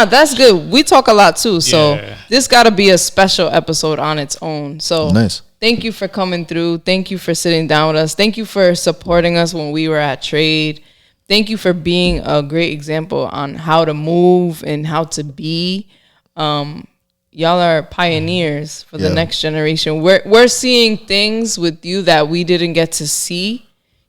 [SPEAKER 2] That's good. We talk a lot too. So this got to be a special episode on its own. So
[SPEAKER 3] nice.
[SPEAKER 2] Thank you for coming through. Thank you for sitting down with us. Thank you for supporting us when we were at Trade. thank you for being a great example on how to move and how to be. Y'all are pioneers for the next generation. We're seeing things with you that we didn't get to see.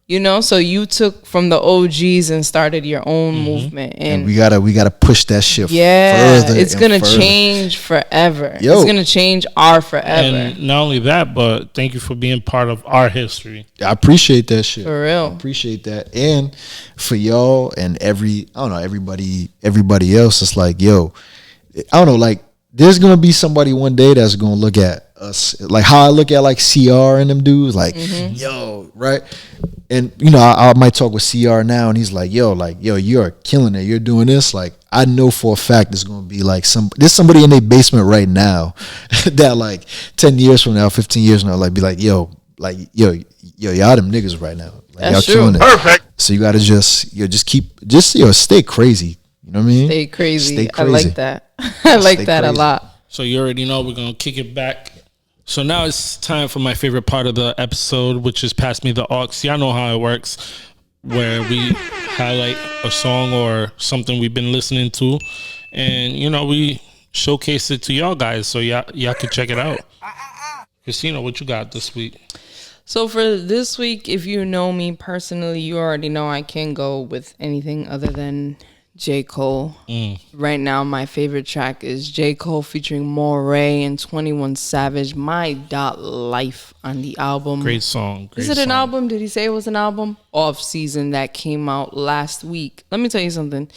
[SPEAKER 2] You know, so you took from the OGs and started your own movement, and
[SPEAKER 3] we gotta push that shit.
[SPEAKER 2] Yeah,
[SPEAKER 3] further.
[SPEAKER 2] It's gonna change forever.
[SPEAKER 3] Yo.
[SPEAKER 2] It's gonna change our forever.
[SPEAKER 1] And not only that, but thank you for being part of our history.
[SPEAKER 3] I appreciate that shit.
[SPEAKER 2] For real,
[SPEAKER 3] I appreciate that, and for y'all and everybody else. It's like, yo, I don't know, like there's gonna be somebody one day that's gonna look at us like how I look at like CR and them dudes, like, yo, right. And you know, I might talk with CR now, and he's like, yo, you're killing it. You're doing this. Like, I know for a fact there's gonna be like there's somebody in their basement right now that like 10 years from now, 15 years from now, like be like, yo, y'all them niggas right now. Like, y'all killing it. Perfect. So you gotta just stay crazy. You know what I mean?
[SPEAKER 2] Stay crazy. I like that. I like that a lot.
[SPEAKER 1] So you already know we're gonna kick it back. So now it's time for my favorite part of the episode, which is Pass Me the Aux. Y'all know how it works, where we highlight a song or something we've been listening to, and you know, we showcase it to y'all guys so y'all can check it out. Cristina, what you got this week?
[SPEAKER 2] So for this week, if you know me personally, you already know I can't go with anything other than J. Cole. Right now, my favorite track is J. Cole featuring Moray and 21 Savage, My Life on the album.
[SPEAKER 1] Great song.
[SPEAKER 2] Is it an album? Did he say it was an album? Off Season that came out last week. Let me tell you something.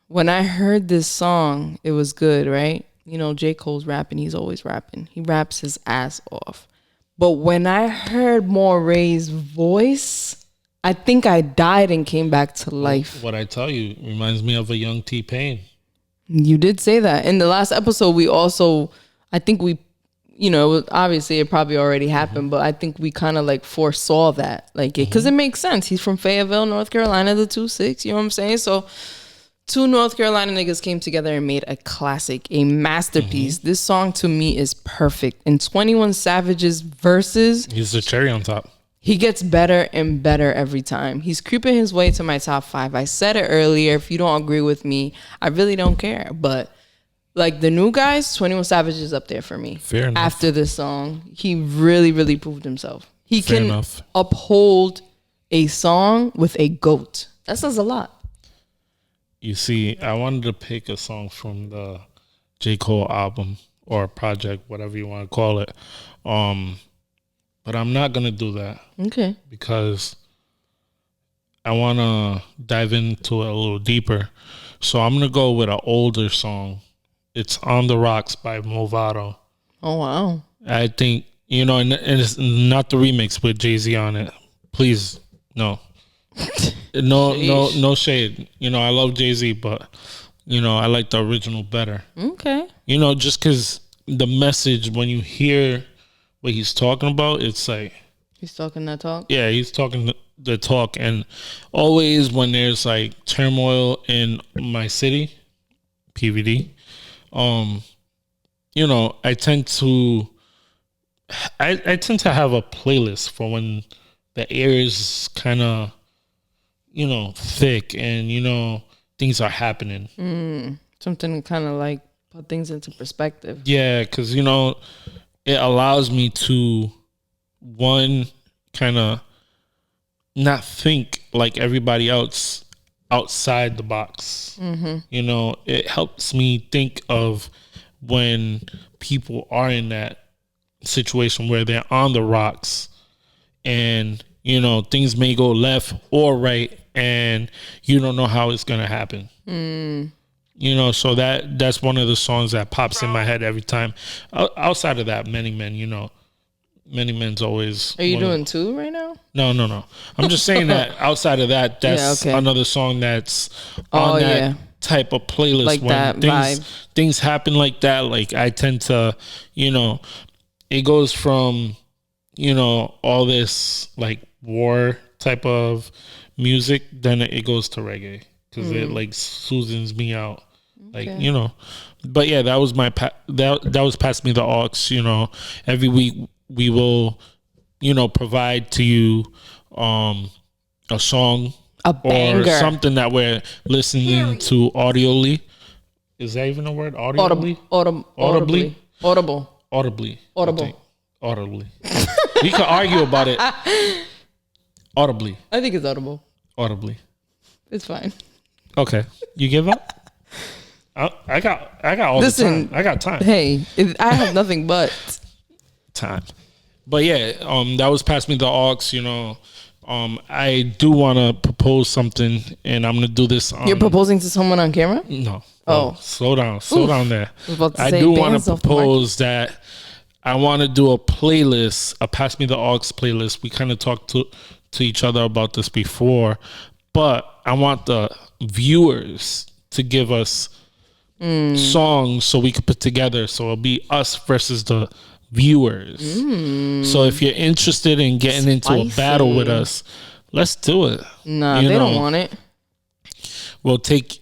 [SPEAKER 2] When I heard this song, it was good, right? You know, J. Cole's rapping. He's always rapping. He raps his ass off. But when I heard Moray's voice, I think I died and came back to life.
[SPEAKER 1] What I tell you reminds me of a young T-Pain.
[SPEAKER 2] You did say that. In the last episode, obviously it probably already happened, but I think we kind of like foresaw that. Like, because it makes sense. He's from Fayetteville, North Carolina, the 2-6, you know what I'm saying? So, two North Carolina niggas came together and made a classic, a masterpiece. This song to me is perfect. And 21 Savage's verses.
[SPEAKER 1] He's the cherry on top.
[SPEAKER 2] He gets better and better every time. He's creeping his way to my top 5. I said it earlier. If you don't agree with me, I really don't care. But like the new guys, 21 Savage is up there for me.
[SPEAKER 1] Fair enough.
[SPEAKER 2] After this song, he really, really proved himself. He
[SPEAKER 1] Fair
[SPEAKER 2] can
[SPEAKER 1] enough.
[SPEAKER 2] uphold a song with a GOAT. That says a lot.
[SPEAKER 1] You see, I wanted to pick a song from the J. Cole album or project, whatever you want to call it. But I'm not going to do that.
[SPEAKER 2] Okay.
[SPEAKER 1] Because I want to dive into it a little deeper. So I'm going to go with an older song. It's On the Rocks by Movado.
[SPEAKER 2] Oh, wow.
[SPEAKER 1] I think, you know, and it's not the remix with Jay-Z on it. Please, no. No shade. You know, I love Jay-Z, but, you know, I like the original better.
[SPEAKER 2] Okay.
[SPEAKER 1] You know, just because the message, when you hear what he's talking about, it's like
[SPEAKER 2] he's talking that talk.
[SPEAKER 1] Yeah, he's talking the talk, and always when there's like turmoil in my city, PVD, you know, I tend to have a playlist for when the air is kind of, you know, thick and you know things are happening.
[SPEAKER 2] Something kind of like put things into perspective.
[SPEAKER 1] Yeah, because you know, it allows me to, one, kind of not think like everybody else outside the box. You know, it helps me think of when people are in that situation where they're on the rocks and, you know, things may go left or right and you don't know how it's going to happen. You know, so that's one of the songs that pops in my head every time. Outside of that, Many Men, you know, Many Men's always.
[SPEAKER 2] Are you doing two right now?
[SPEAKER 1] No. I'm just saying that outside of that, that's another song that's on that type of playlist.
[SPEAKER 2] Like
[SPEAKER 1] when
[SPEAKER 2] that vibe.
[SPEAKER 1] Things happen like that. Like I tend to, you know, it goes from, you know, all this like war type of music, then it goes to reggae. Because it like soothes me out, like you know. But yeah, that was that was Pass Me the Aux. You know, every week we will, you know, provide to you, a song,
[SPEAKER 2] a banger,
[SPEAKER 1] or something that we're listening to audibly. Is that even a word? Audibly?
[SPEAKER 2] Audibly.
[SPEAKER 1] We could argue about it. Audibly.
[SPEAKER 2] I think it's audible.
[SPEAKER 1] Audibly.
[SPEAKER 2] It's fine.
[SPEAKER 1] Okay. You give up? I got all the time. I got time.
[SPEAKER 2] Hey, I have nothing but
[SPEAKER 1] time. But yeah, that was Pass Me the Aux, you know. I do want to propose something, and I'm going to do this.
[SPEAKER 2] You're proposing to someone on camera?
[SPEAKER 1] No.
[SPEAKER 2] Oh.
[SPEAKER 1] Slow down there.
[SPEAKER 2] I do want to
[SPEAKER 1] propose that I want to do a playlist, a Pass Me the Aux playlist. We kind of talked to each other about this before, but I want the viewers to give us songs so we could put together. So it'll be us versus the viewers. So if you're interested in getting into a battle with us, let's do it.
[SPEAKER 2] Nah, they don't want it.
[SPEAKER 1] We'll take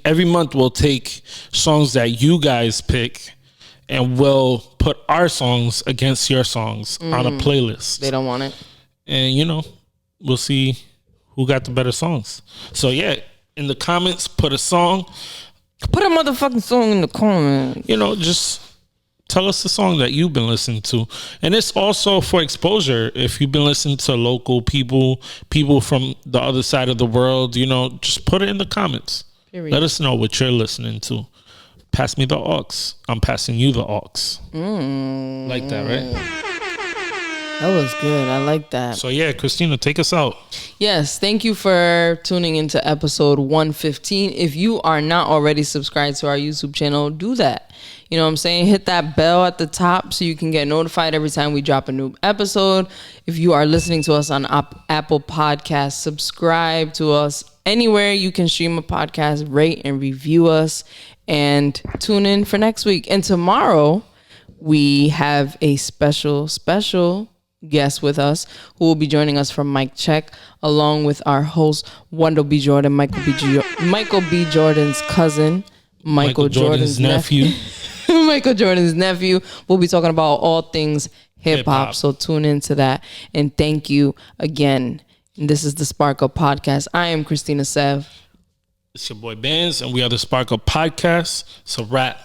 [SPEAKER 1] every month. We'll take songs that you guys pick, and we'll put our songs against your songs on a playlist.
[SPEAKER 2] They don't want it,
[SPEAKER 1] and we'll see who got the better songs. So yeah, in the comments, put a song.
[SPEAKER 2] Put a motherfucking song in the comments.
[SPEAKER 1] Just tell us the song that you've been listening to. And it's also for exposure. If you've been listening to local people from the other side of the world, just put it in the comments. Period. Let us know what you're listening to. Pass me the aux. I'm passing you the aux. Like that, right?
[SPEAKER 2] That was good. I like that.
[SPEAKER 1] So yeah, Cristina, take us out.
[SPEAKER 2] Yes, thank you for tuning into episode 115. If you are not already subscribed to our YouTube channel, do that. You know what I'm saying? Hit that bell at the top so you can get notified every time we drop a new episode. If you are listening to us on Apple Podcasts, subscribe to us anywhere you can stream a podcast, rate and review us, and tune in for next week. And tomorrow we have a special guest with us who will be joining us from Mic Check, along with our host Wendell B. Jordan, Michael B. Jordan's cousin, Michael Jordan's nephew. Michael Jordan's nephew. We'll be talking about all things hip-hop, so tune into that. And thank you again. And this is the Spark Up Podcast. I am Cristina Sev.
[SPEAKER 1] It's your boy Banz, and we are the Spark Up Podcast. It's a wrap.